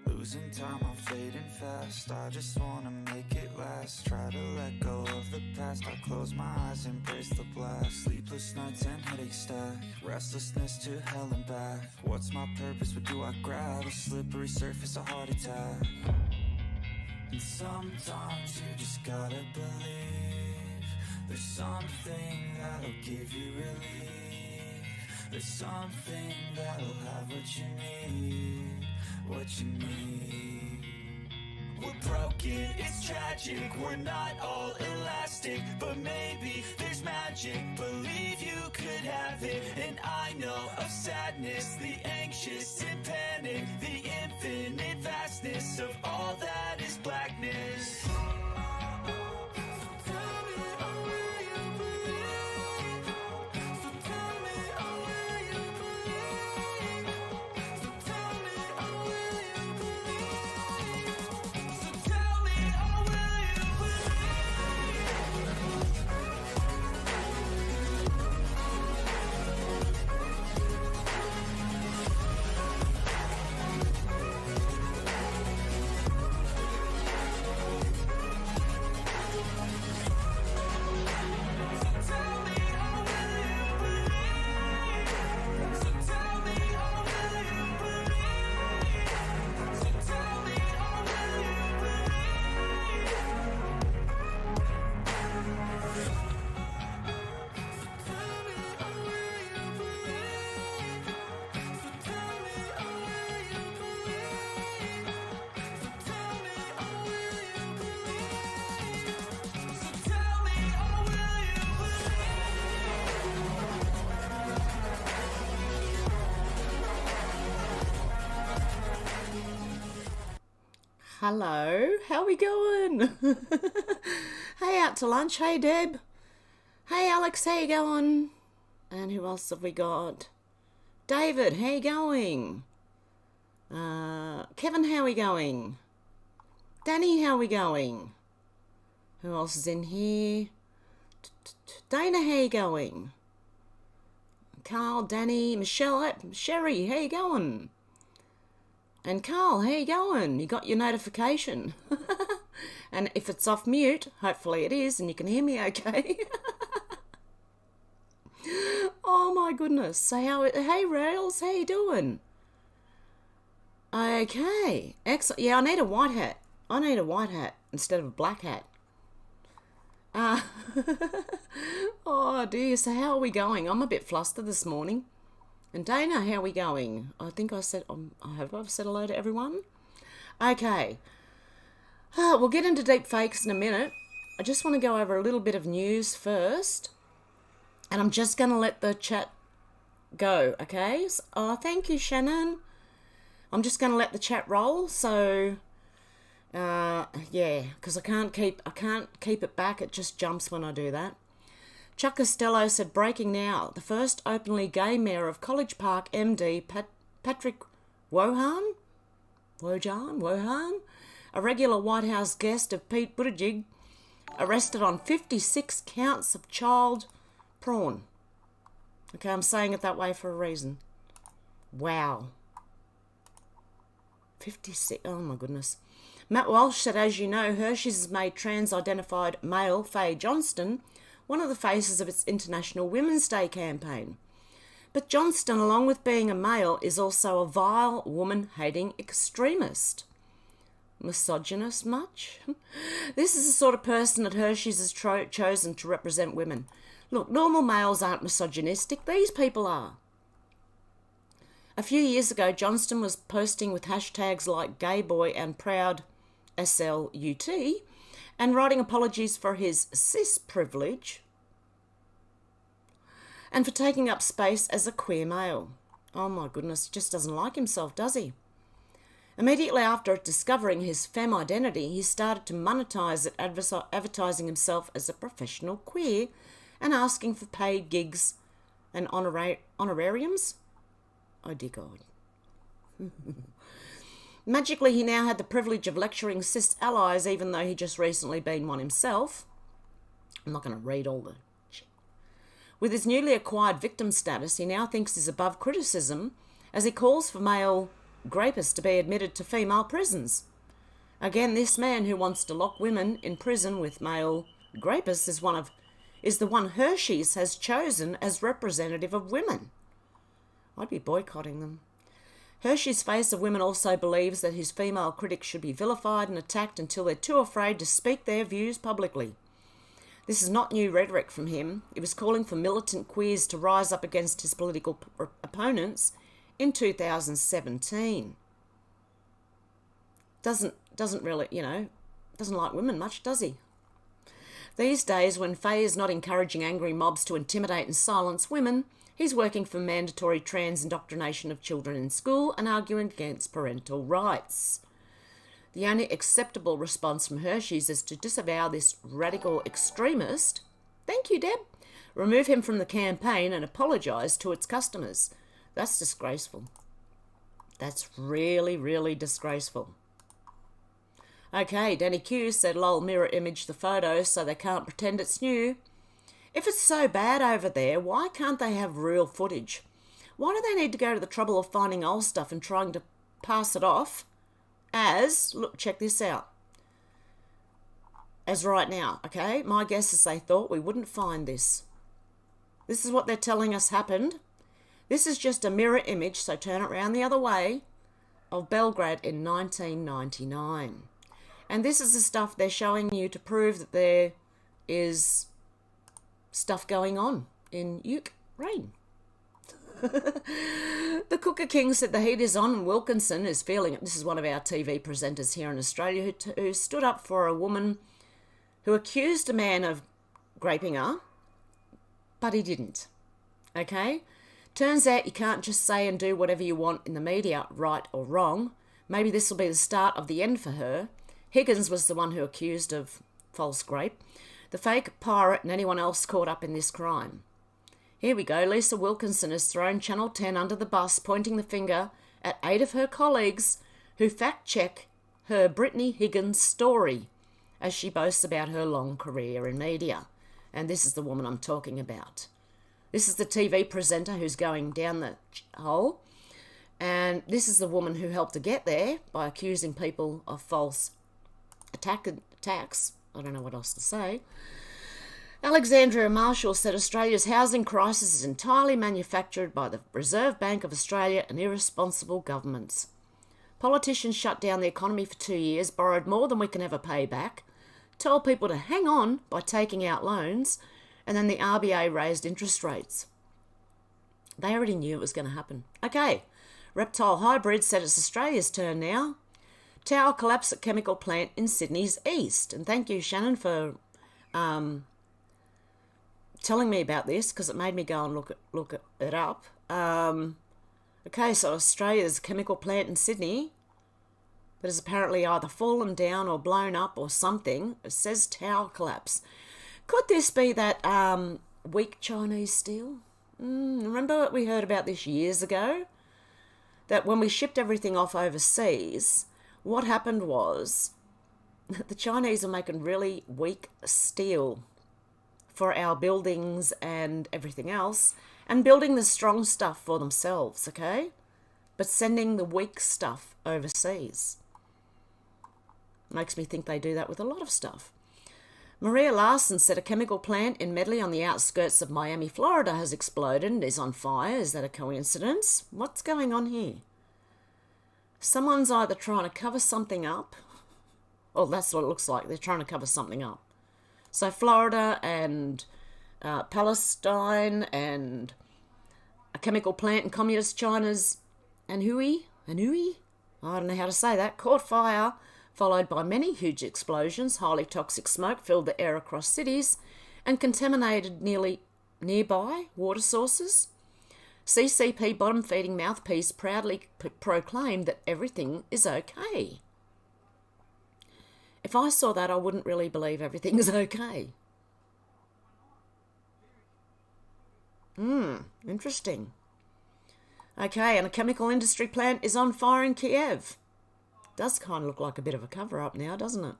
Losing time, I'm fading fast. I just wanna make it last. Try to let go of the past. I close my eyes, embrace the blast. Sleepless nights and headaches stack. Restlessness to hell and back. What's my purpose? What do I grab? A slippery surface, a heart attack. And sometimes you just gotta believe there's something that'll give you relief. There's something that'll have what you need, what you need. We're broken, it's tragic, we're not all elastic, but maybe there's magic, believe you could have it. And I know of sadness, the anxious and panic, the infinite vastness of all that is blackness. Hello, how we going? Hey, out to lunch. Hey, Deb. Hey, Alex, how you going? And who else have we got? David, how you going? Kevin, how we going? Danny, how we going? Who else is in here? Dana, how you going? Carl, Danny, Michelle, Sherry, how you going? And Carl, how you going? You got your notification. And if it's off mute, hopefully it is, and you can hear me okay. Oh my goodness. So hey Rails, how you doing? Okay, excellent. Yeah, I need a white hat. I need a white hat instead of a black hat. Oh dear, so how are we going? I'm a bit flustered this morning. And Dana, how are we going? I think I said, I've said hello to everyone. Okay. We'll get into deep fakes in a minute. I just want to go over a little bit of news first. And I'm just going to let the chat go, okay? So, thank you, Shannon. I'm just going to let the chat roll. So, yeah, because I can't keep it back. It just jumps when I do that. Chuck Costello said, breaking now, the first openly gay mayor of College Park, MD Patrick Wohan, a regular White House guest of Pete Buttigieg, arrested on 56 counts of child porn. Okay, I'm saying it that way for a reason. Wow. 56, oh my goodness. Matt Walsh said, as you know, Hershey's has made trans-identified male Faye Johnston one of the faces of its International Women's Day campaign. But Johnston, along with being a male, is also a vile, woman-hating extremist. Misogynist much? This is the sort of person that Hershey's has chosen to represent women. Look, normal males aren't misogynistic. These people are. A few years ago, Johnston was posting with hashtags like gay boy and proud SLUT and writing apologies for his cis privilege and for taking up space as a queer male. Oh my goodness, he just doesn't like himself, does he? Immediately after discovering his femme identity, he started to monetize it, advertising himself as a professional queer and asking for paid gigs and honorariums. Oh dear God. Magically, he now had the privilege of lecturing cis allies, even though he'd just recently been one himself. I'm not going to read all the shit. With his newly acquired victim status, he now thinks he's above criticism as he calls for male rapists to be admitted to female prisons. Again, this man who wants to lock women in prison with male rapists is the one Hershey's has chosen as representative of women. I'd be boycotting them. Hershey's Face of Women also believes that his female critics should be vilified and attacked until they're too afraid to speak their views publicly. This is not new rhetoric from him. He was calling for militant queers to rise up against his political opponents in 2017. Doesn't really, doesn't like women much, does he? These days, when Faye is not encouraging angry mobs to intimidate and silence women, he's working for mandatory trans indoctrination of children in school and arguing against parental rights. The only acceptable response from Hershey's is to disavow this radical extremist. Thank you, Deb. Remove him from the campaign and apologise to its customers. That's disgraceful. That's really, really disgraceful. Okay, Danny Q said, lol, mirror image the photo so they can't pretend it's new. If it's so bad over there, why can't they have real footage? Why do they need to go to the trouble of finding old stuff and trying to pass it off as, look, check this out, as right now, okay? My guess is they thought we wouldn't find this. This is what they're telling us happened. This is just a mirror image, so turn it around the other way, of Belgrade in 1999. And this is the stuff they're showing you to prove that there is stuff going on in Ukraine. The Cooker King said the heat is on and Wilkinson is feeling it. This is one of our TV presenters here in Australia who stood up for a woman who accused a man of raping her, but he didn't. Okay? Turns out you can't just say and do whatever you want in the media, right or wrong. Maybe this will be the start of the end for her. Higgins was the one who accused of false rape, the fake pirate and anyone else caught up in this crime. Here we go. Lisa Wilkinson has thrown Channel 10 under the bus, pointing the finger at 8 of her colleagues who fact-check her Brittany Higgins story as she boasts about her long career in media. And this is the woman I'm talking about. This is the TV presenter who's going down the hole. And this is the woman who helped to get there by accusing people of false attacks. I don't know what else to say. Alexandria Marshall said Australia's housing crisis is entirely manufactured by the Reserve Bank of Australia and irresponsible governments. Politicians shut down the economy for 2 years, borrowed more than we can ever pay back, told people to hang on by taking out loans, and then the RBA raised interest rates. They already knew it was going to happen. Okay, Reptile Hybrid said it's Australia's turn now. Tower collapse at chemical plant in Sydney's east. And thank you, Shannon, for telling me about this, because it made me go and look it up. Okay, so Australia's chemical plant in Sydney that has apparently either fallen down or blown up or something. It says tower collapse. Could this be that weak Chinese steel? Remember we heard about this years ago? That when we shipped everything off overseas, what happened was the Chinese are making really weak steel for our buildings and everything else, and building the strong stuff for themselves, okay? But sending the weak stuff overseas. Makes me think they do that with a lot of stuff. Maria Larson said a chemical plant in Medley on the outskirts of Miami, Florida has exploded and is on fire. Is that a coincidence? What's going on here? Someone's either trying to cover something up, or that's what it looks like. They're trying to cover something up. So Florida and Palestine and a chemical plant in communist China's Anhui, I don't know how to say that, caught fire, followed by many huge explosions. Highly toxic smoke filled the air across cities and contaminated nearby water sources. CCP bottom-feeding mouthpiece proudly proclaimed that everything is okay. If I saw that, I wouldn't really believe everything is okay. Interesting. Okay, and a chemical industry plant is on fire in Kiev. Does kind of look like a bit of a cover-up now, doesn't it?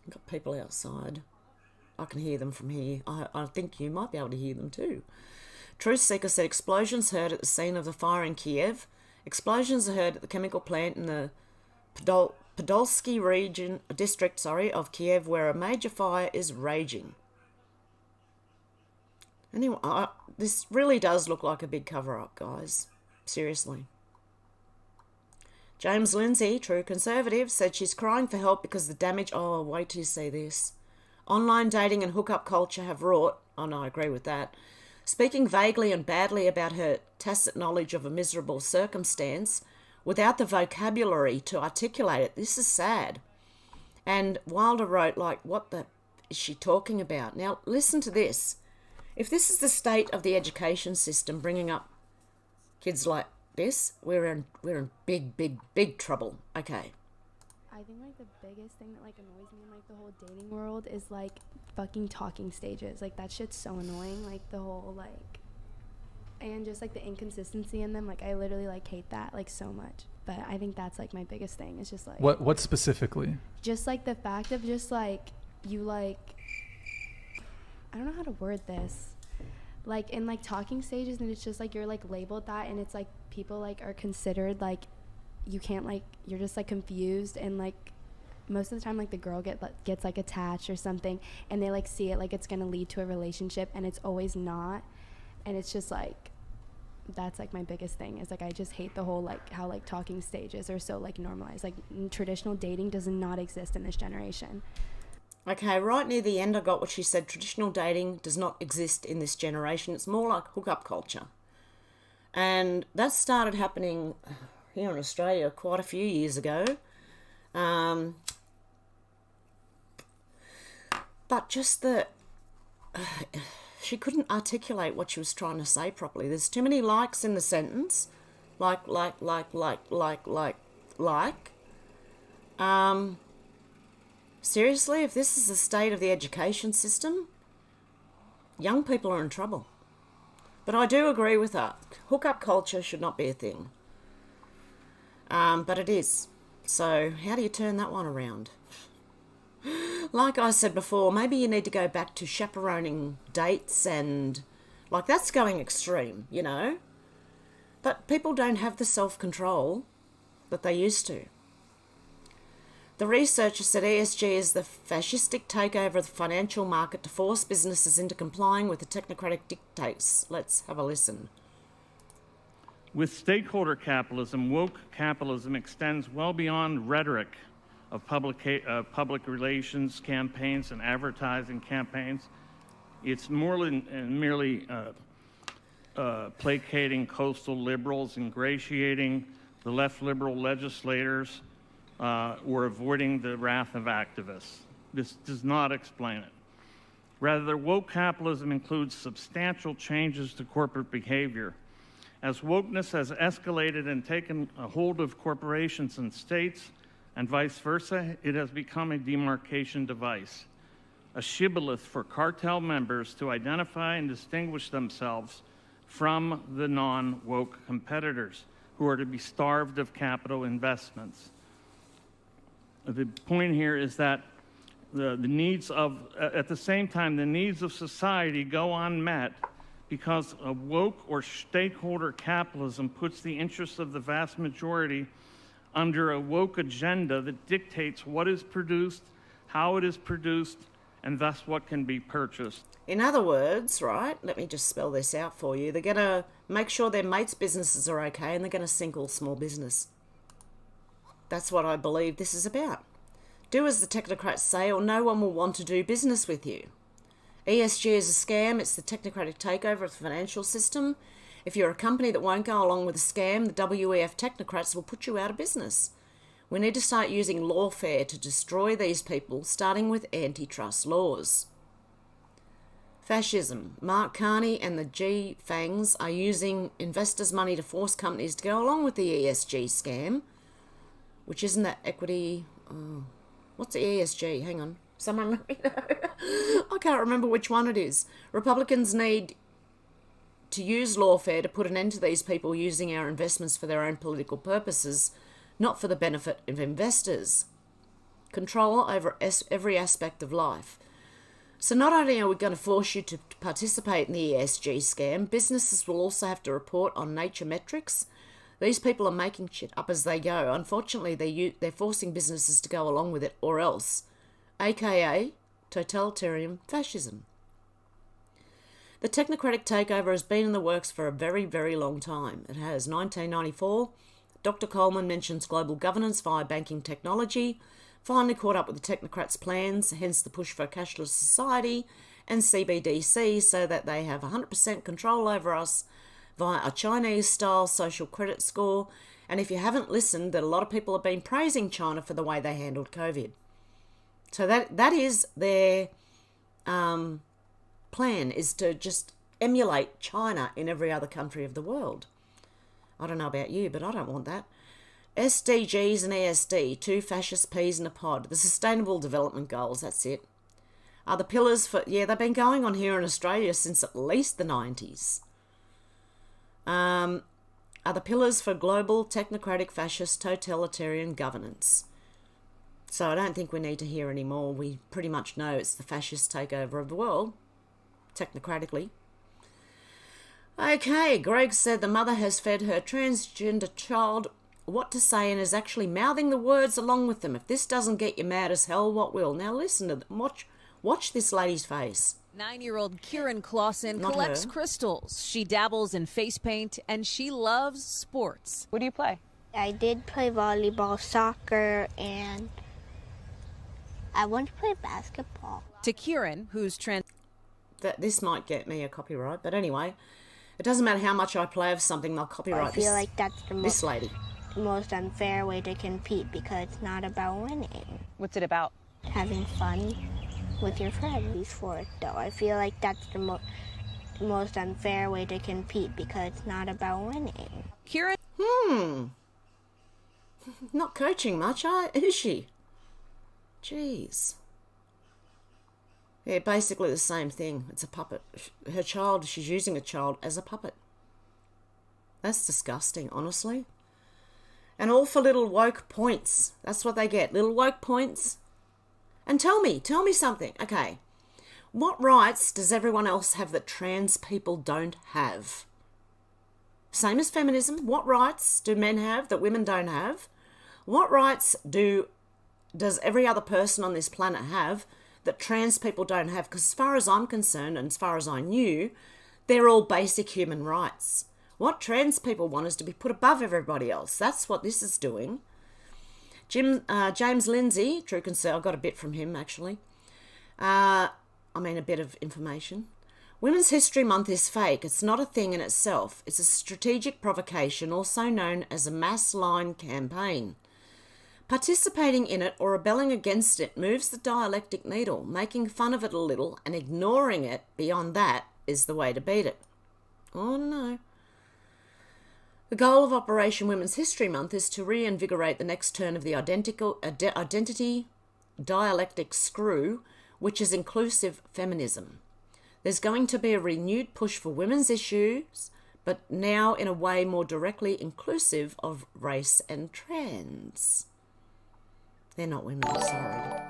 Got people outside. I can hear them from here. I think you might be able to hear them too. Truthseeker said explosions heard at the scene of the fire in Kiev. Explosions are heard at the chemical plant in the Podolsky district of Kiev, where a major fire is raging. Anyway, this really does look like a big cover-up, guys. Seriously. James Lindsay, true conservative, said she's crying for help because the damage... Oh, wait till you see this. Online dating and hookup culture have wrought... Oh, no, I agree with that. Speaking vaguely and badly about her tacit knowledge of a miserable circumstance without the vocabulary to articulate it. This is sad. And Wilder wrote, like, what the is she talking about? Now, listen to this. If this is the state of the education system bringing up kids like this, we're in big trouble. Okay. I think like the biggest thing that like annoys me in like the whole dating world is like fucking talking stages. Like that shit's so annoying. Like the whole like, and just like the inconsistency in them. Like I literally like hate that like so much. But I think that's like my biggest thing. It's just like what specifically? Just like the fact of just like you like, I don't know how to word this. Like in like talking stages, and it's just like you're like labeled that, and it's like people like are considered like you can't like you're just like confused, and like most of the time like the girl gets like attached or something, and they like see it like it's gonna lead to a relationship, and it's always not, and it's just like that's like my biggest thing is like I just hate the whole like how like talking stages are so like normalized. Like traditional dating does not exist in this generation. Okay, right near the end I got what she said. Traditional dating does not exist in this generation. It's more like hookup culture. And that started happening here in Australia quite a few years ago. But just the... she couldn't articulate what she was trying to say properly. There's too many likes in the sentence. Like. Seriously, if this is the state of the education system, young people are in trouble. But I do agree with her. Hookup culture should not be a thing. But it is. So how do you turn that one around? Like I said before, maybe you need to go back to chaperoning dates and... Like, that's going extreme, you know? But people don't have the self-control that they used to. The researcher said ESG is the fascistic takeover of the financial market to force businesses into complying with the technocratic dictates. Let's have a listen. With stakeholder capitalism, woke capitalism extends well beyond rhetoric of public relations campaigns and advertising campaigns. It's more than merely placating coastal liberals, ingratiating the left liberal legislators, or avoiding the wrath of activists. This does not explain it. Rather, woke capitalism includes substantial changes to corporate behavior. As wokeness has escalated and taken a hold of corporations and states, and vice versa, it has become a demarcation device, a shibboleth for cartel members to identify and distinguish themselves from the non-woke competitors who are to be starved of capital investments. The point here is that the needs of, at the same time, the needs of society go unmet because a woke or stakeholder capitalism puts the interests of the vast majority under a woke agenda that dictates what is produced, how it is produced, and thus what can be purchased. In other words, right, let me just spell this out for you. They're going to make sure their mates' businesses are okay, and they're going to sink all small business. That's what I believe this is about. Do as the technocrats say, or no one will want to do business with you. ESG is a scam. It's the technocratic takeover of the financial system. If you're a company that won't go along with the scam, the WEF technocrats will put you out of business. We need to start using lawfare to destroy these people, starting with antitrust laws. Fascism. Mark Carney and the G-Fangs are using investors' money to force companies to go along with the ESG scam, which isn't that equity... Oh, what's the ESG? Hang on. Someone let me know. I can't remember which one it is. Republicans need to use lawfare to put an end to these people using our investments for their own political purposes, not for the benefit of investors. control over every aspect of life. So not only are we going to force you to participate in the ESG scam, businesses will also have to report on nature metrics. These people are making shit up as they go. Unfortunately, they're forcing businesses to go along with it or else, aka totalitarian fascism. The technocratic takeover has been in the works for a very, very long time. It has. 1994, Dr. Coleman mentions global governance via banking technology, finally caught up with the technocrats' plans, hence the push for a cashless society and CBDC so that they have 100% control over us via a Chinese-style social credit score. And if you haven't listened, that a lot of people have been praising China for the way they handled COVID. So that is their plan, is to just emulate China in every other country of the world. I don't know about you, but I don't want that. SDGs and ESD, two fascist peas in a pod. The Sustainable Development Goals, that's it. Are the pillars for... Yeah, they've been going on here in Australia since at least the 90s. Are the pillars for global, technocratic, fascist, totalitarian governance. So I don't think we need to hear any more. We pretty much know it's the fascist takeover of the world, technocratically. Okay, Greg said the mother has fed her transgender child what to say and is actually mouthing the words along with them. If this doesn't get you mad as hell, what will? Now listen to them. Watch this lady's face. 9-year-old Kieran Clausen Not collects her. crystals. She dabbles in face paint and she loves sports. What do you play? I did play volleyball, soccer, and I want to play basketball. To Kieran, who's This might get me a copyright, but anyway, it doesn't matter how much I play of something, they'll copyright I feel like that's the this lady. most unfair way to compete because it's not about winning. What's it about? Having fun with your friends for it, though. I feel like that's the most unfair way to compete because it's not about winning. Kieran Not coaching much, is she? Jeez. Yeah, basically the same thing. It's a puppet. Her child, she's using a child as a puppet. That's disgusting, honestly. And all for little woke points. That's what they get, little woke points. And tell me something. Okay, what rights does everyone else have that trans people don't have? Same as feminism. What rights do men have that women don't have? What rights does every other person on this planet have that trans people don't have? Because as far as I'm concerned, and as far as I knew, they're all basic human rights. What trans people want is to be put above everybody else. That's what this is doing. James Lindsay, True Conservative, I got a bit from him actually. A bit of information. Women's History Month is fake. It's not a thing in itself. It's a strategic provocation, also known as a mass line campaign. Participating in it or rebelling against it moves the dialectic needle. Making fun of it a little and ignoring it beyond that is the way to beat it. Oh no. The goal of Operation Women's History Month is to reinvigorate the next turn of the identity dialectic screw, which is inclusive feminism. There's going to be a renewed push for women's issues, but now in a way more directly inclusive of race and trans. They're not women, sorry.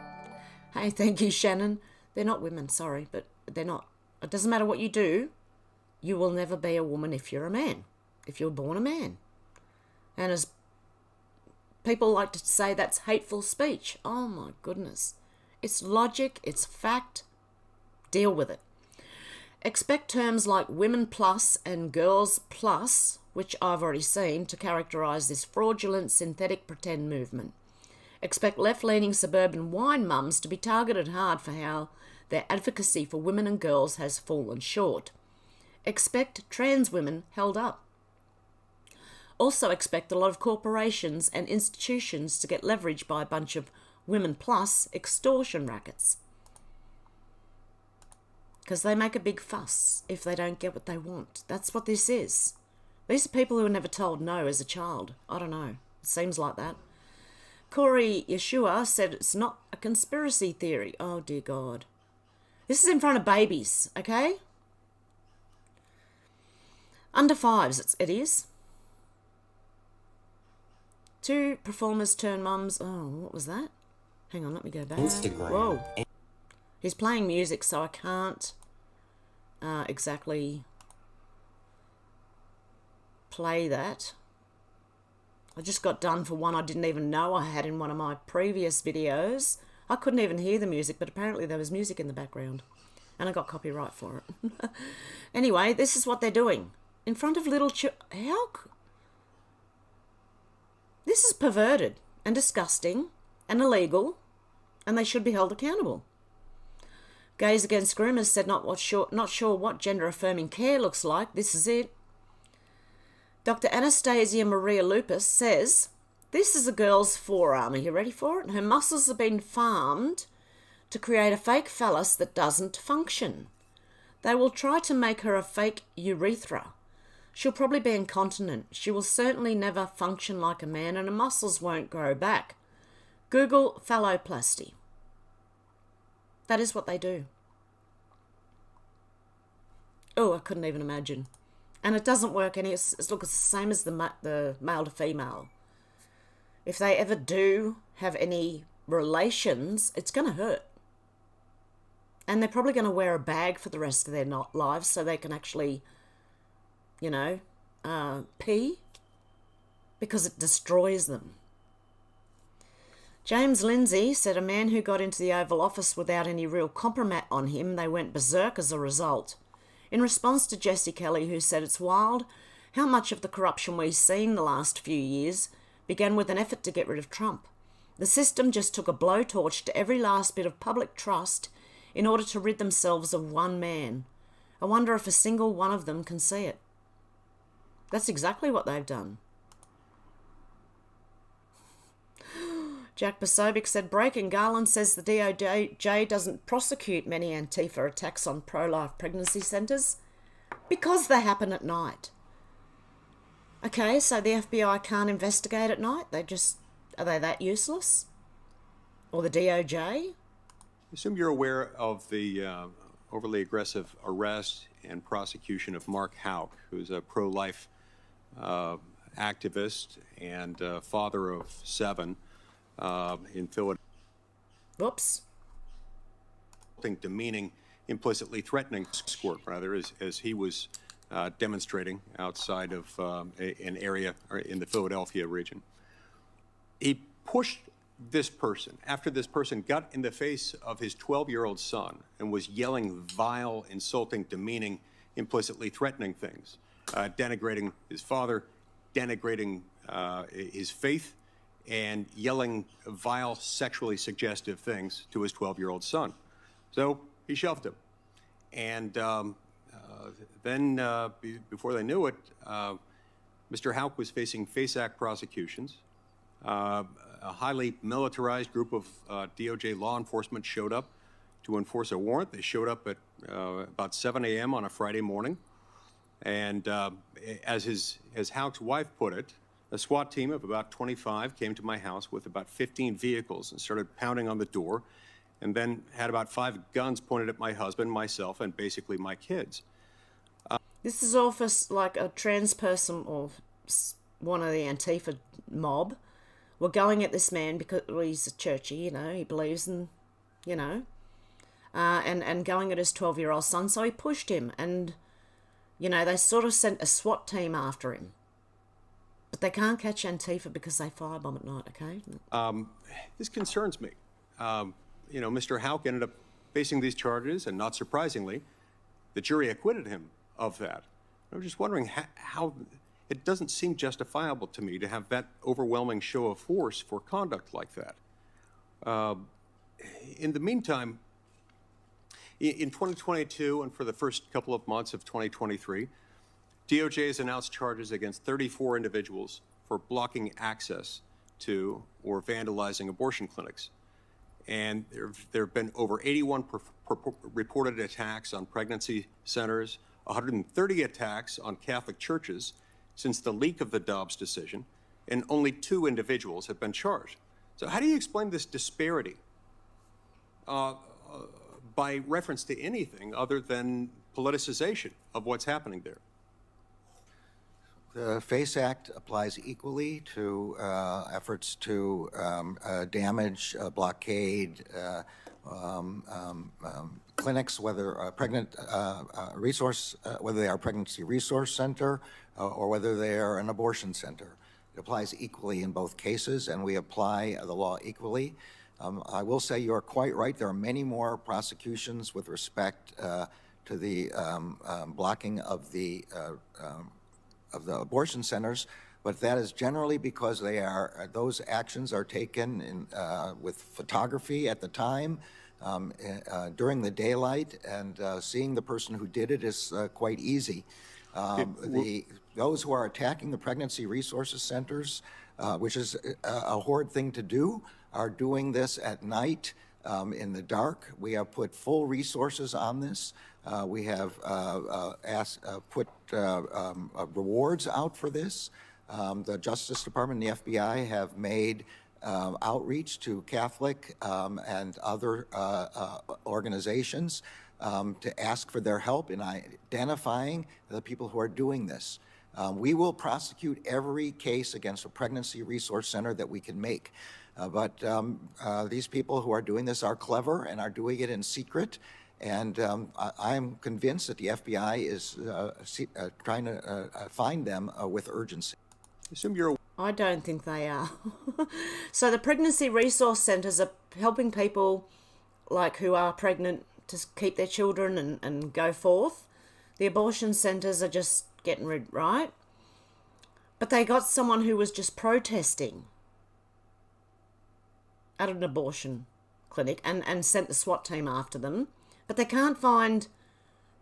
Hey, thank you, Shannon. They're not women, sorry, but they're not. It doesn't matter what you do, you will never be a woman if you're a man, if you're born a man. And as people like to say, that's hateful speech. Oh my goodness. It's logic, it's fact. Deal with it. Expect terms like women plus and girls plus, which I've already seen, to characterise this fraudulent synthetic pretend movement. Expect left-leaning suburban wine mums to be targeted hard for how their advocacy for women and girls has fallen short. Expect trans women held up. Also expect a lot of corporations and institutions to get leveraged by a bunch of women plus extortion rackets. Because they make a big fuss if they don't get what they want. That's what this is. These are people who were never told no as a child. I don't know. It seems like that. Corey Yeshua said it's not a conspiracy theory. Oh, dear God. This is in front of babies, okay? Under fives, it is. 2 performers turn mums. Oh, what was that? Hang on, let me go back. Instagram. Whoa. He's playing music, so I can't exactly play that. I just got done for one I didn't even know I had in one of my previous videos. I couldn't even hear the music, but apparently there was music in the background. And I got copyright for it. Anyway, this is what they're doing. In front of little This is perverted and disgusting and illegal, and they should be held accountable. Gays Against Groomers said not sure what gender-affirming care looks like. This is it. Dr. Anastasia Maria Lupus says, this is a girl's forearm. Are you ready for it? Her muscles have been farmed to create a fake phallus that doesn't function. They will try to make her a fake urethra. She'll probably be incontinent. She will certainly never function like a man, and her muscles won't grow back. Google phalloplasty. That is what they do. Oh, I couldn't even imagine. And it doesn't work any. It's the same as the male to female. If they ever do have any relations, it's going to hurt. And they're probably going to wear a bag for the rest of their lives so they can actually, you know, pee, because it destroys them. James Lindsay said a man who got into the Oval Office without any real compromat on him, they went berserk as a result. In response to Jesse Kelly, who said it's wild how much of the corruption we've seen the last few years began with an effort to get rid of Trump. The system just took a blowtorch to every last bit of public trust in order to rid themselves of one man. I wonder if a single one of them can see it. That's exactly what they've done. Jack Posobiec said, Breaking Garland says the DOJ doesn't prosecute many Antifa attacks on pro-life pregnancy centres because they happen at night. Okay, so the FBI can't investigate at night? Are they that useless? Or the DOJ? I assume you're aware of the overly aggressive arrest and prosecution of Mark Houck, who's a pro-life activist and father of 7 in Philadelphia. Whoops. Demeaning, implicitly threatening escort, rather, as he was demonstrating outside of an area in the Philadelphia region. He pushed this person after this person got in the face of his 12-year-old son and was yelling vile, insulting, demeaning, implicitly threatening things, denigrating his father, denigrating his faith, and yelling vile, sexually suggestive things to his 12-year-old son. So he shoved him. And then, before they knew it, Mr. Houck was facing FACE Act prosecutions. A highly militarized group of DOJ law enforcement showed up to enforce a warrant. They showed up at about 7 a.m. on a Friday morning. And as Houck's wife put it, a SWAT team of about 25 came to my house with about 15 vehicles and started pounding on the door, and then had about 5 guns pointed at my husband, myself, and basically my kids. This is all for like a trans person or one of the Antifa mob were going at this man because he's a churchy, you know, he believes in, you know, and going at his 12-year-old son. So he pushed him, and, you know, they sort of sent a SWAT team after him. But they can't catch Antifa because they firebomb at night, okay? This concerns me. You know, Mr. Houck ended up facing these charges, and not surprisingly, the jury acquitted him of that. I was just wondering how it doesn't seem justifiable to me to have that overwhelming show of force for conduct like that. In the meantime, in 2022 and for the first couple of months of 2023, DOJ has announced charges against 34 individuals for blocking access to or vandalizing abortion clinics. And there have been over 81 reported attacks on pregnancy centers, 130 attacks on Catholic churches since the leak of the Dobbs decision, and only 2 individuals have been charged. So how do you explain this disparity by reference to anything other than politicization of what's happening there? The FACE Act applies equally to efforts to damage, blockade, clinics, whether whether they are a pregnancy resource center or whether they are an abortion center. It applies equally in both cases, and we apply the law equally. I will say you are quite right. There are many more prosecutions with respect to the blocking of the abortion centers, but that is generally because those actions are taken with photography at the time, during the daylight, and seeing the person who did it is quite easy. Those who are attacking the pregnancy resources centers, which is a horrid thing to do, are doing this at night in the dark. We have put full resources on this. We have put rewards out for this. The Justice Department and the FBI have made outreach to Catholic and other organizations to ask for their help in identifying the people who are doing this. We will prosecute every case against a pregnancy resource center that we can make. But these people who are doing this are clever and are doing it in secret. And I'm convinced that the FBI is trying to find them with urgency. I don't think they are. So the pregnancy resource centres are helping people like who are pregnant to keep their children and go forth. The abortion centres are just getting rid, right? But they got someone who was just protesting at an abortion clinic and sent the SWAT team after them. But they can't find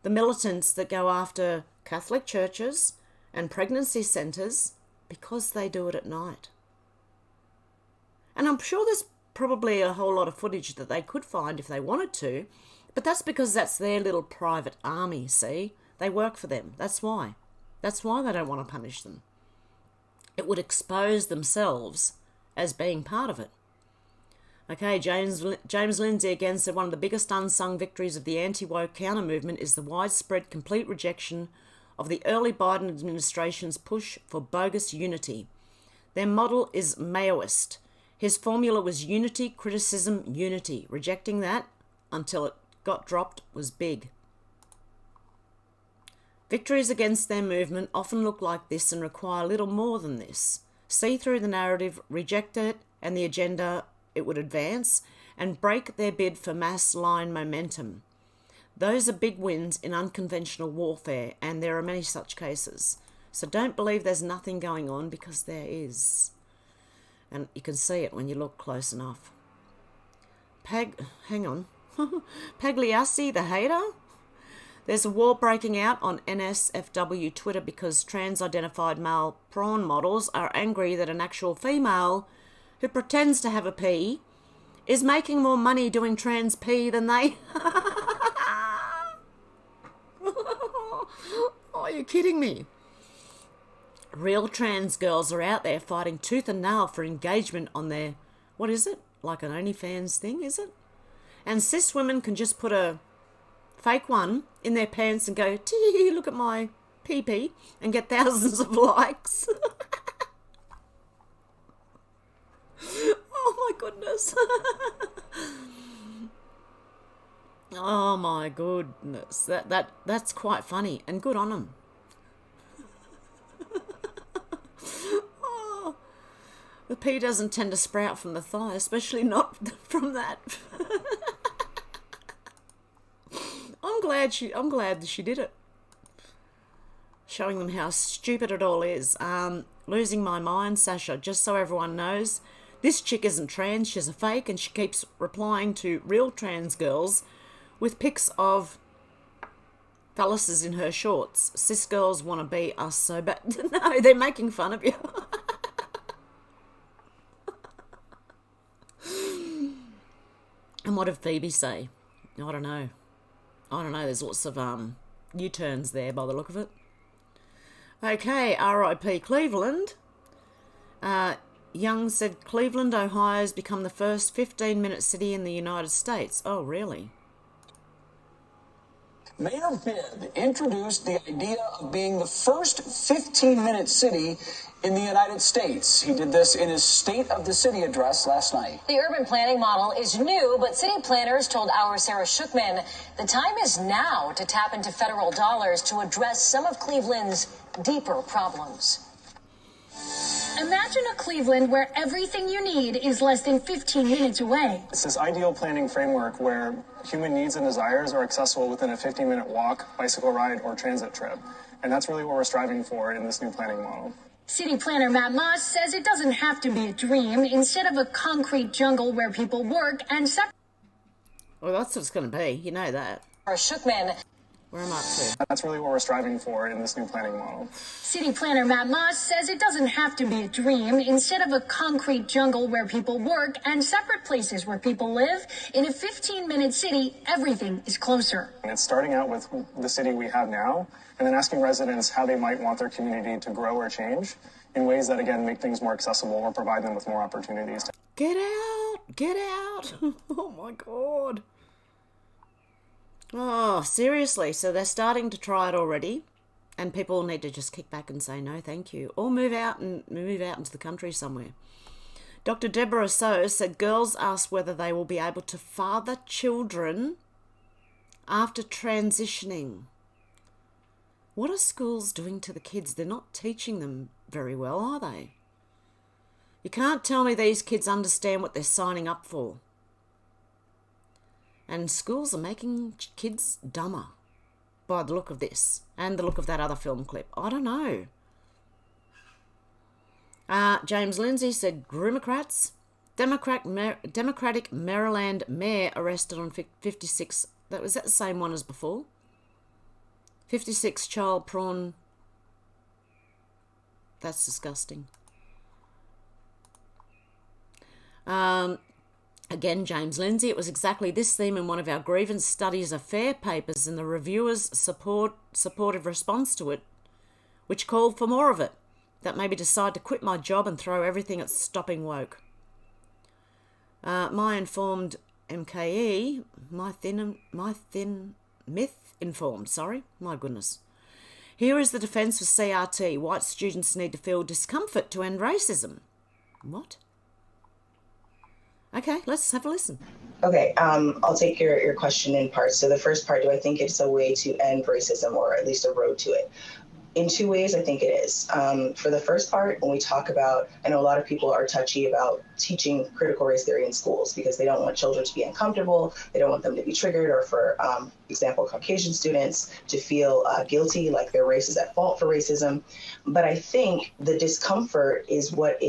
the militants that go after Catholic churches and pregnancy centres because they do it at night. And I'm sure there's probably a whole lot of footage that they could find if they wanted to, but that's because that's their little private army, see? They work for them. That's why. That's why they don't want to punish them. It would expose themselves as being part of it. Okay, James Lindsay again said one of the biggest unsung victories of the anti-woke counter movement is the widespread complete rejection of the early Biden administration's push for bogus unity. Their model is Maoist. His formula was unity, criticism, unity. Rejecting that until it got dropped was big. Victories against their movement often look like this and require little more than this. See through the narrative, reject it and the agenda it would advance, and break their bid for mass line momentum. Those are big wins in unconventional warfare, and there are many such cases. So don't believe there's nothing going on, because there is. And you can see it when you look close enough. Hang on. Pagliassi, the hater? There's a war breaking out on NSFW Twitter because trans-identified male prawn models are angry that an actual female who pretends to have a P is making more money doing trans P than they... Oh, are you kidding me? Real trans girls are out there fighting tooth and nail for engagement on their... What is it? Like an OnlyFans thing, is it? And cis women can just put a fake one in their pants and go, tee, look at my pee-pee, and get thousands of likes. Oh my goodness. Oh my goodness. That's quite funny, and good on them. Oh, the pea doesn't tend to sprout from the thigh, especially not from that. I'm glad she did it. Showing them how stupid it all is. Losing my mind, Sasha, just so everyone knows. This chick isn't trans, she's a fake, and she keeps replying to real trans girls with pics of phalluses in her shorts. Cis girls want to be us so bad. No, they're making fun of you. And what did Phoebe say? I don't know. There's lots of U-turns there by the look of it. Okay, R.I.P. Cleveland. Young said Cleveland, Ohio has become the first 15-minute city in the United States. Oh, really? Mayor Bibb introduced the idea of being the first 15-minute city in the United States. He did this in his State of the City address last night. The urban planning model is new, but city planners told our Sarah Shookman the time is now to tap into federal dollars to address some of Cleveland's deeper problems. Imagine a Cleveland where everything you need is less than 15 minutes away. It's this ideal planning framework where human needs and desires are accessible within a 15-minute walk, bicycle ride, or transit trip. And that's really what we're striving for in this new planning model. City planner Matt Moss says it doesn't have to be a dream. Instead of a concrete jungle where people work and separate. Well, that's what it's going to be. You know that. Shookman. Where am I up to? That's really what we're striving for in this new planning model. City planner Matt Moss says it doesn't have to be a dream. Instead of a concrete jungle where people work and separate places where people live, in a 15-minute city, everything is closer. And it's starting out with the city we have now, and then asking residents how they might want their community to grow or change in ways that, again, make things more accessible or provide them with more opportunities. Get out! Get out! Oh my God. Oh, seriously. So they're starting to try it already, and people need to just kick back and say no thank you, or move out into the country somewhere. Dr. Deborah So said girls asked whether they will be able to father children after transitioning. What are schools doing to the kids? They're not teaching them very well, are they? You can't tell me these kids understand what they're signing up for. And schools are making kids dumber by the look of this and the look of that other film clip. I don't know. James Lindsay said, Democratic Maryland mayor arrested on 56. Was that the same one as before? 56 child prawn. That's disgusting. Again, James Lindsay, it was exactly this theme in one of our grievance studies affair papers, and the reviewer's supportive response to it, which called for more of it, that made me decide to quit my job and throw everything at stopping woke. My informed MKE, my thin myth informed, sorry, my goodness. Here is the defence for CRT. White students need to feel discomfort to end racism. What? Okay, let's have a listen. Okay, I'll take your question in parts. So the first part, do I think it's a way to end racism, or at least a road to it? In two ways, I think it is. For the first part, when we talk about, I know a lot of people are touchy about teaching critical race theory in schools because they don't want children to be uncomfortable, they don't want them to be triggered, or for example, Caucasian students to feel guilty, like their race is at fault for racism. But I think the discomfort is what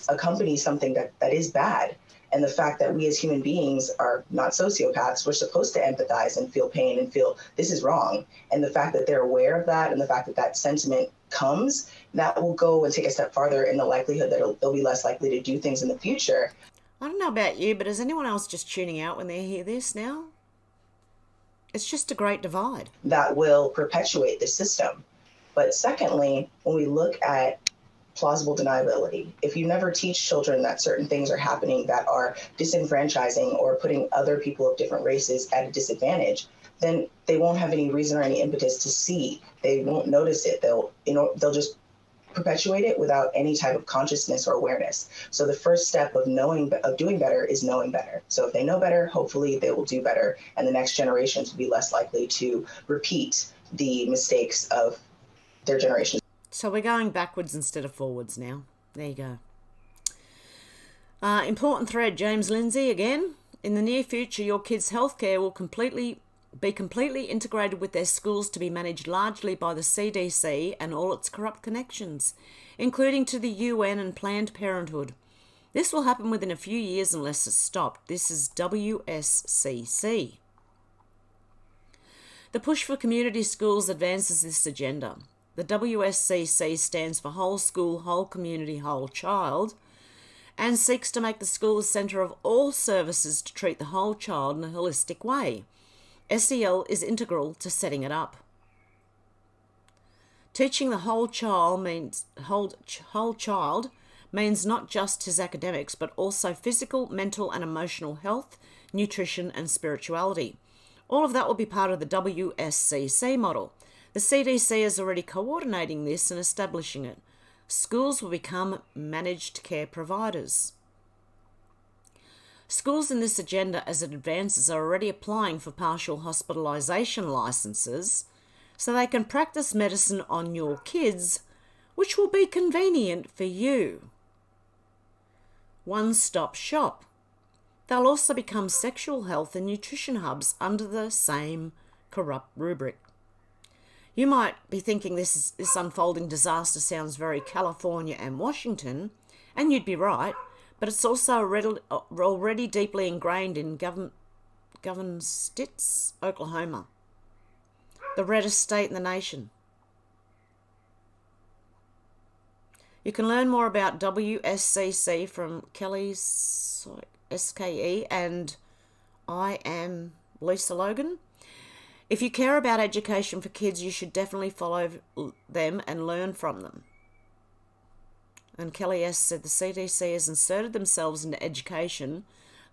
accompanies something that is bad. And the fact that we as human beings are not sociopaths, we're supposed to empathize and feel pain and feel this is wrong. And the fact that they're aware of that, and the fact that that sentiment comes, that will go and take a step farther in the likelihood that they'll be less likely to do things in the future. I don't know about you, but is anyone else just tuning out when they hear this now? It's just a great divide. That will perpetuate the system. But secondly, when we look at plausible deniability, if you never teach children that certain things are happening that are disenfranchising or putting other people of different races at a disadvantage, then they won't have any reason or any impetus to see. They won't notice it. They'll just perpetuate it without any type of consciousness or awareness. So the first step of doing better is knowing better. So if they know better, hopefully they will do better, and the next generations will be less likely to repeat the mistakes of their generation. So we're going backwards instead of forwards now. There you go. Important thread, James Lindsay again. In the near future, your kids' healthcare will be completely integrated with their schools to be managed largely by the CDC and all its corrupt connections, including to the UN and Planned Parenthood. This will happen within a few years unless it's stopped. This is WSCC. The push for community schools advances this agenda. The WSCC stands for Whole School, Whole Community, Whole Child, and seeks to make the school the centre of all services to treat the whole child in a holistic way. SEL is integral to setting it up. Teaching the whole child means not just his academics, but also physical, mental and emotional health, nutrition and spirituality. All of that will be part of the WSCC model. The CDC is already coordinating this and establishing it. Schools will become managed care providers. Schools in this agenda, as it advances, are already applying for partial hospitalisation licences so they can practice medicine on your kids, which will be convenient for you. One-stop shop. They'll also become sexual health and nutrition hubs under the same corrupt rubric. You might be thinking this unfolding disaster sounds very California and Washington, and you'd be right, but it's also already deeply ingrained in Stitz, Oklahoma, the reddest state in the nation. You can learn more about WSCC from Kelly's SKE and I am Lisa Logan. If you care about education for kids, you should definitely follow them and learn from them. And Kelly S. said the CDC has inserted themselves into education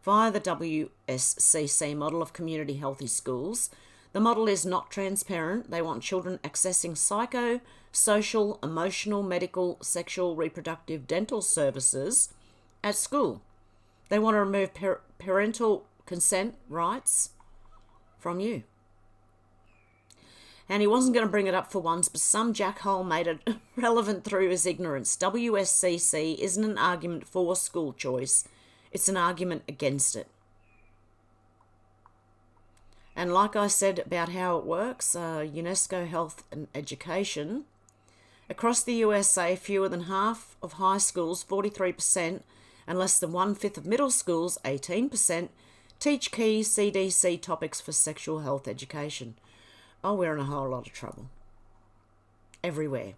via the WSCC model of community healthy schools. The model is not transparent. They want children accessing psycho, social, emotional, medical, sexual, reproductive, dental services at school. They want to remove parental consent rights from you. And he wasn't going to bring it up for once, but some jackhole made it relevant through his ignorance. WSCC isn't an argument for school choice. It's an argument against it. And like I said about how it works, UNESCO Health and Education, across the USA, fewer than half of high schools, 43%, and less than 1/5 of middle schools, 18%, teach key CDC topics for sexual health education. Oh, we're in a whole lot of trouble. Everywhere.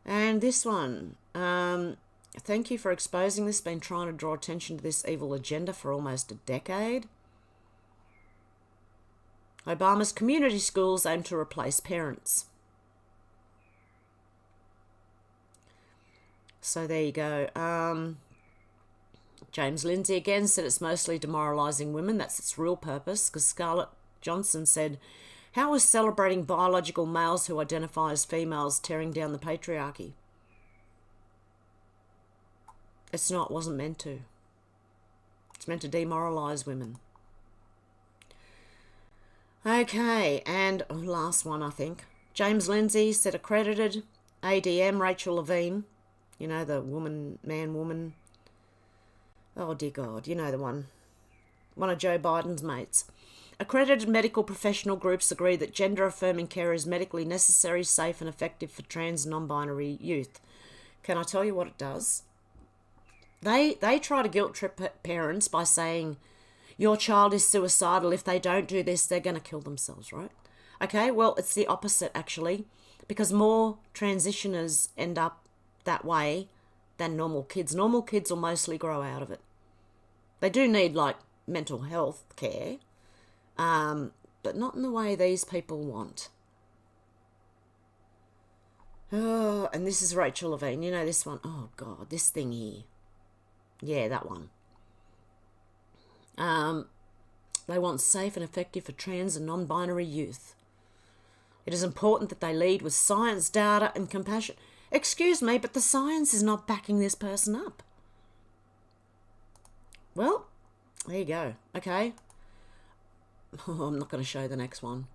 And this one, thank you for exposing this. Been trying to draw attention to this evil agenda for almost a decade. Obama's community schools aim to replace parents. So there you go. James Lindsay again said it's mostly demoralising women. That's its real purpose, because Scarlett Johnson said, how is celebrating biological males who identify as females tearing down the patriarchy? It's not, wasn't meant to. It's meant to demoralise women. Okay, and last one, I think. James Lindsay said accredited ADM, Rachel Levine, you know, the woman, man, woman. Oh, dear God, you know the one. One of Joe Biden's mates. Accredited medical professional groups agree that gender-affirming care is medically necessary, safe and effective for trans and non-binary youth. Can I tell you what it does? They try to guilt-trip parents by saying, your child is suicidal. If they don't do this, they're going to kill themselves, right? Okay, well, it's the opposite, actually, because more transitioners end up that way than normal kids. Normal kids will mostly grow out of it. They do need, like, mental health care, but not in the way these people want. Oh, and this is Rachel Levine. You know this one? Oh, God, this thing here. Yeah, that one. They want safe and effective for trans and non-binary youth. It is important that they lead with science, data, and compassion. Excuse me, but the science is not backing this person up. Well, there you go. Okay. Oh, I'm not going to show the next one.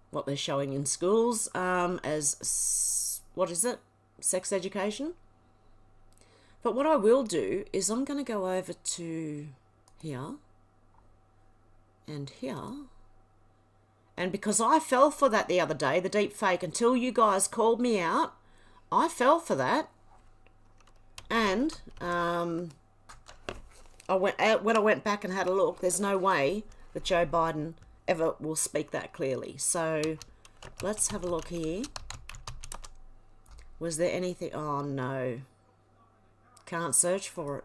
What they're showing in schools as, what is it? Sex education. But what I will do is I'm going to go over to here and here. And because I fell for that the other day, the deep fake, until you guys called me out, I fell for that. And when I went back and had a look, there's no way that Joe Biden ever will speak that clearly. So let's have a look here. Was there anything? Oh, no. Can't search for it.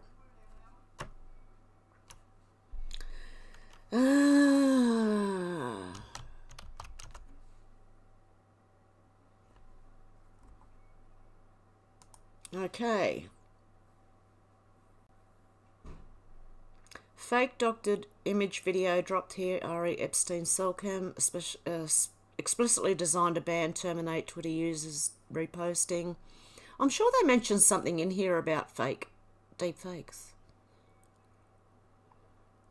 Okay. Fake doctored image video dropped here. Ari Epstein Cellcam explicitly designed to ban, terminate Twitter users reposting. I'm sure they mentioned something in here about fake, deep fakes.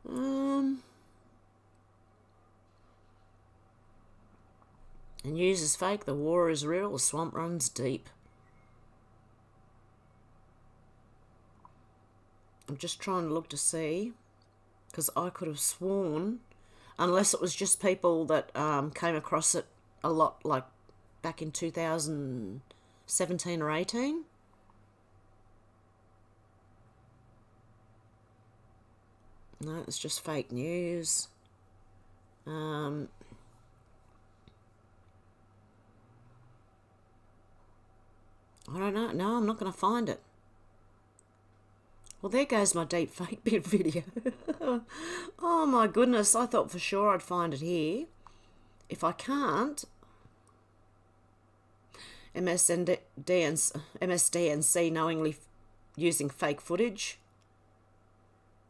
And users fake, the war is real, the swamp runs deep. I'm just trying to look to see, because I could have sworn, unless it was just people that came across it a lot, like back in 2017 or 18. No, it's just fake news. I don't know. No, I'm not going to find it. Well, there goes my deep fake bit video. Oh my goodness, I thought for sure I'd find it here. If I can't, MSDNC knowingly using fake footage,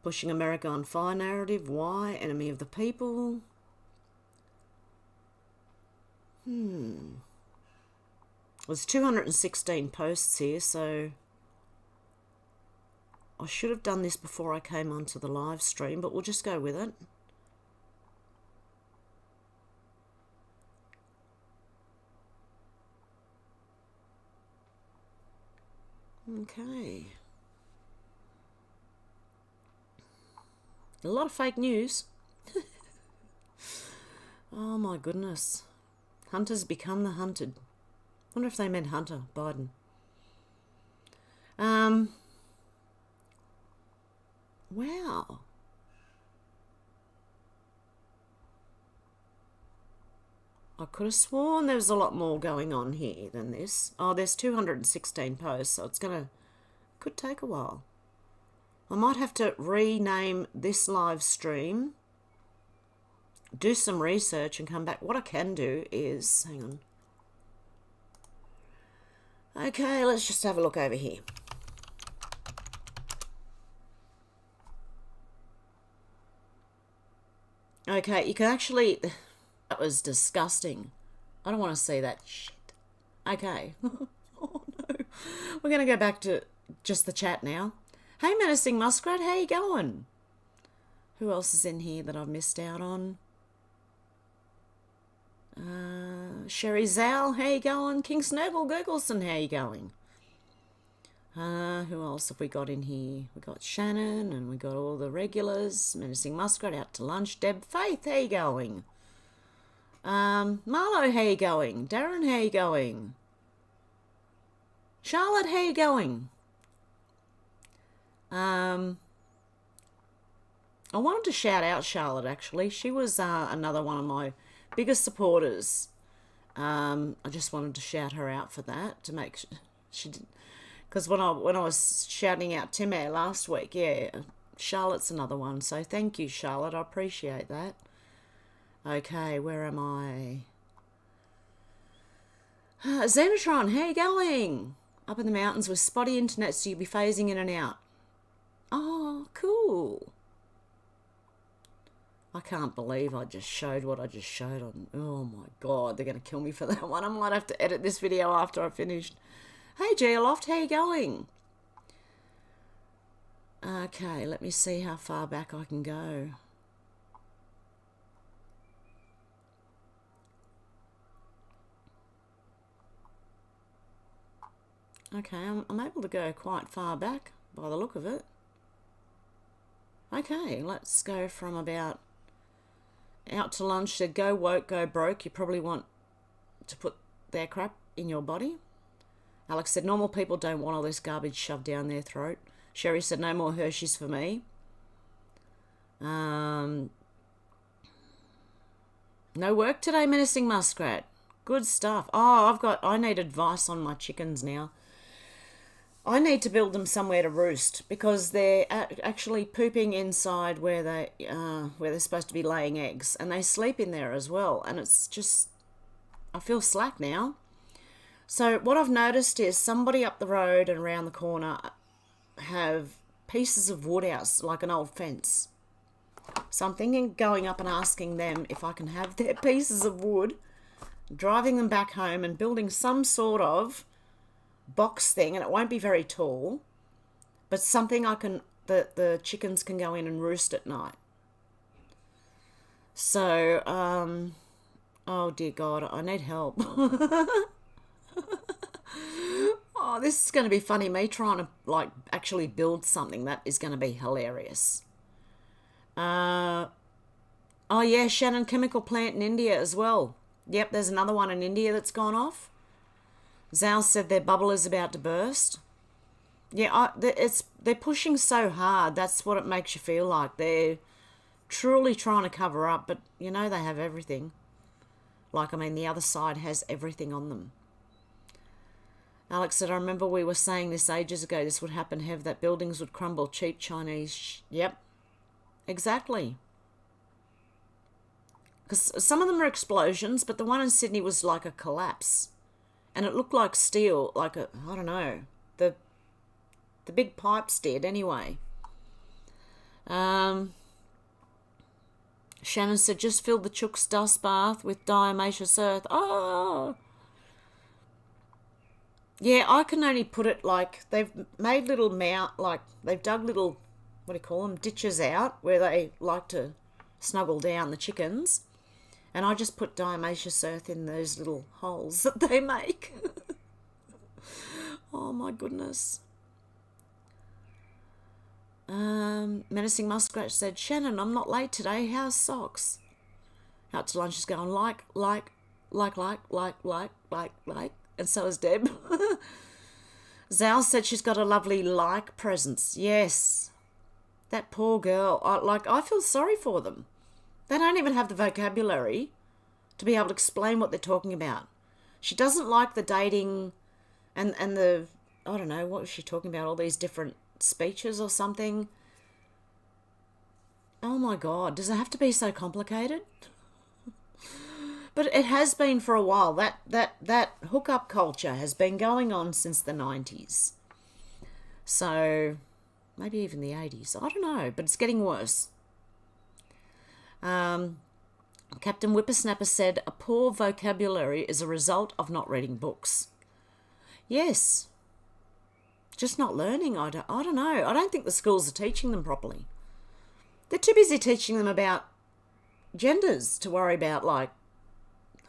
pushing America on fire narrative, why, enemy of the people. There's 216 posts here, so I should have done this before I came onto the live stream, but we'll just go with it. Okay. A lot of fake news. Oh my goodness. Hunters become the hunted. Wonder if they meant Hunter Biden. Wow. I could have sworn there was a lot more going on here than this. Oh, there's 216 posts, so could take a while. I might have to rename this live stream, do some research and come back. What I can do is, hang on. Okay, let's just have a look over here. Okay, you can actually, that was disgusting. I don't want to see that shit. Okay. Oh no. We're going to go back to just the chat now. Hey, Menacing Muskrat, how you going? Who else is in here that I've missed out on? Sherry Zal, how you going? King Snurgle Gurgleson, how you going? Who else have we got in here? We got Shannon, and we got all the regulars. Menacing Muskrat, out to lunch. Deb Faith, how you going? Marlo, how you going? Darren, how you going? Charlotte, how you going? I wanted to shout out Charlotte, actually. She was another one of my biggest supporters. I just wanted to shout her out for that, to make sure she did. Because when I was shouting out Tim Air last week, yeah, Charlotte's another one. So thank you, Charlotte. I appreciate that. Okay, where am I? Xenotron, how you going? Up in the mountains with spotty internet, so you'll be phasing in and out. Oh, cool. I can't believe I just showed what I just showed on. Oh my God, they're going to kill me for that one. I might have to edit this video after I finished. Hey, Geoloft, how you going? Okay, let me see how far back I can go. Okay, I'm able to go quite far back by the look of it. Okay, let's go from about out to lunch. Said go woke, go broke. You probably want to put their crap in your body. Alex said normal people don't want all this garbage shoved down their throat. Sherry said no more Hershey's for me. No work today, Menacing Muskrat. Good stuff. Oh, I need advice on my chickens now. I need to build them somewhere to roost because they're actually pooping inside where they're supposed to be laying eggs, and they sleep in there as well. And it's just, I feel slack now. So what I've noticed is somebody up the road and around the corner have pieces of wood out, like an old fence, So I'm thinking going up and asking them if I can have their pieces of wood, driving them back home and building some sort of box thing, and it won't be very tall, but something the chickens can go in and roost at night. So, oh dear God, I need help. Oh, this is going to be funny, me trying to, like, actually build something. That is going to be hilarious. Oh, yeah, Shannon, chemical plant in India as well. Yep, there's another one in India that's gone off. Zal said their bubble is about to burst. Yeah, they're pushing so hard. That's what it makes you feel like. They're truly trying to cover up, but, you know, they have everything. Like, I mean, the other side has everything on them. Alex said, I remember we were saying this ages ago, this would happen, Hev, that buildings would crumble, cheap Chinese. Yep, exactly. Because some of them are explosions, but the one in Sydney was like a collapse. And it looked like steel, like a, I don't know, the big pipes did anyway. Shannon said, just filled the chook's dust bath with diatomaceous earth. Oh! Yeah, I can only put it like, they've made little they've dug little, what do you call them, ditches out where they like to snuggle down, the chickens. And I just put diatomaceous earth in those little holes that they make. Oh my goodness. Menacing Muskrat said, Shannon, I'm not late today. How's socks? Out to lunch is going like. And so is Deb. Zal said she's got a lovely like presence. Yes. That poor girl. I feel sorry for them. They don't even have the vocabulary to be able to explain what they're talking about. She doesn't like the dating and the, I don't know, what was she talking about? All these different speeches or something. Oh my God, does it have to be so complicated? But it has been for a while. That hookup culture has been going on since the 90s. So maybe even the 80s. I don't know, but it's getting worse. Captain Whippersnapper said, a poor vocabulary is a result of not reading books. Yes. Just not learning. I don't know. I don't think the schools are teaching them properly. They're too busy teaching them about genders to worry about, like,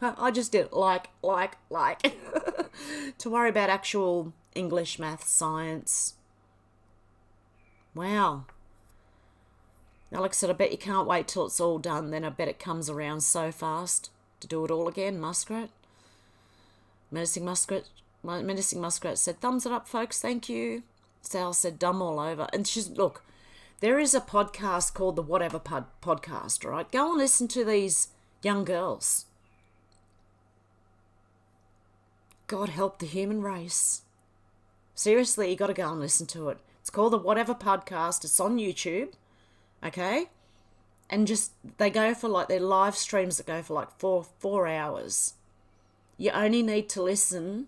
I just did like. To worry about actual English, maths, science. Wow. Alex said, I bet you can't wait till it's all done. Then I bet it comes around so fast to do it all again, Muskrat. Menacing Muskrat said, thumbs it up, folks. Thank you. Sal said, dumb all over. And look, there is a podcast called the Whatever Podcast, all right? Go and listen to these young girls. God help the human race. Seriously, you got to go and listen to it. It's called the Whatever Podcast. It's on YouTube. Okay? And just, they go for like, their live streams that go for like four hours. You only need to listen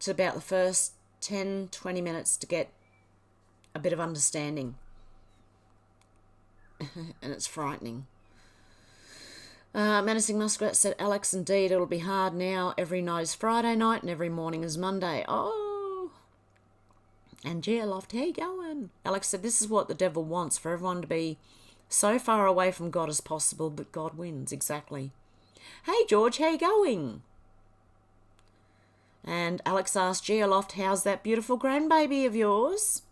to about the first 10, 20 minutes to get a bit of understanding. And it's frightening. Menacing Muskrat said, Alex, indeed, it'll be hard now. Every night is Friday night and every morning is Monday. Oh. And Geoloft, how you going? Alex said, this is what the devil wants, for everyone to be so far away from God as possible, but God wins. Exactly. Hey, George, how you going? And Alex asked Geoloft, how's that beautiful grandbaby of yours?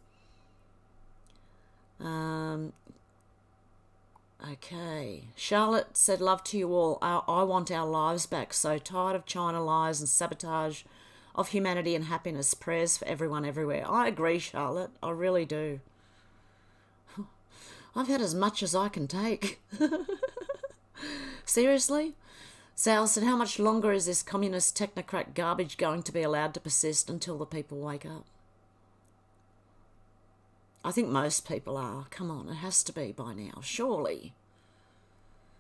Okay. Charlotte said, love to you all. I want our lives back. So tired of China lies and sabotage of humanity and happiness. Prayers for everyone everywhere. I agree, Charlotte. I really do. I've had as much as I can take. Seriously? Sal said, how much longer is this communist technocrat garbage going to be allowed to persist until the people wake up? I think most people are. Come on, it has to be by now, surely.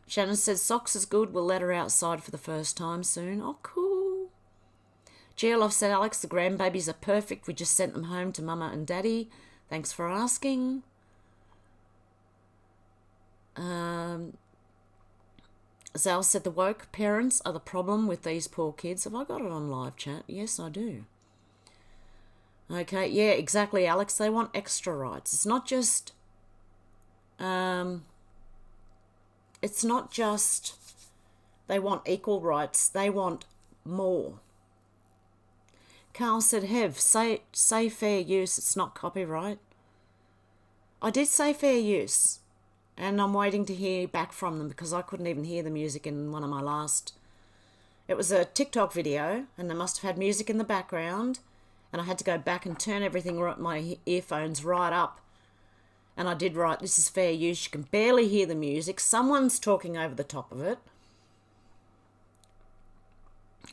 Shannon said, socks is good. We'll let her outside for the first time soon. Oh, cool. Geolof said, Alex, the grandbabies are perfect. We just sent them home to Mama and Daddy. Thanks for asking. Zal said the woke parents are the problem with these poor kids. Have I got it on live chat? Yes, I do. Okay, yeah, exactly, Alex. They want extra rights. It's not just they want equal rights. They want more. Carl said, Hev, say fair use. It's not copyright. I did say fair use. And I'm waiting to hear back from them because I couldn't even hear the music in one of my last... It was a TikTok video and they must have had music in the background and I had to go back and turn everything, my earphones right up. And I did write, this is fair use. You can barely hear the music. Someone's talking over the top of it.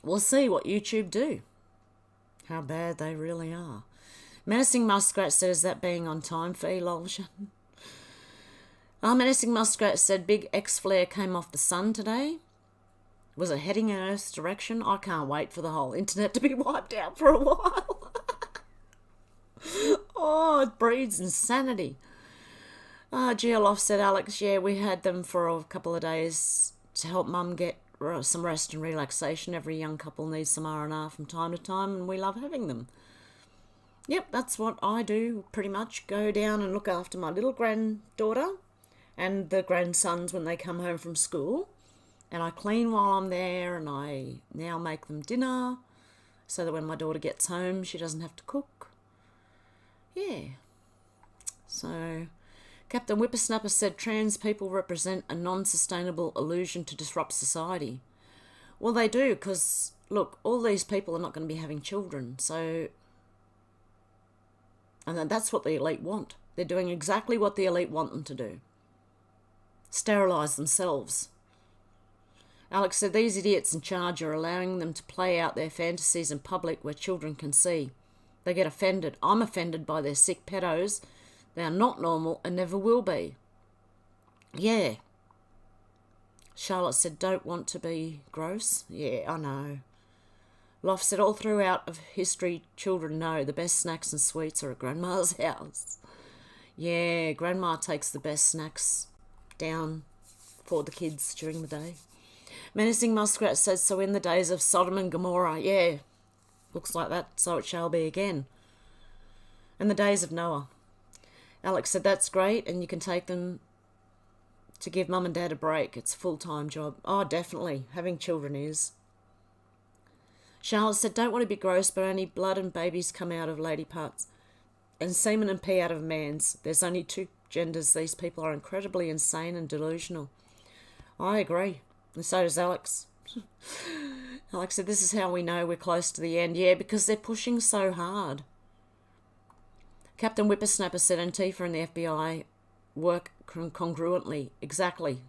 We'll see what YouTube do. How bad they really are. Menacing Muskrat says that being on time for Lolshan. Menacing Muskrat said big X-flare came off the sun today. Was it heading in Earth's direction? I can't wait for the whole internet to be wiped out for a while. Oh, it breeds insanity. Geoloff said, Alex, yeah, we had them for a couple of days to help Mum get some rest and relaxation. Every young couple needs some R&R from time to time, and we love having them. Yep, that's what I do pretty much. Go down and look after my little granddaughter and the grandsons when they come home from school. And I clean while I'm there, and I now make them dinner so that when my daughter gets home, she doesn't have to cook. Yeah. So, Captain Whippersnapper said trans people represent a non-sustainable illusion to disrupt society. Well, they do, because, look, all these people are not going to be having children, so... And that's what the elite want. They're doing exactly what the elite want them to do. Sterilise themselves. Alex said these idiots in charge are allowing them to play out their fantasies in public where children can see. They get offended. I'm offended by their sick pedos. They are not normal and never will be. Yeah. Charlotte said, don't want to be gross. Yeah, I know. Loft said, all throughout of history, children know the best snacks and sweets are at Grandma's house. Yeah, Grandma takes the best snacks down for the kids during the day. Menacing Muskrat says, so in the days of Sodom and Gomorrah, yeah, looks like that, so it shall be again. And the days of Noah. Alex said, that's great, and you can take them to give Mum and Dad a break. It's a full-time job. Oh, definitely. Having children is. Charlotte said, don't want to be gross, but only blood and babies come out of lady parts. And semen and pee out of man's. There's only two genders. These people are incredibly insane and delusional. I agree. And so does Alex. Alex said, this is how we know we're close to the end. Yeah, because they're pushing so hard. Captain Whippersnapper said Antifa and the FBI work congruently. Exactly.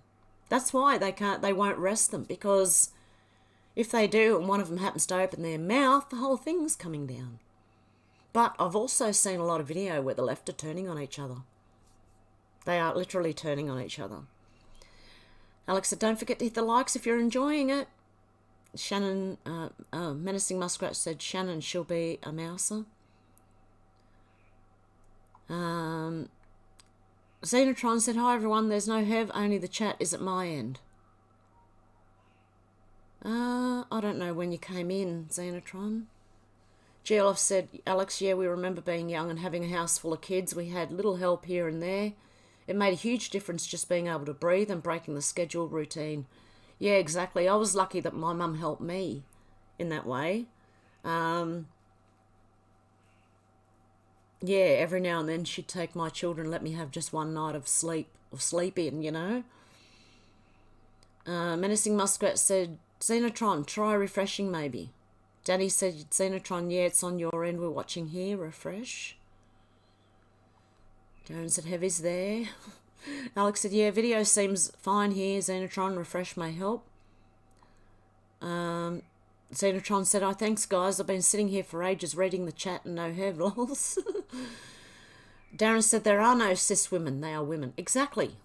That's why they won't arrest them, because if they do and one of them happens to open their mouth, the whole thing's coming down. But I've also seen a lot of video where the left are turning on each other. They are literally turning on each other. Alex said, don't forget to hit the likes if you're enjoying it. Shannon, Menacing Muskrat said, Shannon, she'll be a mouser. Xenotron said, hi everyone, there's no Hev, only the chat is at my end. I don't know when you came in, Xenotron. Geoloff said, Alex, yeah, we remember being young and having a house full of kids. We had little help here and there. It made a huge difference just being able to breathe and breaking the scheduled routine. Yeah, exactly. I was lucky that my mum helped me in that way. Yeah, every now and then she'd take my children and let me have just one night of sleep in, you know. Menacing Muskrat said, Xenotron, try refreshing maybe. Danny said, Xenotron, yeah, it's on your end. We're watching here. Refresh. Darren said, Heavy's there. Alex said, yeah, video seems fine here. Xenotron, refresh may help. Xenotron said, oh, thanks, guys. I've been sitting here for ages reading the chat and no Hev, lols. Darren said, there are no cis women. They are women. Exactly.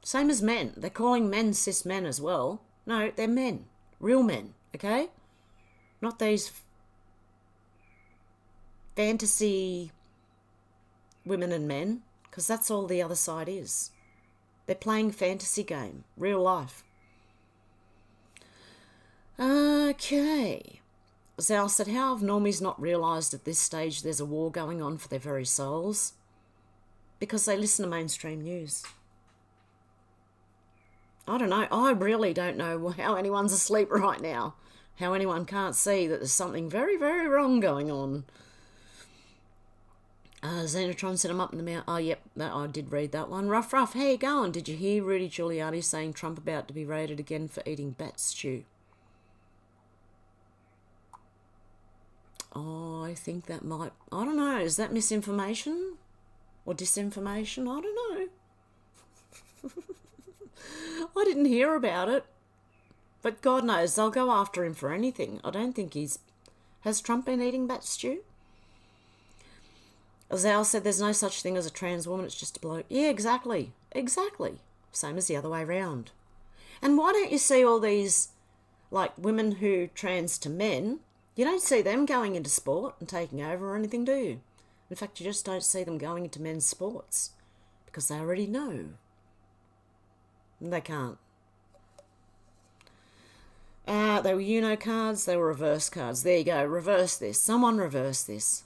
Same as men. They're calling men cis men as well. No, they're men. Real men, okay? Not these fantasy women and men, because that's all the other side is. They're playing fantasy game, real life. Okay. Zal said, how have normies not realised at this stage there's a war going on for their very souls? Because they listen to mainstream news. I don't know. I really don't know how anyone's asleep right now. How anyone can't see that there's something very, very wrong going on. Xenotron said I'm up in the mount. Oh, yep, I did read that one. Ruff, how you going? Did you hear Rudy Giuliani saying Trump about to be raided again for eating bat stew? Oh, I think that might... I don't know. Is that misinformation? Or disinformation? I don't know. I didn't hear about it. But God knows, they'll go after him for anything. I don't think he's... Has Trump been eating bat stew? Zal said there's no such thing as a trans woman, it's just a bloke. Yeah, exactly. Exactly. Same as the other way round. And why don't you see all these, like, women who trans to men? You don't see them going into sport and taking over or anything, do you? In fact, you just don't see them going into men's sports. Because they already know. And they can't. They were Uno cards, they were reverse cards. There you go, reverse this. Someone reverse this.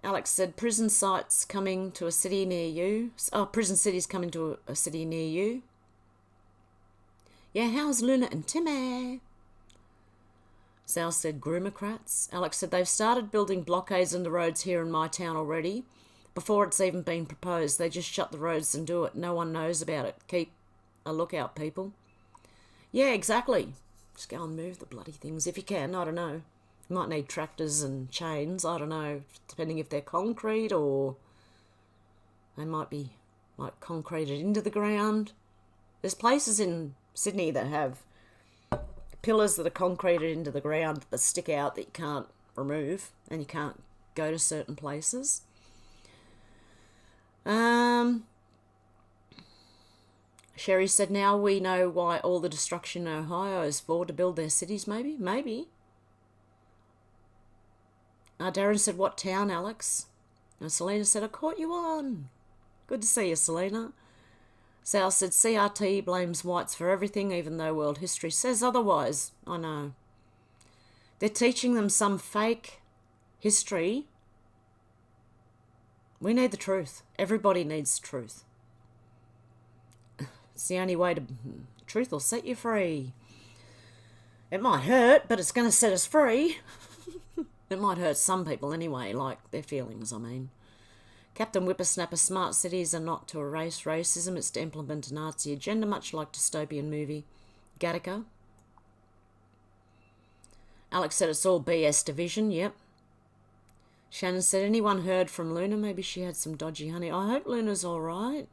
Alex said, prison sites coming to a city near you. Oh, prison cities coming to a city near you. Yeah, how's Luna and Timmy? Sal said, groomocrats. Alex said, they've started building blockades on the roads here in my town already. Before it's even been proposed, they just shut the roads and do it. No one knows about it. Keep a lookout, people. Yeah, exactly. Just go and move the bloody things if you can. I don't know. You might need tractors and chains. I don't know. Depending if they're concrete or they might be like concreted into the ground. There's places in Sydney that have pillars that are concreted into the ground that stick out that you can't remove and you can't go to certain places. Sherry said, now we know why all the destruction in Ohio is for, to build their cities, maybe? Maybe. Darren said, what town, Alex? And Selena said, I caught you on. Good to see you, Selena. Sal said, CRT blames whites for everything, even though world history says otherwise. I know. They're teaching them some fake history. We need the truth. Everybody needs truth. It's the only way to... Truth will set you free. It might hurt, but it's going to set us free. It might hurt some people anyway, like their feelings, I mean. Captain Whippersnapper, smart cities are not to erase racism, it's to implement a Nazi agenda, much like dystopian movie Gattaca. Alex said it's all BS division, yep. Shannon said, anyone heard from Luna? Maybe she had some dodgy honey. I hope Luna's all right.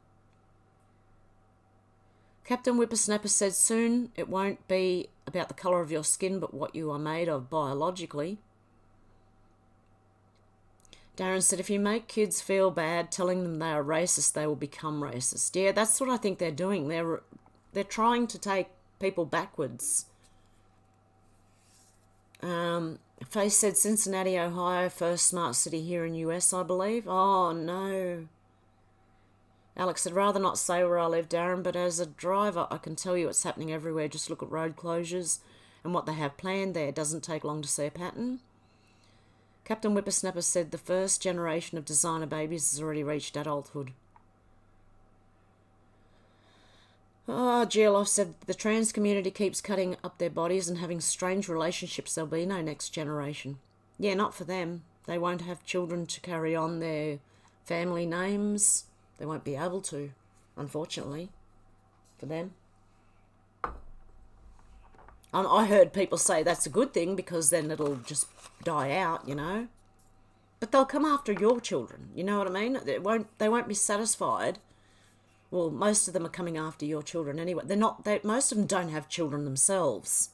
Captain Whippersnapper said, soon it won't be about the colour of your skin, but what you are made of biologically. Darren said, if you make kids feel bad telling them they are racist, they will become racist. Yeah, that's what I think they're doing. They're trying to take people backwards. Faye said, Cincinnati, Ohio, first smart city here in US, I believe. Oh, no. Alex said, rather not say where I live, Darren, but as a driver, I can tell you it's happening everywhere. Just look at road closures and what they have planned there. It doesn't take long to see a pattern. Captain Whippersnapper said the first generation of designer babies has already reached adulthood. Oh, Geoloff said the trans community keeps cutting up their bodies and having strange relationships. There'll be no next generation. Yeah, not for them. They won't have children to carry on their family names. They won't be able to, unfortunately, for them. I heard people say that's a good thing because then it'll just die out, you know. But they'll come after your children, you know what I mean? They won't be satisfied. Well, most of them are coming after your children anyway. Most of them don't have children themselves.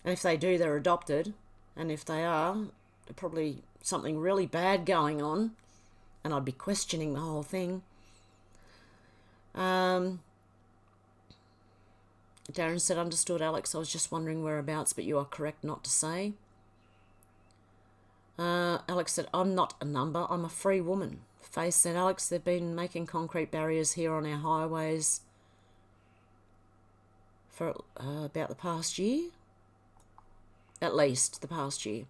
And if they do, they're adopted. And if they are, there's probably something really bad going on. And I'd be questioning the whole thing. Darren said, understood, Alex. I was just wondering whereabouts, but you are correct not to say. Alex said, I'm not a number. I'm a free woman. Faith said, Alex, they've been making concrete barriers here on our highways for about the past year. At least the past year.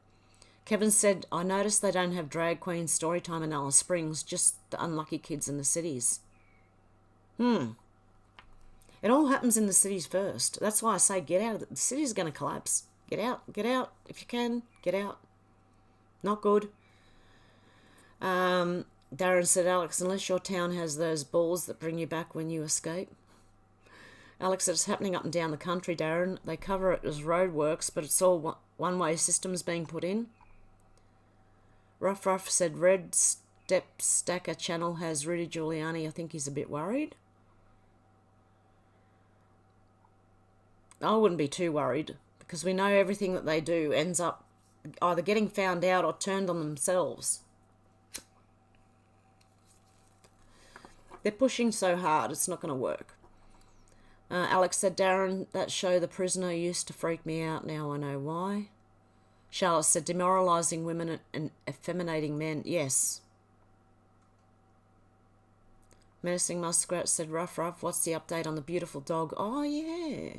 Kevin said, I noticed they don't have drag queen story time in Alice Springs, just the unlucky kids in the cities. It all happens in the cities first. That's why I say get out. The city's going to collapse. Get out. If you can, get out. Not good. Darren said, Alex, unless your town has those balls that bring you back when you escape. Alex said, it's happening up and down the country, Darren. They cover it as roadworks, but it's all one-way systems being put in. Ruff said, Red Step Stacker channel has Rudy Giuliani. I think he's a bit worried. I wouldn't be too worried, because we know everything that they do ends up either getting found out or turned on themselves. They're pushing so hard, it's not going to work. Alex said, Darren, that show The Prisoner used to freak me out. Now I know why. Charlotte said, demoralising women and effeminating men. Yes. Menacing Muskrat said, Ruff, what's the update on the beautiful dog? Oh, yeah.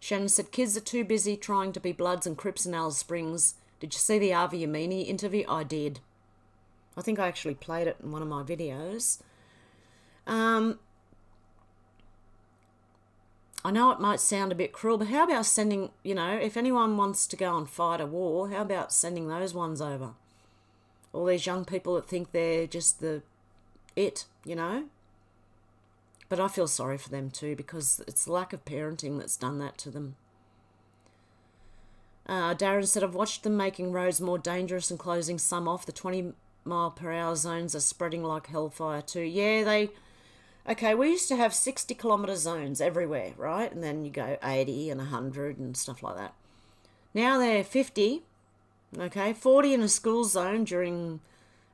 Shannon said, kids are too busy trying to be Bloods and Crips in Alice Springs. Did you see the Avi Yamini interview? I did. I think I actually played it in one of my videos. I know it might sound a bit cruel, but how about sending, if anyone wants to go and fight a war, how about sending those ones over? All these young people that think they're just But I feel sorry for them too, because it's the lack of parenting that's done that to them. Darren said, I've watched them making roads more dangerous and closing some off. The 20-mile-per-hour zones are spreading like hellfire too. Yeah, Okay, we used to have 60-kilometre zones everywhere, right? And then you go 80 and 100 and stuff like that. Now they're 50, okay? 40 in a school zone during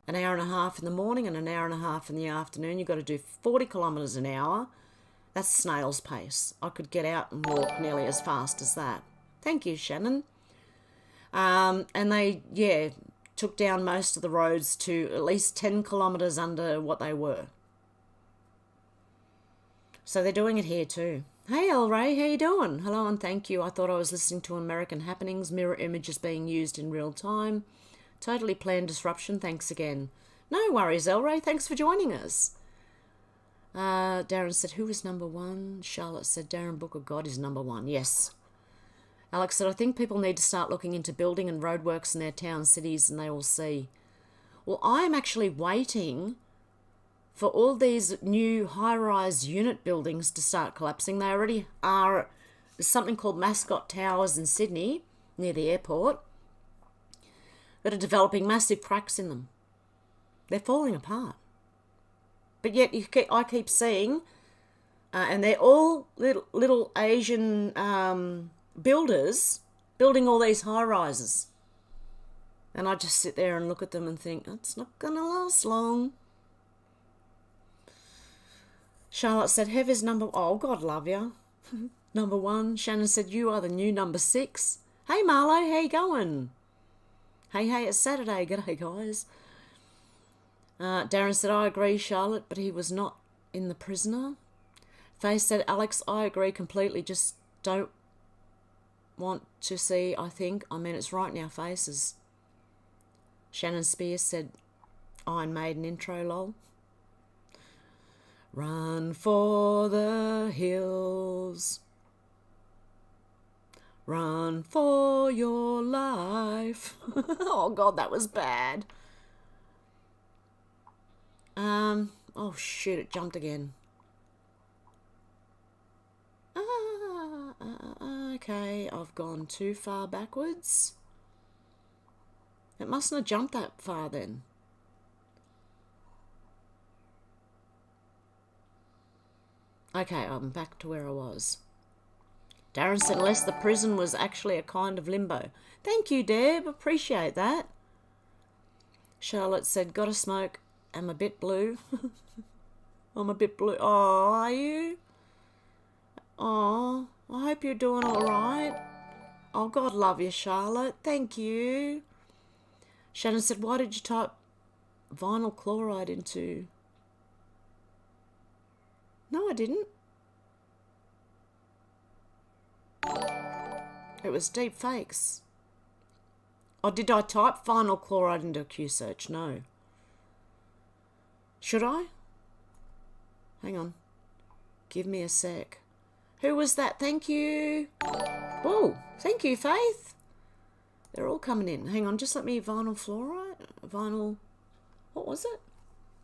an hour and a half in the morning and an hour and a half in the afternoon. You've got to do 40 kilometres an hour. That's snail's pace. I could get out and walk nearly as fast as that. Thank you, Shannon. And they, took down most of the roads to at least 10 kilometres under what they were. So they're doing it here too. Hey, LBRY, how you doing? Hello and thank you. I thought I was listening to American Happenings. Mirror images being used in real time. Totally planned disruption. Thanks again. No worries, LBRY. Thanks for joining us. Darren said, who is number one? Charlotte said, Darren Book of God is number one. Yes. Alex said, I think people need to start looking into building and roadworks in their towns, cities, and they will see. Well, I'm actually waiting for all these new high-rise unit buildings to start collapsing. They already are. There's something called Mascot Towers in Sydney, near the airport, that are developing massive cracks in them. They're falling apart. But yet I keep seeing, and they're all little Asian builders building all these high-rises. And I just sit there and look at them and think, it's not going to last long. Charlotte said, Hev is number... Oh, God love you. Number one. Shannon said, you are the new number 6. Hey, Marlo, how you going? Hey, it's Saturday. G'day, guys. Darren said, I agree, Charlotte, but he was not in The Prisoner. Faye said, Alex, I agree completely. Just don't want to see, I think. I mean, it's right in our faces. Shannon Spears said, Iron Maiden intro, lol. Run for the hills. Run for your life. Oh, God, that was bad. Oh, shit, it jumped again. Okay, I've gone too far backwards. It mustn't have jumped that far then. Okay, I'm back to where I was. Darren said, unless the prison was actually a kind of limbo. Thank you, Deb. Appreciate that. Charlotte said, gotta smoke. I'm a bit blue. I'm a bit blue. Oh, are you? Oh, I hope you're doing all right. Oh, God love you, Charlotte. Thank you. Shannon said, why did you type vinyl chloride into... No, I didn't. It was deep fakes. Or did I type vinyl chloride into a Q search? No. Should I? Hang on. Give me a sec. Who was that? Thank you. Oh, thank you, Faith. They're all coming in. Hang on, just let me... Vinyl fluoride? Vinyl... What was it?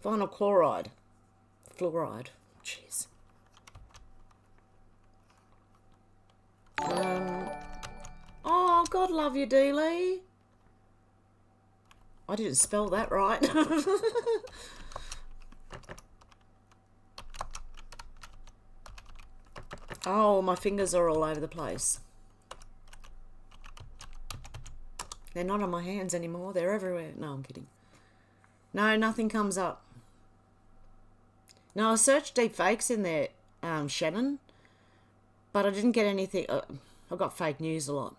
Vinyl chloride. Fluoride. Jeez. Oh, God love you, Dealey. I didn't spell that right. Oh, my fingers are all over the place. They're not on my hands anymore. They're everywhere. No, I'm kidding. No, nothing comes up. No, I searched deep fakes in there, Shannon, but I didn't get anything. I got fake news a lot.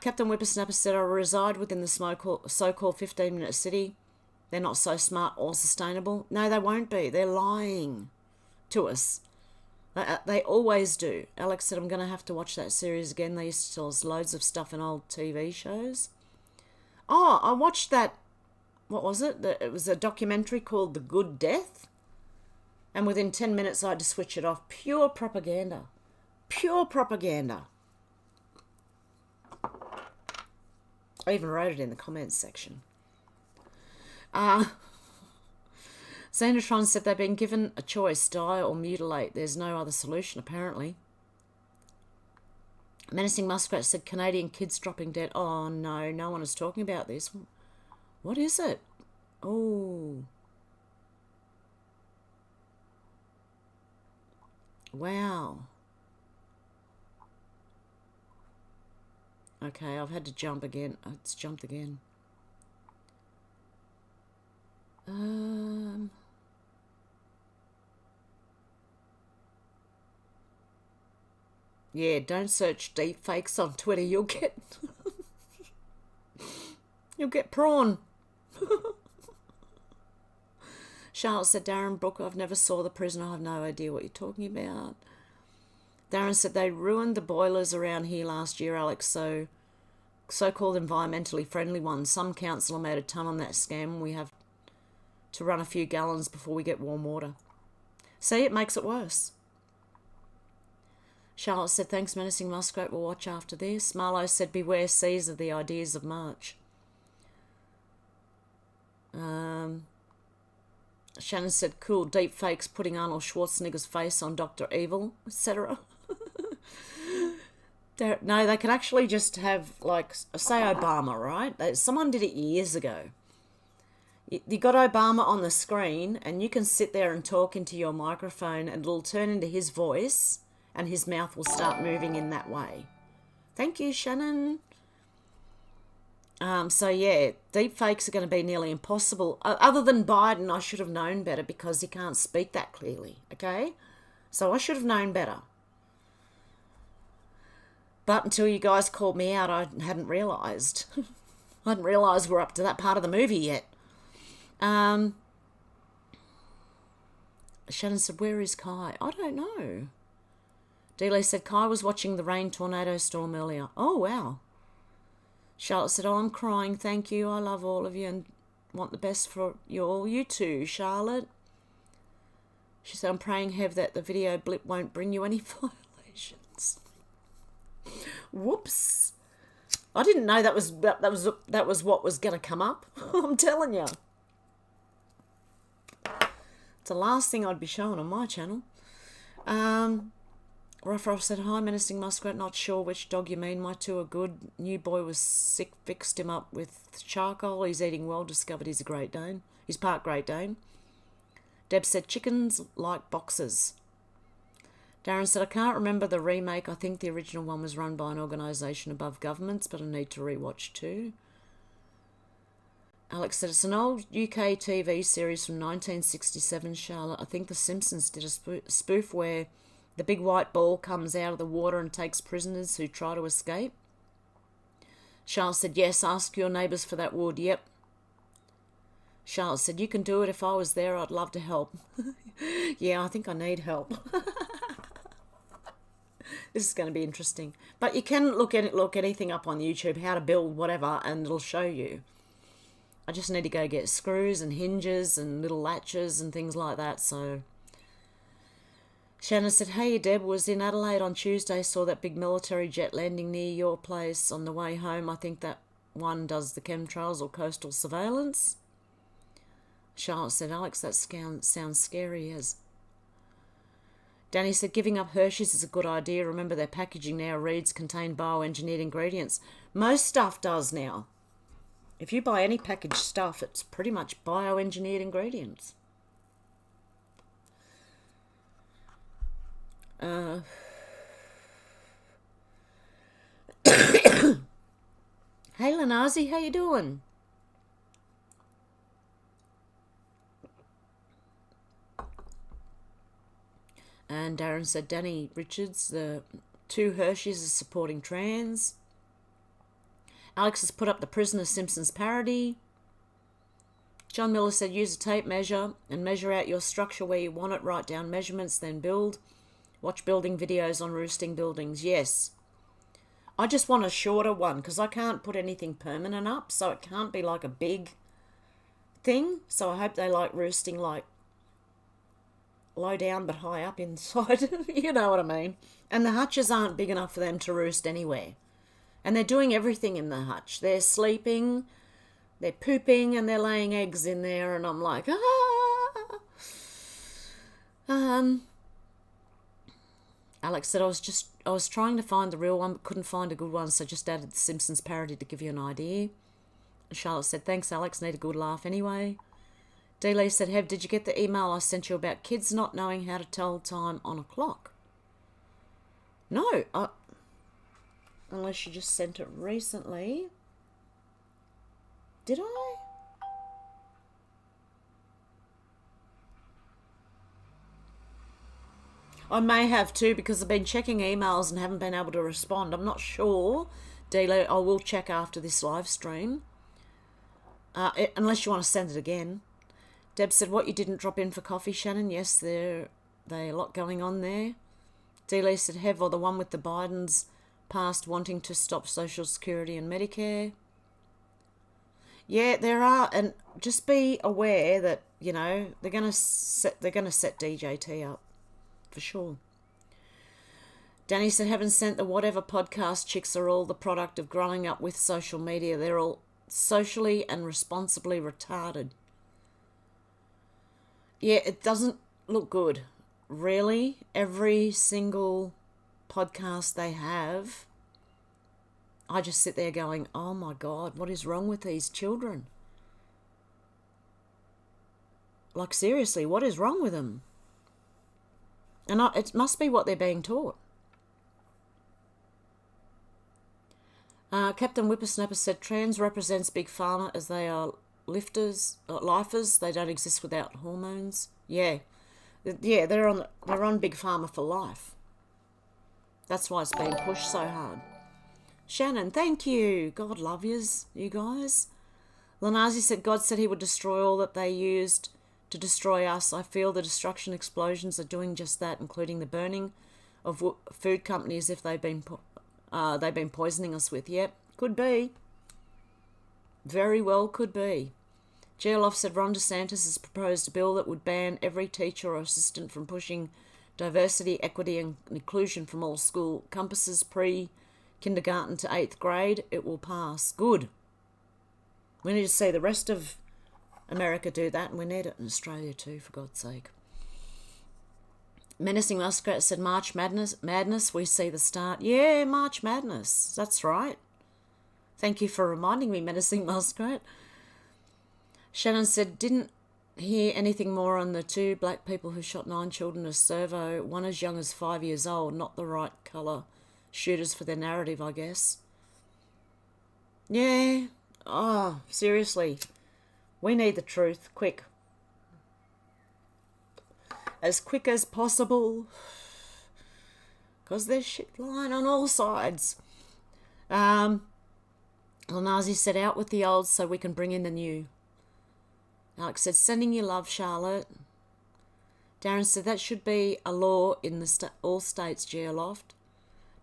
Captain Whippersnapper said, I reside within the so-called 15-minute city. They're not so smart or sustainable. No, they won't be. They're lying to us. They always do. Alex said, I'm going to have to watch that series again. They used to tell us loads of stuff in old TV shows. Oh, I watched that. What was it? It was a documentary called The Good Death. And within 10 minutes, I had to switch it off. Pure propaganda. Pure propaganda. I even wrote it in the comments section. Xandertron said they've been given a choice, die or mutilate. There's no other solution, apparently. Menacing Muskrat said Canadian kids dropping dead. Oh, no, no one is talking about this. What is it? Oh. Wow. Okay, I've had to jump again. Oh, it's jumped again. Yeah, don't search deep fakes on Twitter. You'll get... You'll get prawn. Charlotte said, Darren Brooke, I've never saw The Prisoner. I have no idea what you're talking about. Darren said, they ruined the boilers around here last year, Alex, so-called environmentally friendly ones. Some councillor made a ton on that scam. We have to run a few gallons before we get warm water. See, it makes it worse. Charlotte said, thanks, Menacing Muskrat. We'll watch after this. Marlo said, beware Caesar, the ideas of March. Shannon said, cool, deep fakes putting Arnold Schwarzenegger's face on Dr. Evil, etc. No, they could actually just have, like, say Obama, right? Someone did it years ago. You got Obama on the screen, and you can sit there and talk into your microphone, and it'll turn into his voice, and his mouth will start moving in that way. Thank you, Shannon. So, yeah, deep fakes are going to be nearly impossible. Other than Biden, I should have known better because he can't speak that clearly, okay? So I should have known better. But until you guys called me out, I hadn't realised. I hadn't realised we're up to that part of the movie yet. Shannon said, where is Kai? I don't know. Dealey said, Kai was watching the rain tornado storm earlier. Oh, wow. Charlotte said, oh, I'm crying. Thank you. I love all of you and want the best for you all. You too, Charlotte. She said, I'm praying, Hev, that the video blip won't bring you any violations. Whoops. I didn't know that was what was going to come up. I'm telling you. It's the last thing I'd be showing on my channel. Ruff said, hi, Menacing Muskrat, not sure which dog you mean. My two are good. New boy was sick, fixed him up with charcoal. He's eating well, discovered he's a Great Dane. He's part Great Dane. Deb said, chickens like boxes. Darren said, I can't remember the remake. I think the original one was run by an organisation above governments, but I need to rewatch too. Alex said, it's an old UK TV series from 1967, Charlotte. I think The Simpsons did a spoof where the big white ball comes out of the water and takes prisoners who try to escape. Charles said, yes, ask your neighbours for that wood. Yep. Charlotte said, you can do it. If I was there, I'd love to help. Yeah, I think I need help. This is going to be interesting. But you can look anything up on YouTube, how to build whatever, and it'll show you. I just need to go get screws and hinges and little latches and things like that, so... Shannon said, hey, Deb, was in Adelaide on Tuesday, saw that big military jet landing near your place on the way home. I think that one does the chemtrails or coastal surveillance. Charlotte said, Alex, that sounds scary as... Danny said, giving up Hershey's is a good idea. Remember, their packaging now reads contain bioengineered ingredients. Most stuff does now. If you buy any packaged stuff, it's pretty much bioengineered ingredients. Hey, Lanazi, how you doing? And Darren said, Danny Richards, the 2 Hershey's is supporting trans. Alex has put up the Prisoner Simpsons parody. John Miller said, use a tape measure and measure out your structure where you want it. Write down measurements, then build. Watch building videos on roosting buildings. Yes. I just want a shorter one because I can't put anything permanent up, so it can't be like a big thing. So I hope they like roosting like low down but high up inside. You know what I mean. And the hutches aren't big enough for them to roost anywhere. And they're doing everything in the hutch. They're sleeping, they're pooping, and they're laying eggs in there. And I'm like, Alex said, I was trying to find the real one, but couldn't find a good one, so just added the Simpsons parody to give you an idea. Charlotte said, thanks, Alex, need a good laugh anyway. D. Lee said, Hev, did you get the email I sent you about kids not knowing how to tell time on a clock? No, unless you just sent it recently. Did I? I may have too, because I've been checking emails and haven't been able to respond. I'm not sure. D-Lee, I will check after this live stream. Unless you want to send it again. Deb said, what, you didn't drop in for coffee, Shannon? Yes, there a lot going on there. D-Lee said, Hev, or the one with the Bidens past wanting to stop Social Security and Medicare. Yeah, there are, and just be aware that, you know, they're gonna set DJT up for sure. Danny said, haven't sent the whatever podcast chicks are all the product of growing up with social media. They're all socially and responsibly retarded. Yeah, it doesn't look good. Really, every single podcast they have, I just sit there going, oh my God, what is wrong with these children? Like, seriously, what is wrong with them? And it must be what they're being taught. Captain Whippersnapper said, trans represents Big Pharma as they are lifers. They don't exist without hormones. Yeah, they're on Big Pharma for life. That's why it's being pushed so hard. Shannon, thank you. God love yous, you guys. Lanazi said, God said he would destroy all that they used to destroy us. I feel the destruction explosions are doing just that, including the burning of food companies if they've been poisoning us with. Yep, could be. Very well could be. Geoloff said Ron DeSantis has proposed a bill that would ban every teacher or assistant from pushing diversity, equity and inclusion from all school compasses pre-kindergarten to 8th grade. It will pass. Good. We need to see the rest of America do that, and we need it in Australia too, for God's sake. Menacing Muskrat said, March Madness, we see the start. Yeah, March Madness. That's right. Thank you for reminding me, Menacing Muskrat. Shannon said, didn't hear anything more on the 2 black people who shot 9 children as servo, one as young as 5 years old, not the right colour shooters for their narrative, I guess. Yeah. Oh, seriously. We need the truth, quick. As quick as possible. Because there's shit lying on all sides. Lanazi said, out with the old so we can bring in the new. Alex said, sending you love, Charlotte. Darren said, that should be a law in the all states, Geoloft.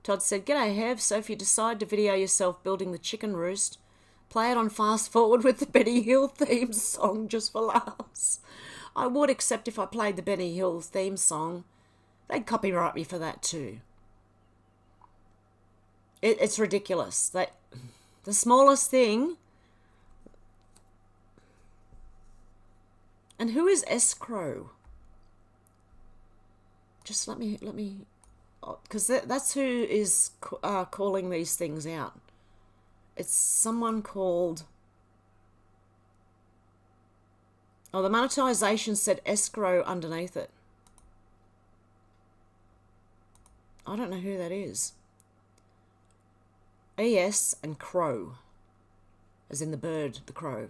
Todd said, g'day, Hev. So if you decide to video yourself building the chicken roost, play it on fast forward with the Benny Hill theme song just for laughs. I would, except if I played the Benny Hill theme song, they'd copyright me for that too. It's ridiculous. The smallest thing. And who is escrow? Just let me, because that's who is calling these things out. It's someone called, oh, the monetization said escrow underneath it. I don't know who that is. ES and crow, as in the bird, the crow.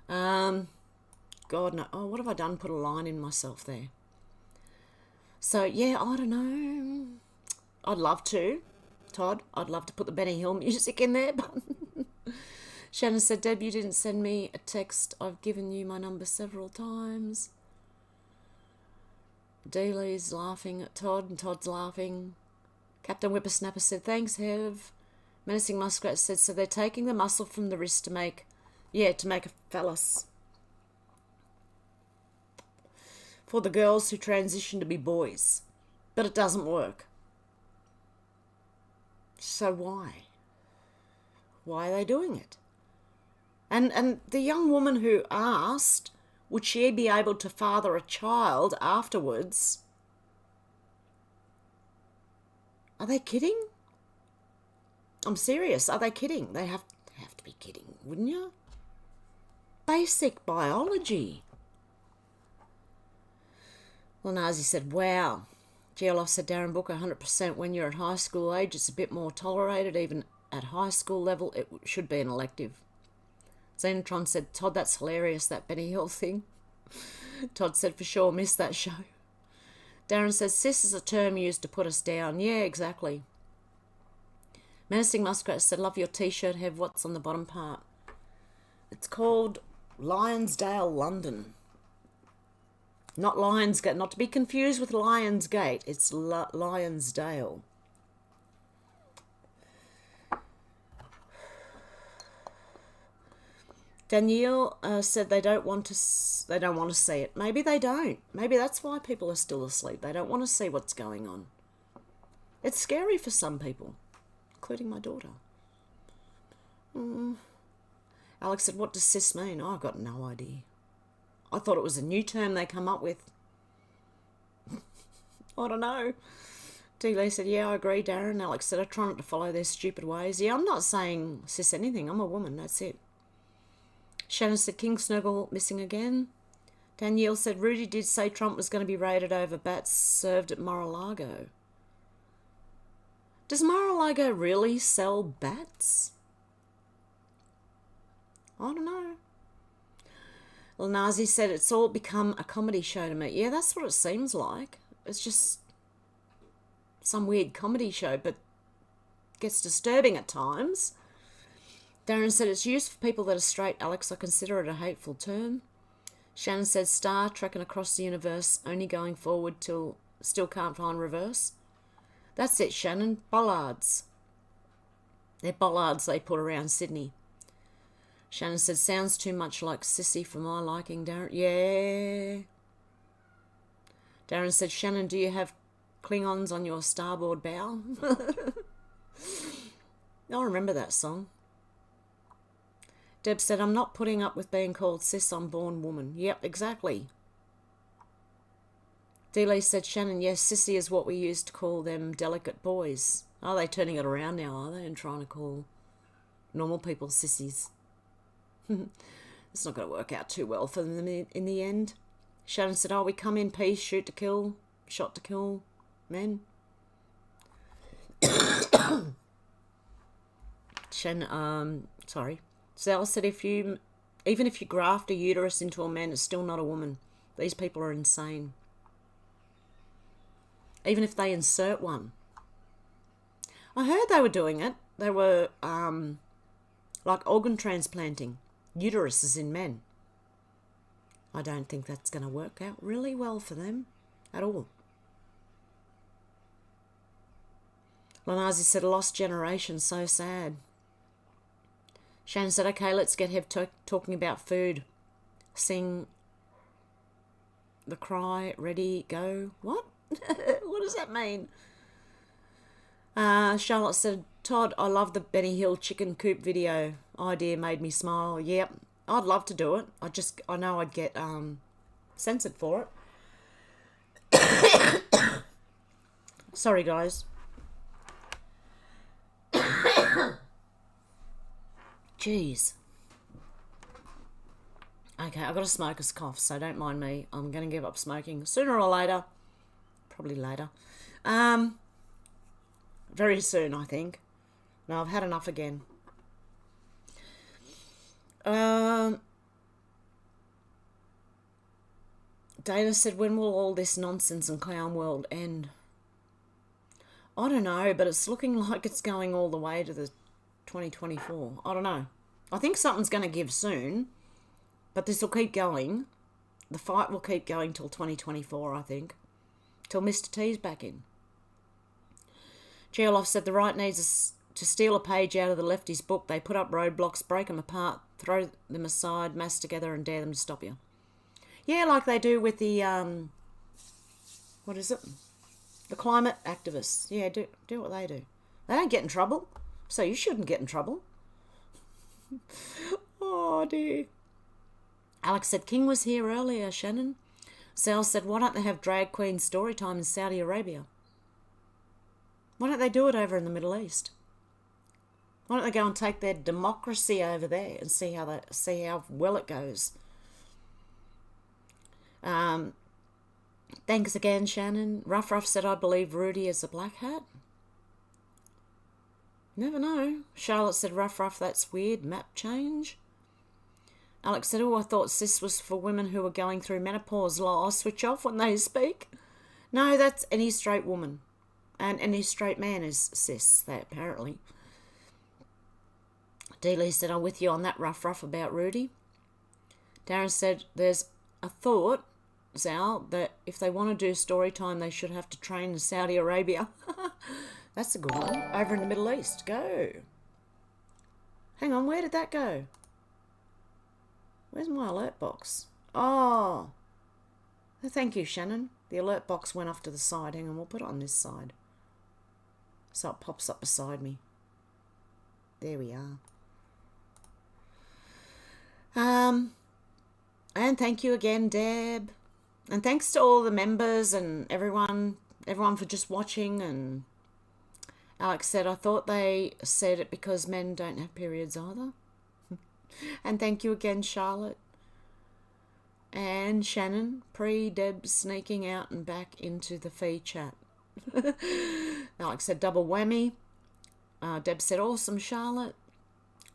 God, no. Oh, what have I done? Put a line in myself there. So, yeah, I don't know. I'd love to, Todd. I'd love to put the Benny Hill music in there, but Shannon said, Deb, you didn't send me a text. I've given you my number several times. Dealey's laughing at Todd, and Todd's laughing. Captain Whippersnapper said, thanks, Hev. Menacing Muskrat said, so they're taking the muscle from the wrist to make a phallus. For the girls who transition to be boys. But it doesn't work. So why? Why are they doing it? And the young woman who asked, would she be able to father a child afterwards? Are they kidding? I'm serious. Are they kidding? They have to be kidding, wouldn't you? Basic biology. Well, Nazi said, wow. Geoloff said, Darren Booker, 100%. When you're at high school age, it's a bit more tolerated. Even at high school level, it should be an elective. Xenotron said, Todd, that's hilarious, that Benny Hill thing. Todd said, for sure, missed that show. Darren says, cis is a term used to put us down. Yeah, exactly. Menacing Muskrat said, love your t-shirt, Hev. What's on the bottom part? It's called Lionsdale, London. Not Lionsgate, not to be confused with Lionsgate. It's Lionsdale. Danielle said they don't want to see it. Maybe they don't. Maybe that's why people are still asleep. They don't want to see what's going on. It's scary for some people, including my daughter. Alex said, what does cis mean? Oh, I've got no idea. I thought it was a new term they come up with. I don't know. D-Lee said, yeah, I agree, Darren. Alex said, I try not to follow their stupid ways. Yeah, I'm not saying cis anything. I'm a woman. That's it. Shannon said, King Snuggle missing again. Danielle said, Rudy did say Trump was going to be raided over bats served at Mar-a-Lago. Does Mar-a-Lago really sell bats? I don't know. Well, Nazi said it's all become a comedy show to me. Yeah, that's what it seems like. It's just some weird comedy show, but gets disturbing at times. Darren said it's used for people that are straight. Alex, I consider it a hateful term. Shannon said star trekking across the universe, only going forward till still can't find reverse. That's it, Shannon. Bollards. They're bollards they put around Sydney. Shannon said, sounds too much like sissy for my liking, Darren. Yeah. Darren said, Shannon, do you have Klingons on your starboard bow? I remember that song. Deb said, I'm not putting up with being called cis, I'm born woman. Yep, exactly. D-Lee said, Shannon, yes, sissy is what we used to call them delicate boys. Are they turning it around now, are they, and trying to call normal people sissies? It's not going to work out too well for them in the end. Shannon said, oh, we come in peace, shoot to kill, shot to kill men. Sorry. Sal said, even if you graft a uterus into a man, it's still not a woman. These people are insane. Even if they insert one. I heard they were doing it. They were like organ transplanting uteruses in men. I don't think that's going to work out really well for them at all. Lanazi said, a lost generation, so sad. Shannon said, okay, let's get Hev talking about food. Sing the cry, ready, go. What? What does that mean? Charlotte said, Todd, I love the Benny Hill chicken coop video. Idea made me smile. Yep, I'd love to do it. I know I'd get censored for it. Sorry, guys. Jeez. Okay, I've got a smoker's cough, so don't mind me. I'm going to give up smoking sooner or later. Probably later. Very soon, I think. No, I've had enough again. Dana said, when will all this nonsense and clown world end? I don't know, but it's looking like it's going all the way to the 2024. I don't know. I think something's going to give soon, but this will keep going. The fight will keep going till 2024, I think. Till Mr. T's back in. Geoloff said the right needs to steal a page out of the lefties' book. They put up roadblocks, break them apart, throw them aside, mass together and dare them to stop you. Yeah, like they do with the, what is it? The climate activists. Yeah, do what they do. They don't get in trouble, so you shouldn't get in trouble. Oh, dear. Alex said, King was here earlier, Shannon. Sal said, why don't they have drag queen story time in Saudi Arabia? Why don't they do it over in the Middle East? Why don't they go and take their democracy over there and see how well it goes? Thanks again, Shannon. Ruff said, I believe Rudy is a black hat. Never know. Charlotte said, Ruff, that's weird. Map change. Alex said, oh, I thought cis was for women who are going through menopause. I'll switch off when they speak. No, that's any straight woman. And any straight man is cis, that apparently. Dealey said, I'm with you on that, Ruff, about Rudy. Darren said, there's a thought, Zal, that if they want to do story time, they should have to train in Saudi Arabia. That's a good one. Over in the Middle East. Go. Hang on, where did that go? Where's my alert box? Oh. Thank you, Shannon. The alert box went off to the side. Hang on, we'll put it on this side. So it pops up beside me. There we are. And thank you again, Deb. And thanks to all the members and everyone for just watching. And Alex said, I thought they said it because men don't have periods either. And thank you again, Charlotte. And Shannon, pre-Deb sneaking out and back into the fee chat. Alex said, double whammy. Deb said, awesome, Charlotte.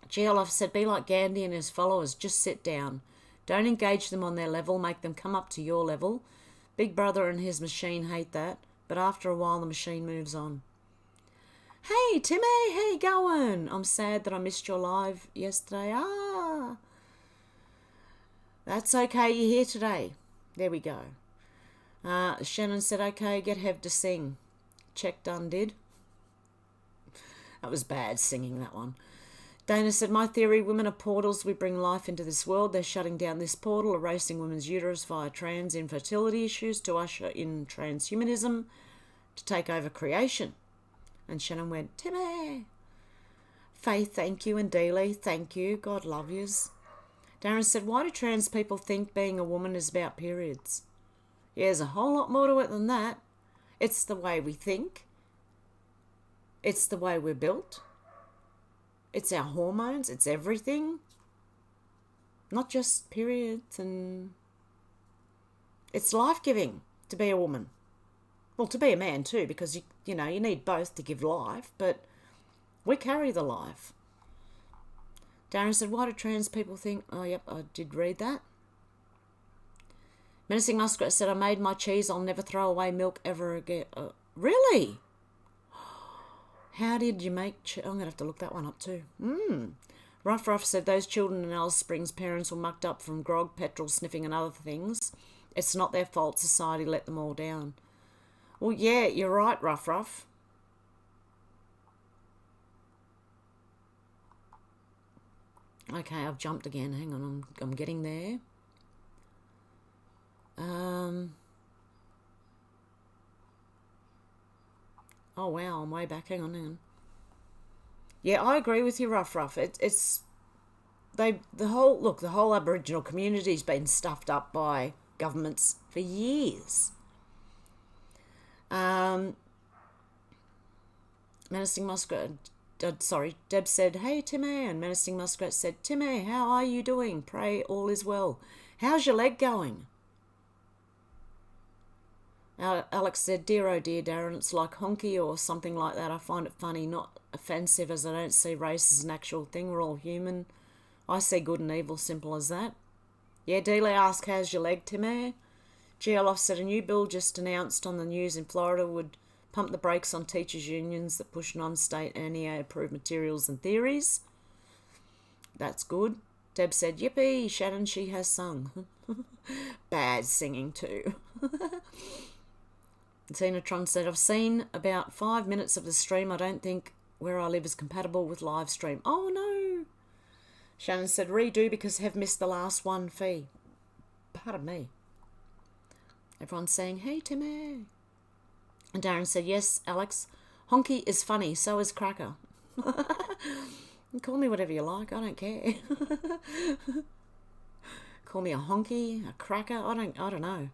GLF said, be like Gandhi and his followers, just sit down. Don't engage them on their level, make them come up to your level. Big Brother and his machine hate that, but after a while the machine moves on. Hey, Timmy, how you going? I'm sad that I missed your live yesterday. That's okay, you're here today. There we go. Shannon said, okay, get Hev to sing. Check done, did. That was bad singing, that one. Dana said, my theory, women are portals. We bring life into this world. They're shutting down this portal, erasing women's uterus via trans infertility issues to usher in transhumanism to take over creation. And Shannon went, Timmy. Faith, thank you. And Dealey, thank you. God love yous. Darren said, why do trans people think being a woman is about periods? Yeah, there's a whole lot more to it than that. It's the way we think. It's the way we're built. It's our hormones. It's everything. Not just periods. And it's life-giving to be a woman. Well, to be a man too, because you need both to give life, but we carry the life. Darren said, why do trans people think... Oh, yep, I did read that. Menacing Muskrat said, I made my cheese. I'll never throw away milk ever again. Really? How did you make cheese? I'm going to have to look that one up too. Ruff Ruff said those children in Alice Springs' parents were mucked up from grog, petrol sniffing and other things. It's not their fault society let them all down. Well, yeah, you're right, Ruff Ruff. Okay, I've jumped again. Hang on, I'm getting there. Oh, wow, I'm way back. Hang on. Yeah, I agree with you, Ruff Ruff. The whole Aboriginal community's been stuffed up by governments for years. Menacing Muskrat, Deb said, "Hey, Timmy," and Menacing Muskrat said, "Timmy, how are you doing? Pray all is well. How's your leg going?" Alex said, "Dear oh dear, Darren, it's like honky or something like that. I find it funny, not offensive, as I don't see race as an actual thing. We're all human. I see good and evil, simple as that." Yeah, Dealey asked, "How's your leg, Timmy?" GLoff said, "A new bill just announced on the news in Florida would pump the brakes on teachers' unions that push non-state NEA-approved materials and theories." That's good. Deb said, "Yippee, Shannon, she has sung." Bad singing too. Xenotron said, "I've seen about 5 minutes of the stream. I don't think where I live is compatible with live stream." Oh no. Shannon said, "Redo because Hev missed the last one fee." Pardon me. Everyone's saying, "Hey, Timmy." And Darren said, "Yes, Alex, honky is funny, so is cracker." Call me whatever you like, I don't care. Call me a honky, a cracker, I don't know.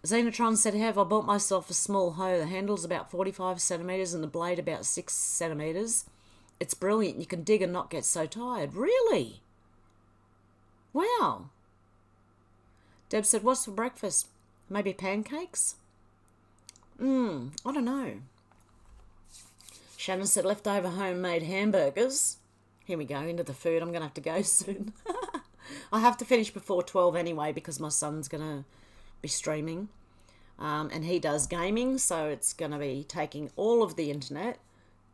Xenotron said, "Hev, I bought myself a small hoe. The handle's about 45 centimetres and the blade about 6 centimetres. It's brilliant. You can dig and not get so tired." Really? Wow. Deb said, "What's for breakfast? Maybe pancakes?" I don't know. Shannon said, "Leftover homemade hamburgers." Here we go, into the food. I'm going to have to go soon. I have to finish before 12 anyway because my son's going to be streaming. And he does gaming, so it's going to be taking all of the internet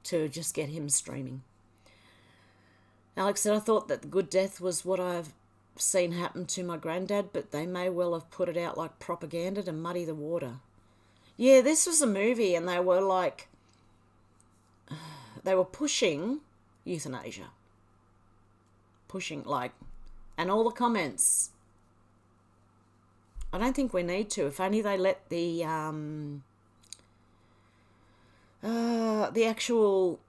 to just get him streaming. Alex said, "I thought that the good death was what I've seen happen to my granddad, but they may well have put it out like propaganda to muddy the water." Yeah, this was a movie and they were pushing euthanasia. And all the comments, I don't think we need to. If only they let the actual,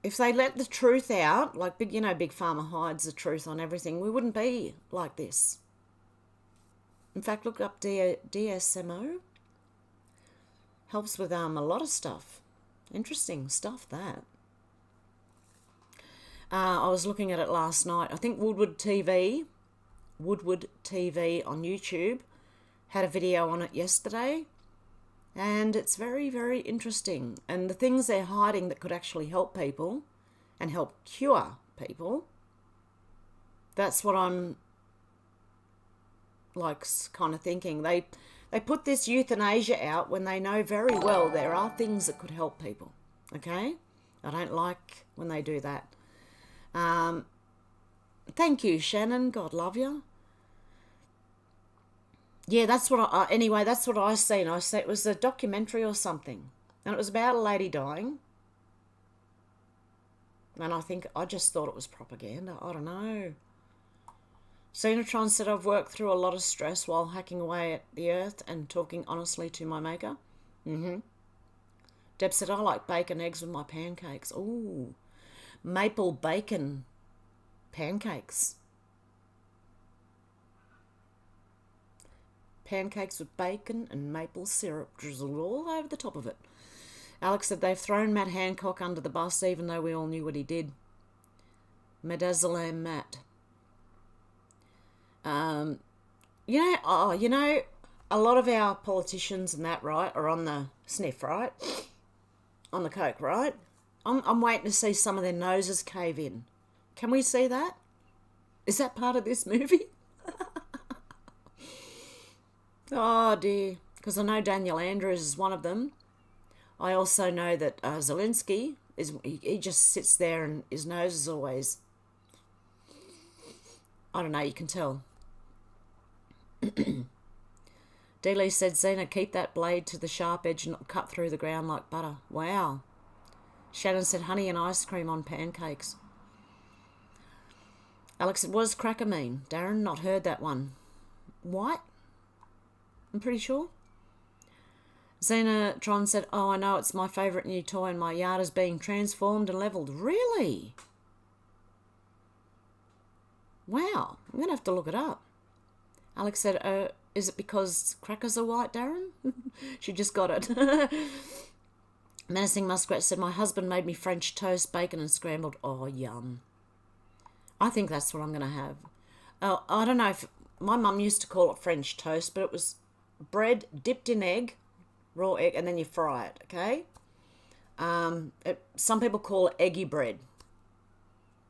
if they let the truth out, like Big Pharma hides the truth on everything, we wouldn't be like this. In fact, look up DSMO. Helps with a lot of stuff. Interesting stuff, that. I was looking at it last night. I think Woodward TV on YouTube had a video on it yesterday. And it's very, very interesting. And the things they're hiding that could actually help people and help cure people, that's what I'm kind of thinking. They put this euthanasia out when they know very well there are things that could help people. Okay? I don't like when they do that. Thank you, Shannon. God love you. Yeah, that's what that's what I seen. I said it was a documentary or something. And it was about a lady dying. And I just thought it was propaganda. I don't know. Xenotron said, "I've worked through a lot of stress while hacking away at the earth and talking honestly to my maker." Deb said, "I like bacon eggs with my pancakes." Ooh, maple bacon pancakes. Pancakes with bacon and maple syrup drizzled all over the top of it. Alex said, "They've thrown Matt Hancock under the bus even though we all knew what he did." Medazolam Matt. A lot of our politicians and that, right, are on the sniff, right? On the coke, right? I'm waiting to see some of their noses cave in. Can we see that? Is that part of this movie? Oh dear, because I know Daniel Andrews is one of them. I also know that Zelensky He just sits there and his nose is always, I don't know, you can tell. D-Lee said, Zena, keep that blade to the sharp edge and not cut through the ground like butter. Wow. Shannon said, honey and ice cream on pancakes. Alex said, what does cracker mean? Darren, not heard that one. White? I'm pretty sure. Xenotron said, oh, I know, it's my favourite new toy and my yard is being transformed and levelled. Really? Wow, I'm going to have to look it up. Alex said, is it because crackers are white, Darren? She just got it. Menacing Muskrat said, my husband made me French toast, bacon and scrambled. Oh, yum. I think that's what I'm going to have. Oh, I don't know if... My mum used to call it French toast, but it was bread dipped in egg, raw egg, and then you fry it, okay? Some people call it eggy bread.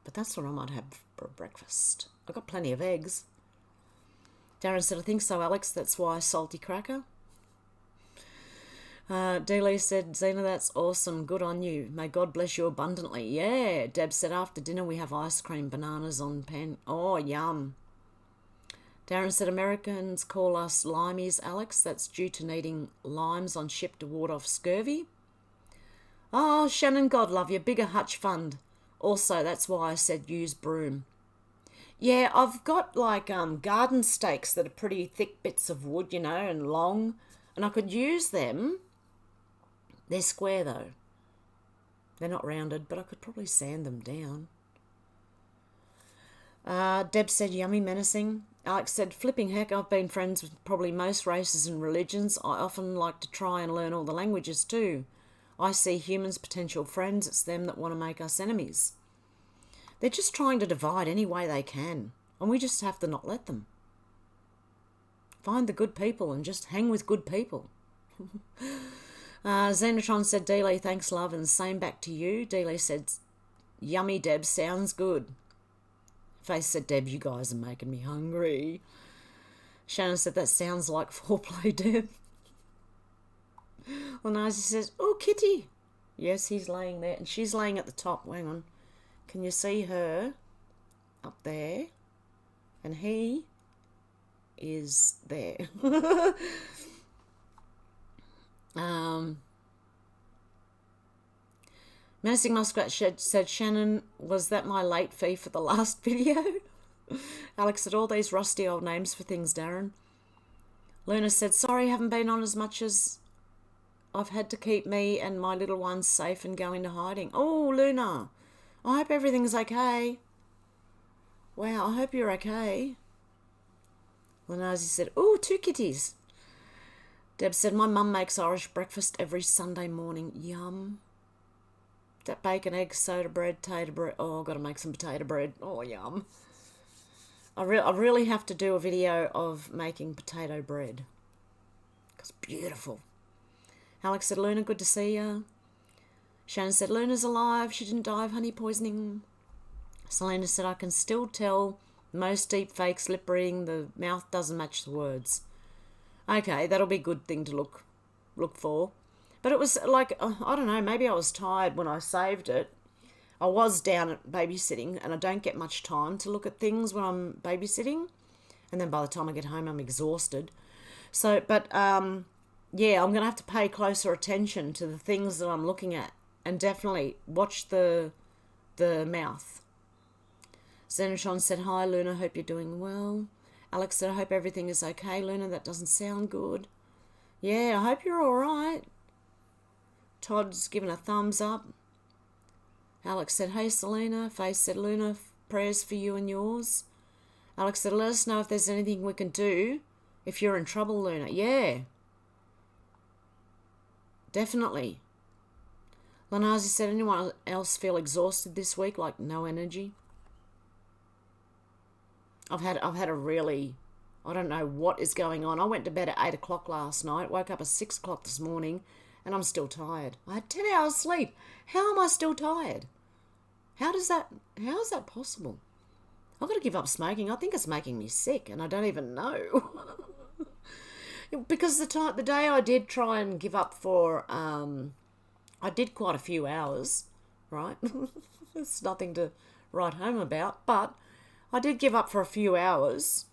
But that's what I might have for breakfast. I've got plenty of eggs. Darren said, I think so, Alex. That's why salty cracker. D-Lee said, Zena, that's awesome. Good on you. May God bless you abundantly. Yeah. Deb said, after dinner we have ice cream, bananas on pan. Oh, yum. Darren said, Americans call us limeys, Alex. That's due to needing limes on ship to ward off scurvy. Oh, Shannon, God love you. Bigger hutch fund. Also, that's why I said use broom. Yeah, I've got like garden stakes that are pretty thick bits of wood, you know, and long. And I could use them. They're square though. They're not rounded, but I could probably sand them down. Deb said, yummy menacing. Alex said, flipping heck, I've been friends with probably most races and religions. I often like to try and learn all the languages too. I see humans potential friends. It's them that want to make us enemies. They're just trying to divide any way they can, and we just have to not let them. Find the good people and just hang with good people. Xenotron said, D-Lee, thanks, love, and same back to you. D-Lee said, yummy, Deb, sounds good. Faith said, Deb, you guys are making me hungry. Shannon said, that sounds like foreplay, Deb. Lenazi says, oh, Kitty. Yes, he's laying there, and she's laying at the top. Hang on. Can you see her up there? And he is there. Menacing Muskrat said, Shannon, was that my late fee for the last video? Alex said, all these rusty old names for things, Darren. Luna said, sorry, haven't been on as much as I've had to keep me and my little ones safe and go into hiding. Oh, Luna, I hope everything's okay. Wow, I hope you're okay. Lenazi said, oh, 2 kitties. Deb said, my mum makes Irish breakfast every Sunday morning. Yum. That bacon, egg, soda bread, tater bread. Oh, I've got to make some potato bread. Oh, yum. I really have to do a video of making potato bread. It's beautiful. Alex said, Luna, good to see you. Shannon said, Luna's alive. She didn't die of honey poisoning. Selena said, I can still tell most deep fakes lip reading. The mouth doesn't match the words. Okay, that'll be a good thing to look for. But it was like, I don't know, maybe I was tired when I saved it. I was down at babysitting, and I don't get much time to look at things when I'm babysitting. And then by the time I get home, I'm exhausted. So, but, yeah, I'm going to have to pay closer attention to the things that I'm looking at. And definitely watch the mouth. Xenotron said, hi, Luna, hope you're doing well. Alex said, I hope everything is okay, Luna. That doesn't sound good. Yeah, I hope you're all right. Todd's given a thumbs up. Alex said, hey, Selena. Faith said, Luna, prayers for you and yours. Alex said, let us know if there's anything we can do if you're in trouble, Luna. Yeah. Definitely. Lenazi said, anyone else feel exhausted this week, like no energy? I've had a really, I don't know what is going on. I went to bed at 8 o'clock last night, woke up at 6 o'clock this morning, and I'm still tired. I had 10 hours sleep. How am I still tired? How is that possible? I've got to give up smoking. I think it's making me sick, and I don't even know. Because the day I did try and give up for, I did quite a few hours, right? It's nothing to write home about, but I did give up for a few hours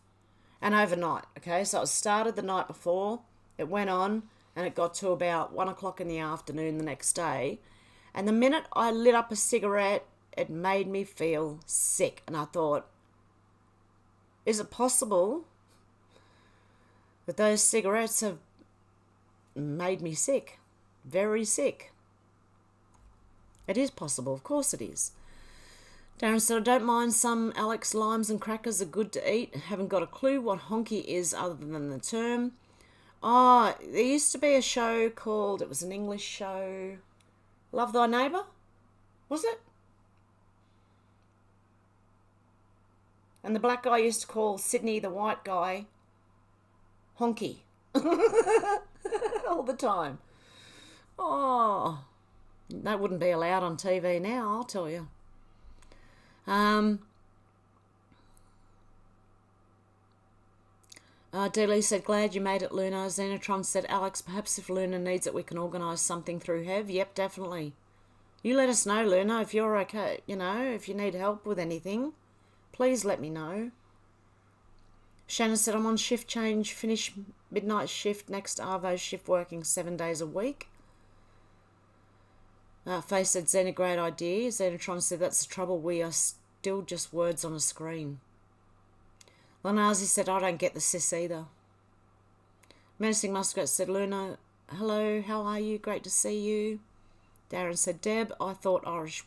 and overnight, okay? So it started the night before, it went on, and it got to about 1 o'clock in the afternoon the next day. And the minute I lit up a cigarette, it made me feel sick. And I thought, is it possible that those cigarettes have made me sick? Very sick. It is possible, of course it is. Darren said, I don't mind some Alex limes and crackers are good to eat. Haven't got a clue what honky is other than the term. Oh, there used to be a show called, it was an English show, Love Thy Neighbour? Was it? And the black guy used to call Sydney, the white guy, honky. All the time. Oh, that wouldn't be allowed on TV now, I'll tell you. Dealey said, glad you made it, Luna. Xenotron said, Alex, perhaps if Luna needs it, we can organise something through Hev. Yep, definitely. You let us know, Luna, if you're okay. You know, if you need help with anything, please let me know. Shannon said, I'm on shift change, finish midnight shift, next Arvo shift, working 7 days a week. Faye said, Zen, a great idea. Xenotron said, that's the trouble, we are still just words on a screen. Lanazi said, I don't get the sis either. Menacing Muskrat said, Luna, hello, how are you? Great to see you. Darren said, Deb, I thought Irish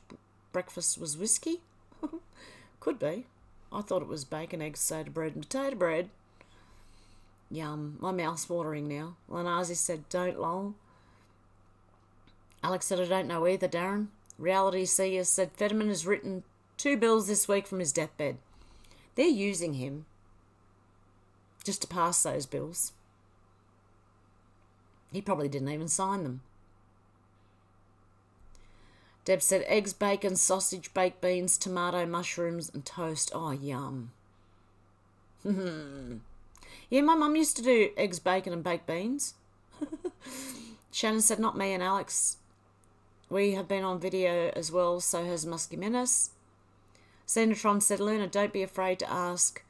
breakfast was whiskey. Could be. I thought it was bacon, eggs, soda bread, and potato bread. Yum. My mouth's watering now. Lanazi said, don't lol. Alex said, I don't know either, Darren. Reality Seer said, Fetterman has written 2 bills this week from his deathbed. They're using him just to pass those bills. He probably didn't even sign them. Deb said, eggs, bacon, sausage, baked beans, tomato, mushrooms, and toast. Oh, yum. Yeah, my mum used to do eggs, bacon, and baked beans. Shannon said, not me and Alex. We have been on video as well, so has Musky Menace. Xenotron said, Luna, don't be afraid to ask.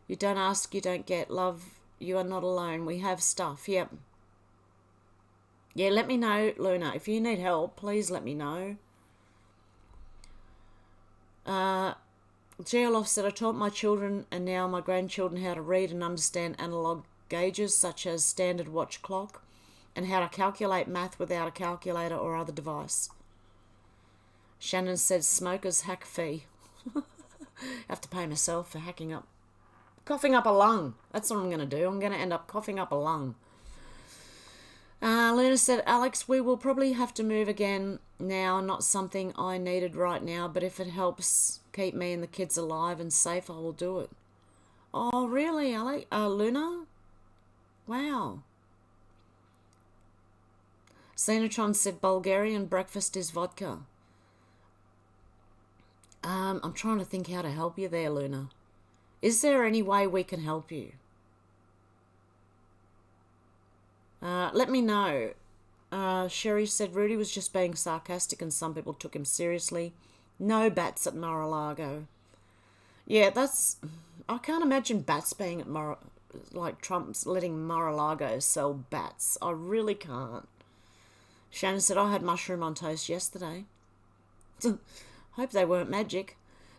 You don't ask, you don't get. Love, you are not alone. We have stuff. Yep. Yeah, let me know, Luna. If you need help, please let me know. Geoloff said, I taught my children and now my grandchildren how to read and understand analogue gauges such as standard watch clock and how to calculate math without a calculator or other device. Shannon said, smokers hack fee. Have to pay myself for coughing up a lung. That's what I'm going to do. I'm going to end up coughing up a lung. Luna said, Alex, we will probably have to move again now. Not something I needed right now, but if it helps keep me and the kids alive and safe, I will do it. Oh, really, Luna? Wow. Xenotron said, Bulgarian breakfast is vodka. I'm trying to think how to help you there, Luna. Is there any way we can help you? Let me know. Sherry said Rudy was just being sarcastic and some people took him seriously. No bats at Mar-a-Lago. Yeah, I can't imagine bats being at like Trump's letting Mar-a-Lago sell bats. I really can't. Shannon said, I had mushroom on toast yesterday. Hope they weren't magic.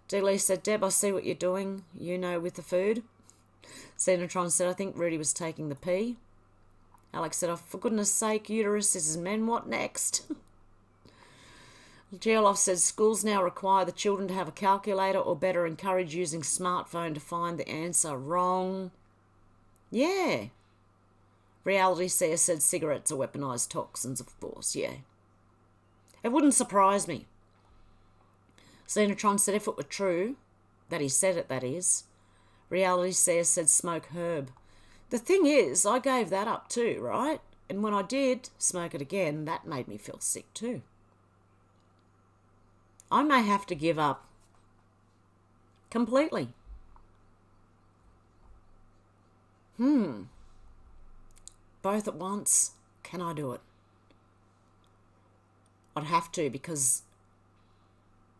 Dealey said, Deb, I see what you're doing, you know, with the food. Xenotron said, I think Rudy was taking the pee. Alex said, oh, for goodness sake, uteruses men, what next? Geoloff says, schools now require the children to have a calculator or better encourage using smartphone to find the answer. Wrong. Yeah. Reality Seer said cigarettes are weaponized toxins, of course, yeah. It wouldn't surprise me. Xenotron said if it were true, that he said it, that is. Reality Seer said smoke herb. The thing is, I gave that up too, right? And when I did smoke it again, that made me feel sick too. I may have to give up completely. Both at once. Can I do it? I'd have to, because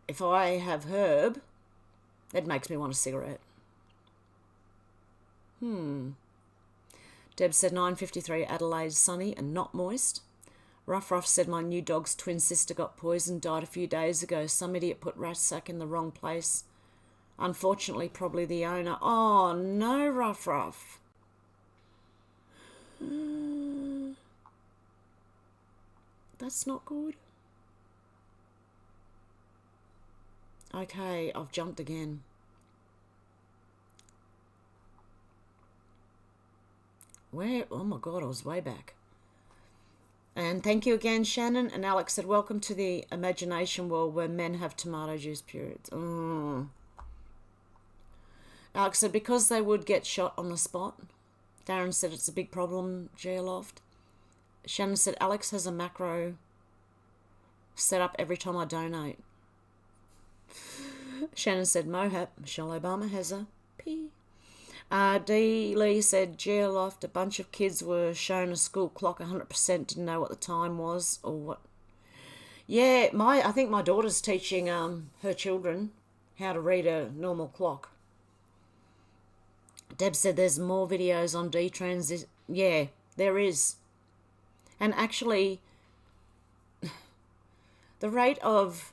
if I have herb, it makes me want a cigarette. Deb said 9:53 Adelaide, sunny and not moist. Ruff said my new dog's twin sister got poisoned, died a few days ago. Some idiot put rat sack in the wrong place. Unfortunately, probably the owner. Oh no, Ruff. That's not good. Okay, I've jumped again. Where? Oh my God, I was way back. And thank you again, Shannon. And Alex said, welcome to the imagination world where men have tomato juice periods. Alex said, because they would get shot on the spot. Darren said, it's a big problem, Geoloft. Shannon said, Alex has a macro set up every time I donate. Shannon said, Mohap, Michelle Obama has a P. D. Lee said, Geoloft, a bunch of kids were shown a school clock, 100% didn't know what the time was or what. Yeah, I think my daughter's teaching her children how to read a normal clock. Deb said there's more videos on detransit. Yeah, there is. And actually, the rate of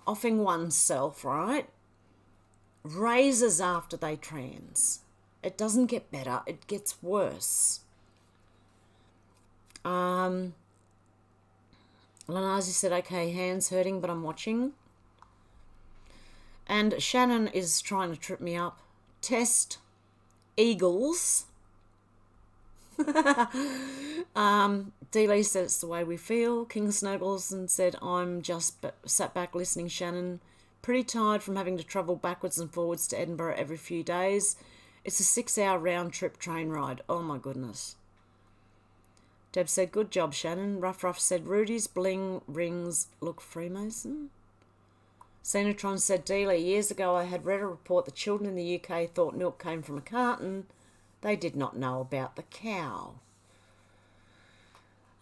offing oneself, right, raises after they trans. It doesn't get better, it gets worse. Lanazi said, okay, hands hurting, but I'm watching. And Shannon is trying to trip me up. Test eagles. D-Lee said it's the way we feel. King Snuggles and said, I'm just sat back listening, Shannon. Pretty tired from having to travel backwards and forwards to Edinburgh every few days. It's a 6-hour round-trip train ride. Oh, my goodness. Deb said, good job, Shannon. Ruff said, Rudy's bling rings look Freemason. Xenotron said, Dealer, years ago I had read a report that children in the UK thought milk came from a carton. They did not know about the cow.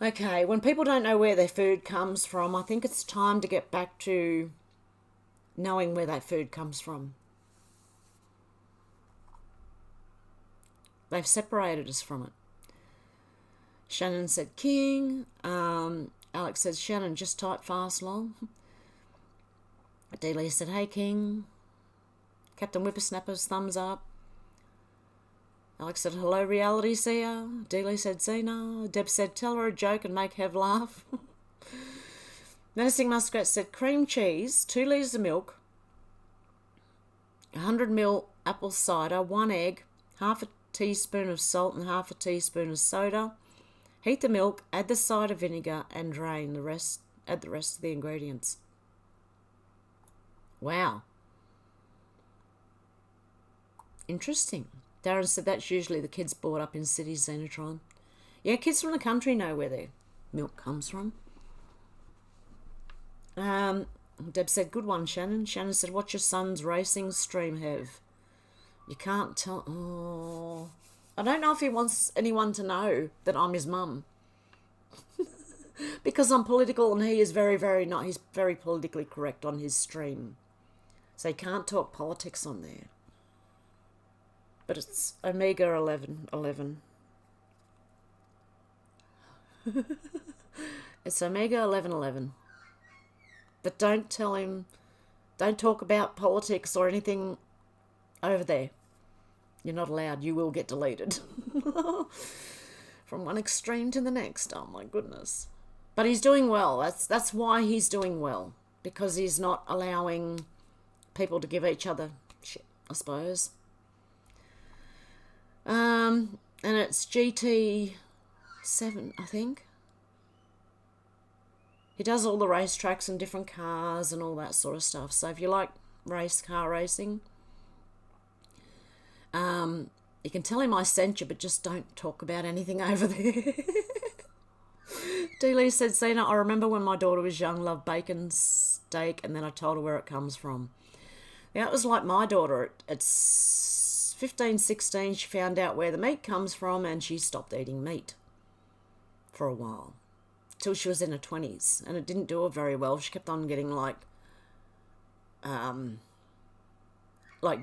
Okay, when people don't know where their food comes from, I think it's time to get back to knowing where that food comes from. They've separated us from it. Shannon said, King. Alex says, Shannon, just type fast, long. Delia said, hey, King. Captain Whippersnapper's thumbs up. Alex said, hello, reality seer. Delia said, Zena. Deb said, tell her a joke and make Hev laugh. Menacing Muskrat said, cream cheese, 2 litres of milk, 100 ml apple cider, 1 egg, half a teaspoon of salt and half a teaspoon of soda. Heat the milk, add the cider vinegar and drain the rest. Add the rest of the ingredients. Wow. Interesting. Darren said that's usually the kids brought up in cities, Xenotron. Yeah, kids from the country know where their milk comes from. Deb said, good one, Shannon. Shannon said, what's your son's racing stream, Hev? You can't tell. Oh, I don't know if he wants anyone to know that I'm his mum. Because I'm political and he is very, very not. He's very politically correct on his stream. So he can't talk politics on there. But it's Omega 1111. It's Omega 1111. But don't tell him, don't talk about politics or anything over there. You're not allowed. You will get deleted. From one extreme to the next. Oh my goodness. But he's doing well. That's why he's doing well. Because he's not allowing people to give each other shit, I suppose. And it's GT7, I think. He does all the racetracks and different cars and all that sort of stuff. So if you like car racing, you can tell him I sent you, but just don't talk about anything over there. D-Lee said, Zena, I remember when my daughter was young, loved bacon, steak, and then I told her where it comes from. Now, it was like my daughter. It's 15, 16, she found out where the meat comes from, and she stopped eating meat for a while. Till she was in her 20s, and it didn't do her very well. She kept on getting, like,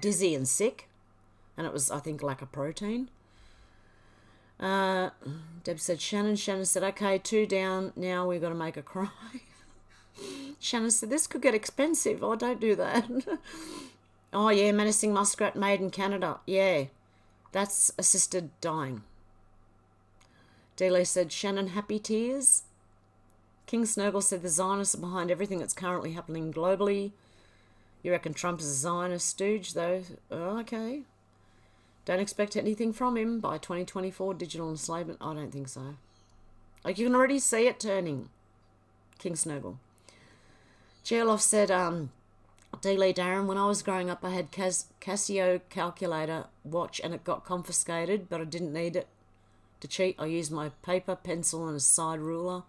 dizzy and sick. And it was, I think, lack of protein. Deb said, Shannon said, okay, 2 down. Now we've got to make her cry. Shannon said, this could get expensive. Oh, don't do that. Oh, yeah, menacing muskrat made in Canada. Yeah, that's assisted dying. Dealey said, Shannon, happy tears. King Snurgle said, the Zionists are behind everything that's currently happening globally. You reckon Trump is a Zionist stooge, though? Oh, okay. Don't expect anything from him by 2024 digital enslavement. I don't think so. Like, you can already see it turning. King Snurgle. Geoloff said, D. Lee Darren, when I was growing up, I had Casio calculator watch and it got confiscated, but I didn't need it to cheat. I used my paper, pencil and a side ruler.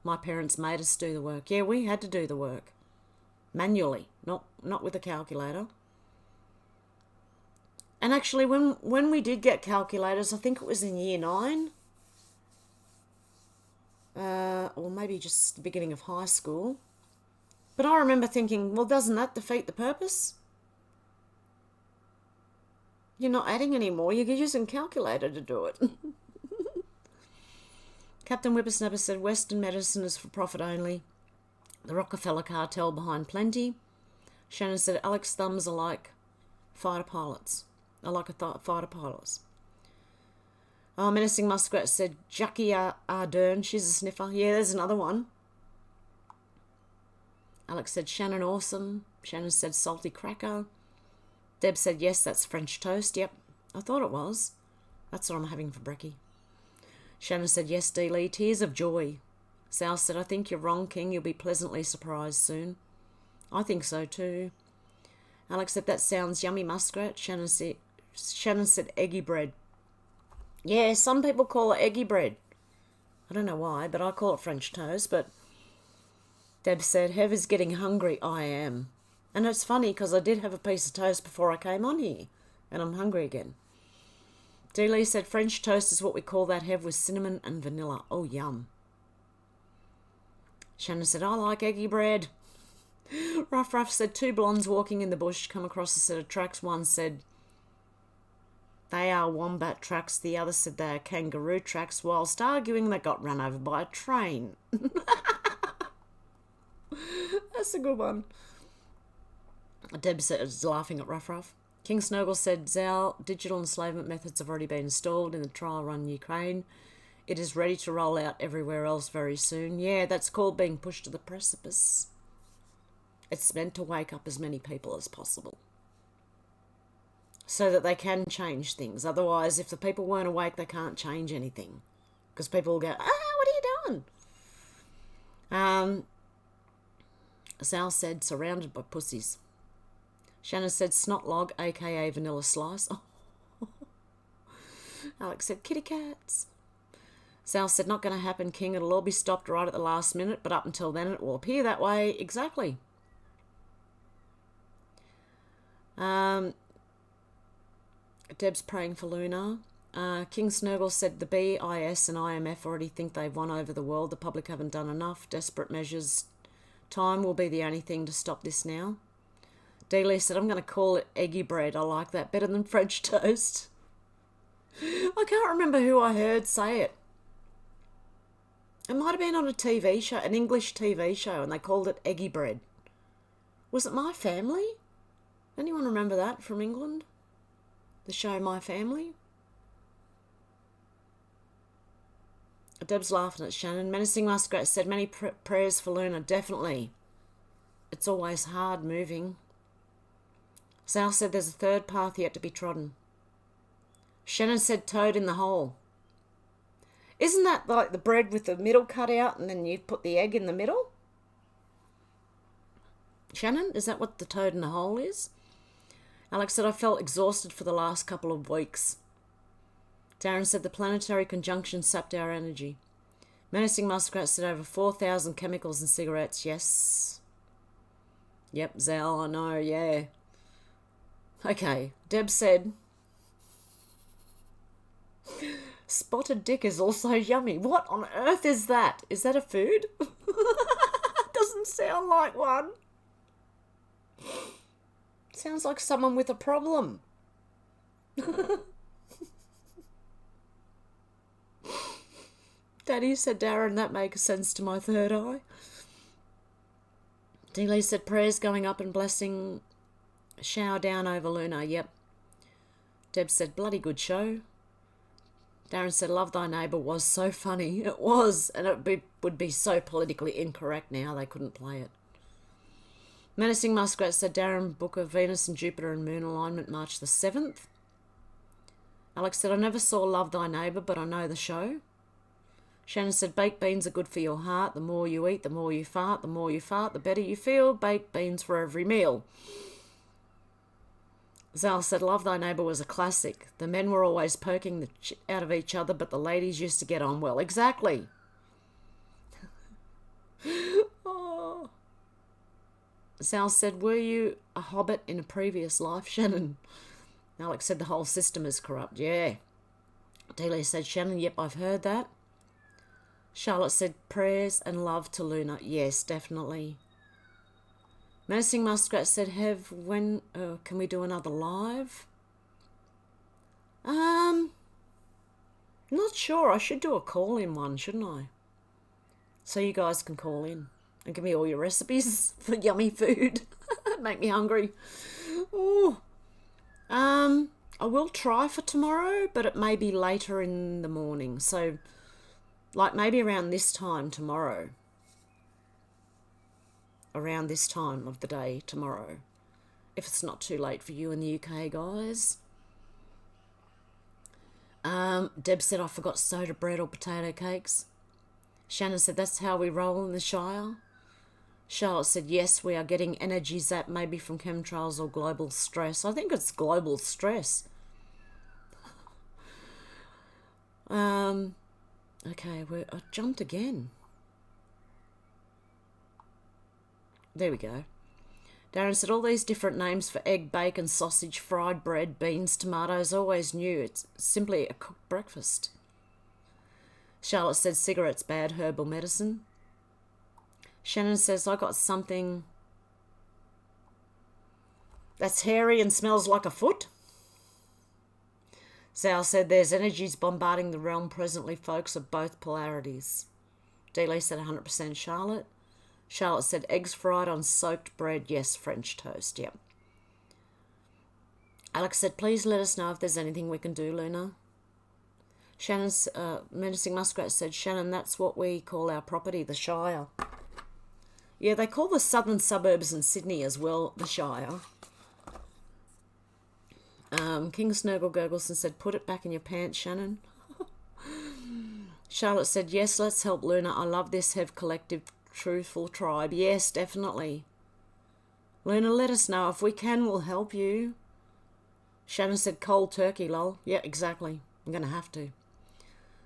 My parents made us do the work. Yeah, we had to do the work. Manually, not with a calculator. And actually, when we did get calculators, I think it was in year 9. Or maybe just the beginning of high school. But I remember thinking, well, doesn't that defeat the purpose? You're not adding anymore. You're using a calculator to do it. Captain Whippersnapper said, Western medicine is for profit only. The Rockefeller cartel behind plenty. Shannon said, Alex thumbs are like fighter pilots. Fighter pilots. Oh, Menacing Muskrat said, Jackie Ardern, she's a sniffer. Yeah, there's another one. Alex said, Shannon awesome. Shannon said, salty cracker. Deb said, yes, that's French toast. Yep, I thought it was. That's what I'm having for brekkie. Shannon said, yes, D. Lee, tears of joy. Sal said, I think you're wrong, King. You'll be pleasantly surprised soon. I think so too. Alex said, that sounds yummy, Muskrat. Shannon said, eggy bread. Yeah, some people call it eggy bread. I don't know why, but I call it French toast. But Deb said, Hev is getting hungry. I am. And it's funny because I did have a piece of toast before I came on here. And I'm hungry again. D. Lee said, French toast is what we call that, Hev, with cinnamon and vanilla. Oh, yum. Shannon said, I like eggy bread. Ruff said, 2 blondes walking in the bush come across a set of tracks. One said, they are wombat tracks. The other said they are kangaroo tracks. Whilst arguing, they got run over by a train. That's a good one. Deb was laughing at Ruff. King Snurgle said, Zal, digital enslavement methods have already been installed in the trial run in Ukraine. It is ready to roll out everywhere else very soon. Yeah, that's called being pushed to the precipice. It's meant to wake up as many people as possible so that they can change things. Otherwise, if the people weren't awake, they can't change anything because people will go, what are you doing? Sal said, surrounded by pussies. Shannon said, snot log, a.k.a. vanilla slice. Oh. Alex said, kitty cats. Sal said, not going to happen, King. It'll all be stopped right at the last minute, but up until then it will appear that way. Exactly. Deb's praying for Luna. King Snurgle said the BIS and IMF already think they've won over the world. The public haven't done enough. Desperate measures. Time will be the only thing to stop this now. Dealey said, I'm going to call it eggy bread. I like that better than French toast. I can't remember who I heard say it. It might have been on a TV show, an English TV show, and they called it eggy bread. Was it My Family? Anyone remember that from England? The show My Family? Deb's laughing at Shannon. Menacing Muskrat said, many prayers for Luna. Definitely. It's always hard moving. Sal said there's a third path yet to be trodden. Shannon said toad in the hole. Isn't that like the bread with the middle cut out and then you put the egg in the middle? Shannon, is that what the toad in the hole is? Alex said, I felt exhausted for the last couple of weeks. Darren said the planetary conjunction sapped our energy. Menacing Muskrat said over 4,000 chemicals in cigarettes. Yes. Yep, Zal, I know, yeah. Okay, Deb said, spotted dick is also yummy. What on earth is that? Is that a food? Doesn't sound like one. Sounds like someone with a problem. Daddy, said Darren, that makes sense to my third eye. D-Lee said prayers going up and blessing shower down over Luna. Yep. Deb said bloody good show. Darren said love thy neighbour was so funny. It was, and it would be so politically incorrect now they couldn't play it. Menacing Muskrat said Darren, book of Venus and Jupiter and Moon alignment March the 7th. Alex said I never saw Love Thy Neighbour, but I know the show. Shannon said baked beans are good for your heart. The more you eat, the more you fart. The more you fart, the better you feel. Baked beans for every meal. Zal said Love Thy Neighbour was a classic. The men were always poking the out of each other, but the ladies used to get on well. Exactly. Oh. Zal said, were you a hobbit in a previous life, Shannon? Alex said the whole system is corrupt. Yeah. Delia said, Shannon, yep, I've heard that. Charlotte said prayers and love to Luna. Yes, definitely. Menacing Muskrat said, Hev, when can we do another live? Not sure. I should do a call-in one, shouldn't I? So you guys can call in and give me all your recipes for yummy food. Make me hungry. Ooh. I will try for tomorrow, but it may be later in the morning. So, like maybe around this time tomorrow. Around this time of the day tomorrow. If it's not too late for you in the UK, guys. Deb said, I forgot soda bread or potato cakes. Shannon said, that's how we roll in the Shire. Charlotte said, yes, we are getting energy zap, maybe from chemtrails or global stress. I think it's global stress. Okay, I jumped again. There we go. Darren said, all these different names for egg, bacon, sausage, fried bread, beans, tomatoes, always new. It's simply a cooked breakfast. Charlotte said, cigarettes bad, herbal medicine. Shannon says, I got something that's hairy and smells like a foot. Zal said, there's energies bombarding the realm presently, folks, of both polarities. Dealey said 100% Charlotte. Charlotte said, eggs fried on soaked bread. Yes, French toast, yep. Alex said, please let us know if there's anything we can do, Luna. Shannon's Menacing Muskrat said, Shannon, that's what we call our property, the Shire. Yeah, they call the southern suburbs in Sydney as well the Shire. King Snurgle Gurgleson said, put it back in your pants, Shannon. Charlotte said, yes, let's help Luna. I love this Hev collective truthful tribe. Yes, definitely. Luna, let us know. If we can, we'll help you. Shannon said, cold turkey, lol. Yeah, exactly. I'm going to have to.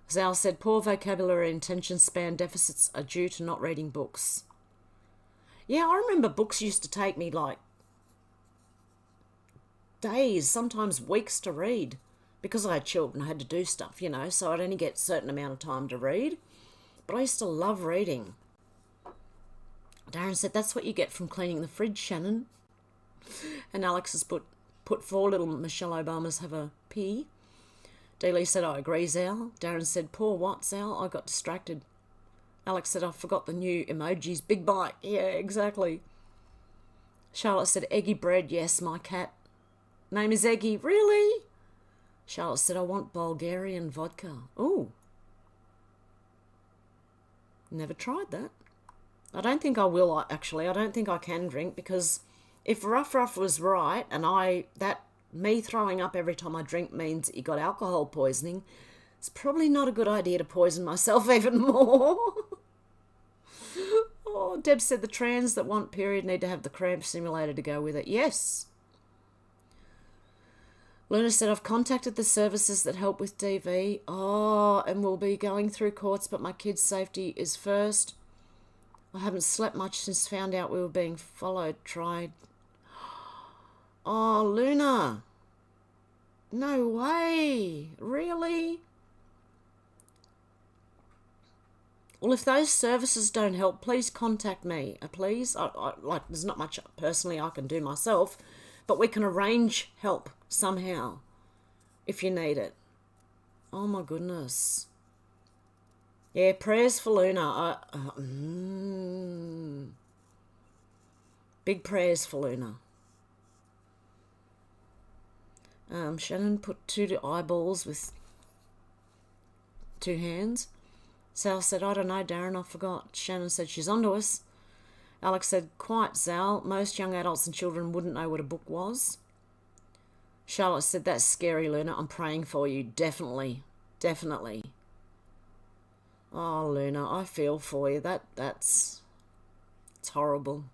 Zal said, poor vocabulary and attention span deficits are due to not reading books. Yeah, I remember books used to take me like days, sometimes weeks to read. Because I had children, I had to do stuff, you know, so I'd only get a certain amount of time to read. But I used to love reading. Darren said, that's what you get from cleaning the fridge, Shannon. And Alex has put 4 little Michelle Obamas have a pee. Dealey said, I agree, Zal. Darren said, poor what, Zal? I got distracted. Alex said, I forgot the new emojis. Big bite. Yeah, exactly. Charlotte said, eggy bread. Yes, my cat. Name is Eggy. Really? Charlotte said, I want Bulgarian vodka. Ooh. Never tried that. I don't think I will, actually. I don't think I can drink because if Ruff was right and me throwing up every time I drink means that you got alcohol poisoning, it's probably not a good idea to poison myself even more. Oh, Deb said the trans that want period need to have the cramp simulator to go with it. Yes. Luna said, I've contacted the services that help with DV. Oh, and we'll be going through courts, but my kids' safety is first. I haven't slept much since found out we were being followed. Tried. Oh, Luna. No way. Really? Well, if those services don't help, please contact me, please. Like, there's not much personally I can do myself, but we can arrange help somehow if you need it. Oh my goodness. Yeah, prayers for Luna. Big prayers for Luna. Shannon put 2 eyeballs with 2 hands. Sal said, I don't know, Darren, I forgot. Shannon said, she's onto us. Alex said, quite, Sal. Most young adults and children wouldn't know what a book was. Charlotte said, that's scary, Luna. I'm praying for you. Definitely. Definitely. Oh, Luna, I feel for you. It's horrible.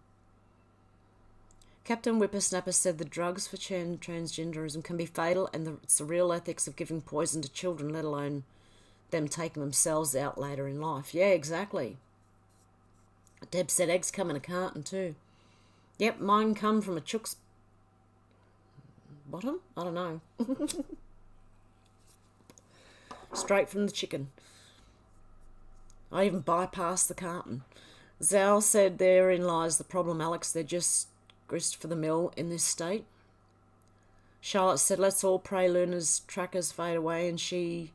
Captain Whippersnapper said the drugs for transgenderism can be fatal, and it's the real ethics of giving poison to children, let alone them taking themselves out later in life. Yeah, exactly. Deb said eggs come in a carton too. Yep, mine come from a chook's bottom? I don't know. Straight from the chicken. I even bypassed the carton. Zal said therein lies the problem, Alex. They're just grist for the mill in this state. Charlotte said, let's all pray Luna's trackers fade away and she's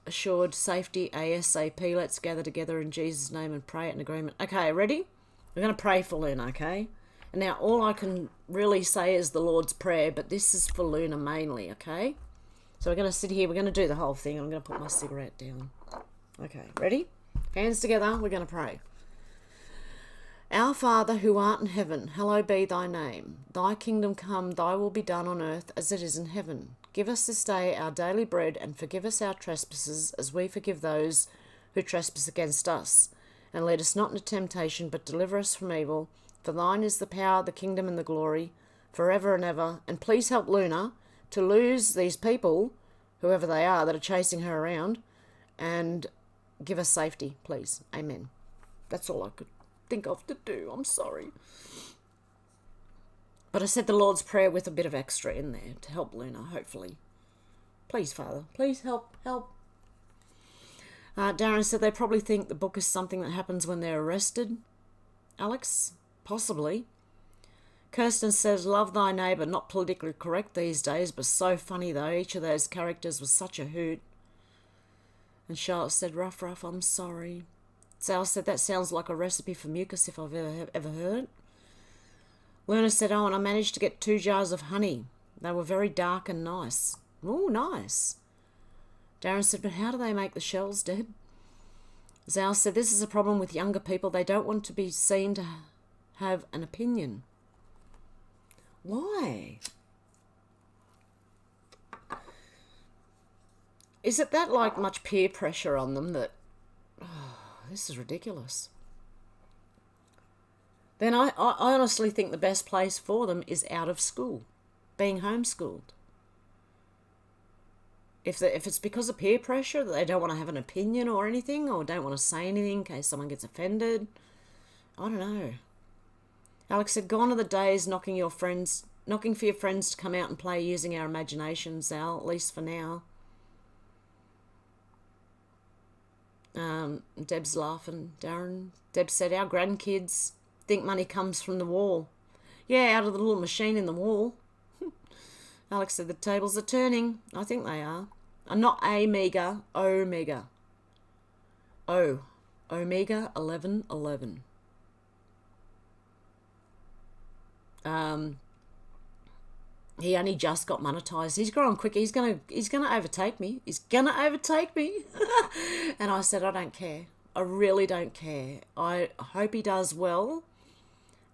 assured safety ASAP. Let's gather together in Jesus' name and pray it in agreement. Okay, ready? We're going to pray for Luna, okay? And now all I can really say is the Lord's Prayer, but this is for Luna mainly, okay? So we're going to sit here. We're going to do the whole thing. I'm going to put my cigarette down. Okay, ready? Hands together. We're going to pray. Our Father, who art in heaven, hallowed be thy name. Thy kingdom come, thy will be done on earth as it is in heaven. Give us this day our daily bread, and forgive us our trespasses, as we forgive those who trespass against us. And lead us not into temptation, but deliver us from evil. For thine is the power, the kingdom, and the glory, forever and ever. And please help Luna to lose these people, whoever they are, that are chasing her around, and give us safety, please. Amen. That's all I could think of to do. I'm sorry. But I said the Lord's Prayer with a bit of extra in there to help Luna, hopefully. Please, Father. Please help. Darren said they probably think the book is something that happens when they're arrested. Alex? Possibly. Kirsten says, love thy neighbour. Not politically correct these days, but so funny though. Each of those characters was such a hoot. And Charlotte said, rough, I'm sorry. Sal said, that sounds like a recipe for mucus if I've ever heard it. Luna said, oh, and I managed to get 2 jars of honey. They were very dark and nice. Oh, nice. Darren said, but how do they make the shells, Deb? Zal said, this is a problem with younger people. They don't want to be seen to have an opinion. Why? Is it that, like, much peer pressure on them that... Oh, this is ridiculous. Then I honestly think the best place for them is out of school, being homeschooled. If it's because of peer pressure, that they don't want to have an opinion or anything, or don't want to say anything in case someone gets offended, I don't know. Alex said, gone are the days knocking for your friends to come out and play using our imaginations, Al, at least for now. Deb's laughing. Deb said, our grandkids think money comes from the wall. Yeah, out of the little machine in the wall. Alex said, the tables are turning. I think they are. Not Omega, Omega. Omega 1111. He only just got monetized. He's growing quick. He's gonna overtake me. He's gonna overtake me. And I said, I don't care. I really don't care. I hope he does well.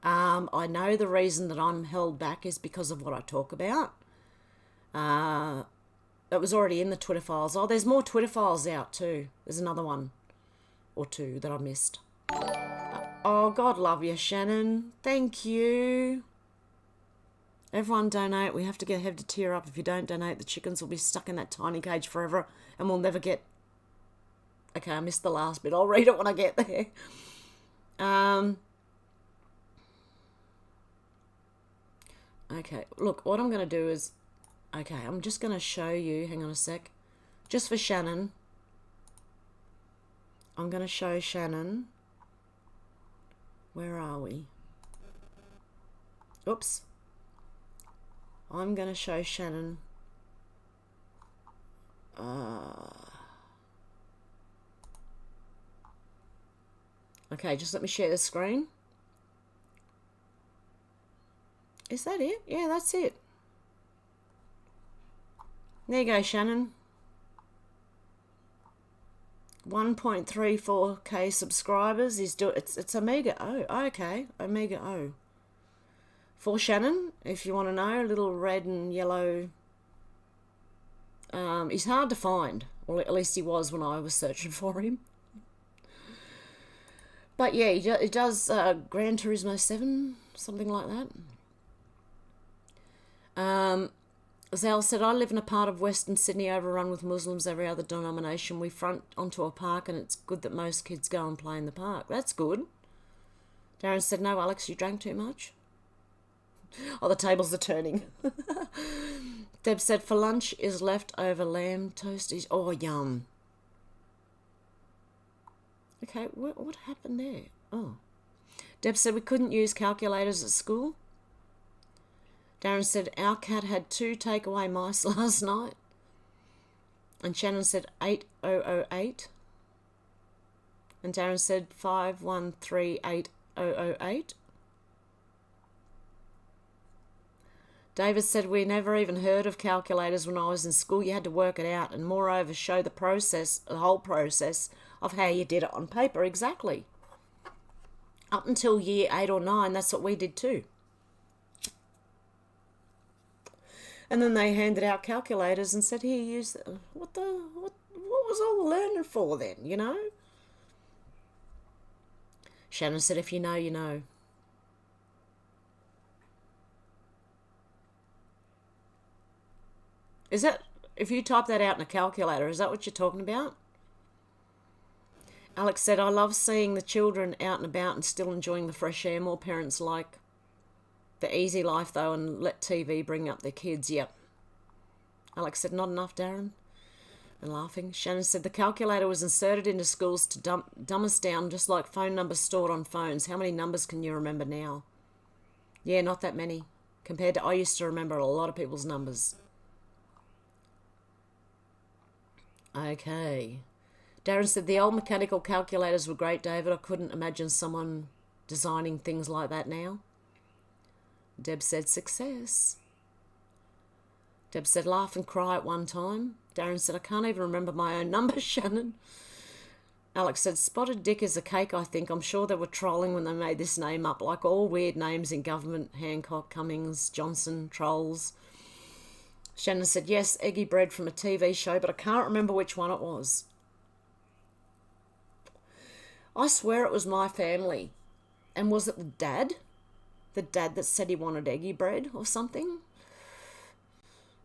I know the reason that I'm held back is because of what I talk about. It was already in the Twitter files. Oh, there's more Twitter files out too. There's another one or 2 that I missed. Oh, God love you, Shannon. Thank you. Everyone donate. We have to get Hev to tear up. If you don't donate, the chickens will be stuck in that tiny cage forever and we'll never get... Okay, I missed the last bit. I'll read it when I get there. Okay, look, what I'm going to do is... Okay, I'm just going to show you... Hang on a sec. Just for Shannon. I'm going to show Shannon. Where are we? Oops. I'm going to show Shannon. Okay, just let me share the screen. Is that it? Yeah, that's it. There you go, Shannon. 1.34k subscribers. It's Omega O. Okay, Omega O. For Shannon, if you want to know, a little red and yellow. He's hard to find, or at least he was when I was searching for him. But yeah, he does Gran Turismo 7, something like that. Zal said, I live in a part of Western Sydney overrun with Muslims, every other denomination. We front onto a park and it's good that most kids go and play in the park. That's good. Darren said, no, Alex, you drank too much. Oh, the tables are turning. Deb said, for lunch is leftover lamb toasties. Oh, yum. Okay, what happened there? Oh. Deb said, we couldn't use calculators at school. Darren said, our cat had 2 takeaway mice last night. And Shannon said 8008. And Darren said 5138008. David said, we never even heard of calculators when I was in school. You had to work it out and moreover show the whole process of how you did it on paper. Exactly. Up until year 8 or 9, that's what we did too. And then they handed out calculators and said, here, use them. What was all the learning for then, you know? Shannon said, if you know, you know. Is that, if you type that out in a calculator, is that what you're talking about? Alex said, I love seeing the children out and about and still enjoying the fresh air. More parents like the easy life, though, and let TV bring up their kids. Yep. Alex said, not enough, Darren. And laughing. Shannon said, the calculator was inserted into schools to dumb us down, just like phone numbers stored on phones. How many numbers can you remember now? Yeah, not that many. Compared to I used to remember a lot of people's numbers. Okay. Darren said, the old mechanical calculators were great, David. I couldn't imagine someone designing things like that now. Deb said, success. Deb said, laugh and cry at one time. Darren said, I can't even remember my own number, Shannon. Alex said, spotted dick is a cake, I think. I'm sure they were trolling when they made this name up, like all weird names in government. Hancock, Cummings, Johnson, trolls. Shannon said, yes, eggy bread from a TV show, but I can't remember which one it was. I swear it was my family. And was it the dad? The dad that said he wanted eggy bread or something?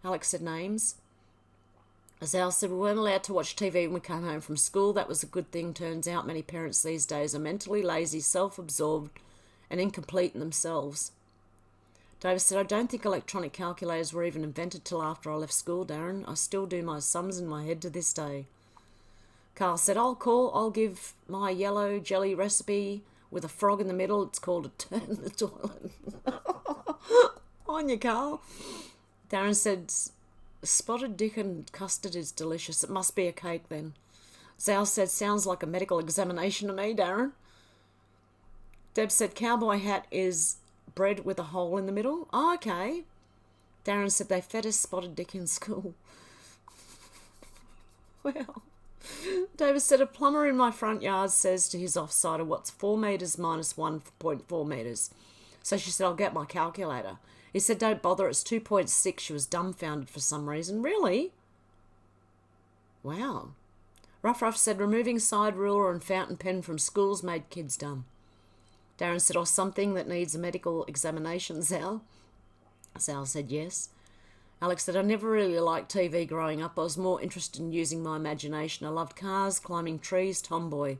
Alex said names. Azal said, we weren't allowed to watch TV when we came home from school. That was a good thing. Turns out many parents these days are mentally lazy, self-absorbed, and incomplete in themselves. David said, I don't think electronic calculators were even invented till after I left school, Darren. I still do my sums in my head to this day. Carl said, I'll give my yellow jelly recipe with a frog in the middle. It's called a turn in the toilet. On you, Carl. Darren said, spotted dick and custard is delicious. It must be a cake then. Zal said, sounds like a medical examination to me, Darren. Deb said, cowboy hat is bread with a hole in the middle. Oh, okay. Darren said, they fed us spotted dick in school. Well, David said, a plumber in my front yard says to his offsider, what's 4 metres minus 1.4 metres? So she said, I'll get my calculator. He said, don't bother, it's 2.6. She was dumbfounded for some reason. Really? Wow. Ruff said, removing side ruler and fountain pen from schools made kids dumb. Darren said, or something that needs a medical examination, Zal. Zal said, yes. Alex said, I never really liked TV growing up. I was more interested in using my imagination. I loved cars, climbing trees, tomboy.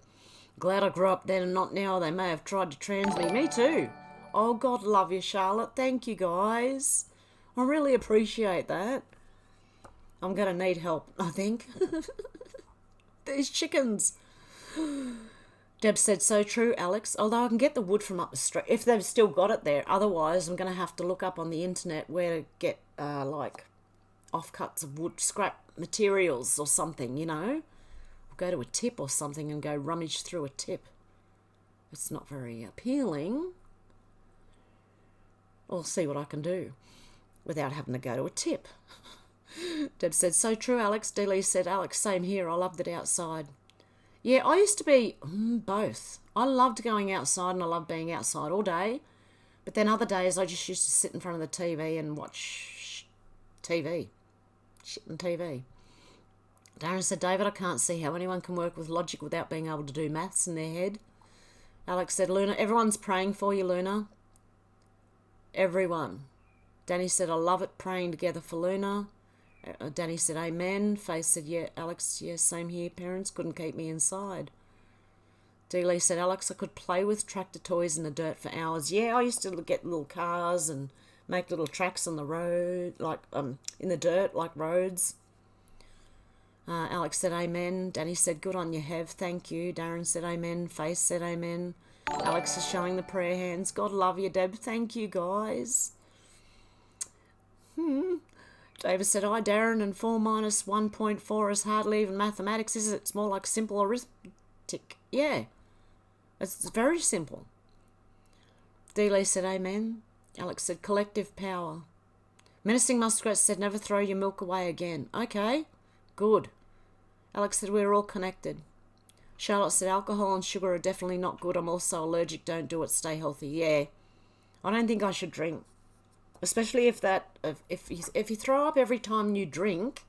Glad I grew up then and not now. They may have tried to trans me. Me too. Oh, God love you, Charlotte. Thank you, guys. I really appreciate that. I'm going to need help, I think. These chickens. Deb said, so true, Alex. Although I can get the wood from up the street, if they've still got it there. Otherwise, I'm going to have to look up on the internet where to get, like, offcuts of wood, scrap materials or something, you know. Or go to a tip or something and go rummage through a tip. It's not very appealing. I'll see what I can do without having to go to a tip. Deb said, so true, Alex. Dealey said, Alex, same here. I loved it outside. Yeah, I used to be both. I loved going outside and I loved being outside all day. But then other days I just used to sit in front of the TV and watch TV. Shit on TV. Darren said, David, I can't see how anyone can work with logic without being able to do maths in their head. Alex said, Luna, everyone's praying for you, Luna. Everyone. Danny said, I love it, praying together for Luna. Danny said, amen. Faith said, yeah, Alex, yeah, same here. Parents couldn't keep me inside. Dealey said, Alex, I could play with tractor toys in the dirt for hours. Yeah, I used to get little cars and make little tracks on the road, like in the dirt, like roads. Alex said, amen. Danny said, good on you, Hev. Thank you. Darren said, amen. Faith said, amen. Alex is showing the prayer hands. God love you, Deb. Thank you, guys. David said, hi, Darren, and 4 minus 1.4 is hardly even mathematics, is it? It's more like simple arithmetic. Yeah, it's very simple. Dealey said, amen. Alex said, collective power. Menacing Muskrat said, never throw your milk away again. Okay, good. Alex said, we're all connected. Charlotte said, alcohol and sugar are definitely not good. I'm also allergic. Don't do it. Stay healthy. Yeah, I don't think I should drink. Especially if you throw up every time you drink,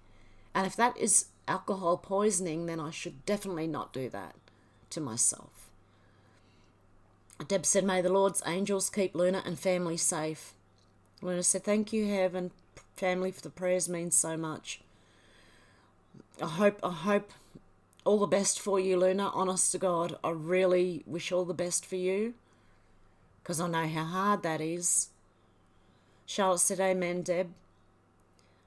and if that is alcohol poisoning, then I should definitely not do that to myself. Deb said, may the Lord's angels keep Luna and family safe. Luna said, thank you, Hev, and family, for the prayers means so much. I hope all the best for you, Luna, honest to God. I really wish all the best for you, because I know how hard that is. Charlotte said, amen, Deb.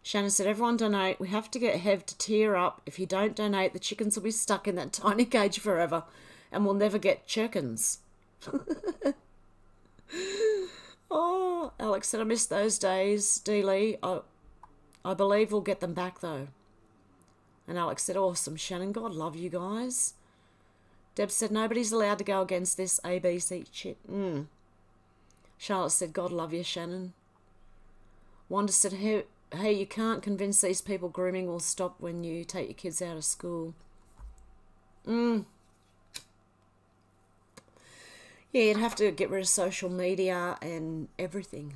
Shannon said, everyone donate. We have to get Hev to tear up. If you don't donate, the chickens will be stuck in that tiny cage forever and we'll never get chickens. Oh, Alex said, I miss those days, Dealey. I believe we'll get them back, though. And Alex said, awesome, Shannon. God love you guys. Deb said, nobody's allowed to go against this ABC shit. Charlotte said, God love you, Shannon. Wanda said, hey, you can't convince these people grooming will stop when you take your kids out of school. Yeah, you'd have to get rid of social media and everything.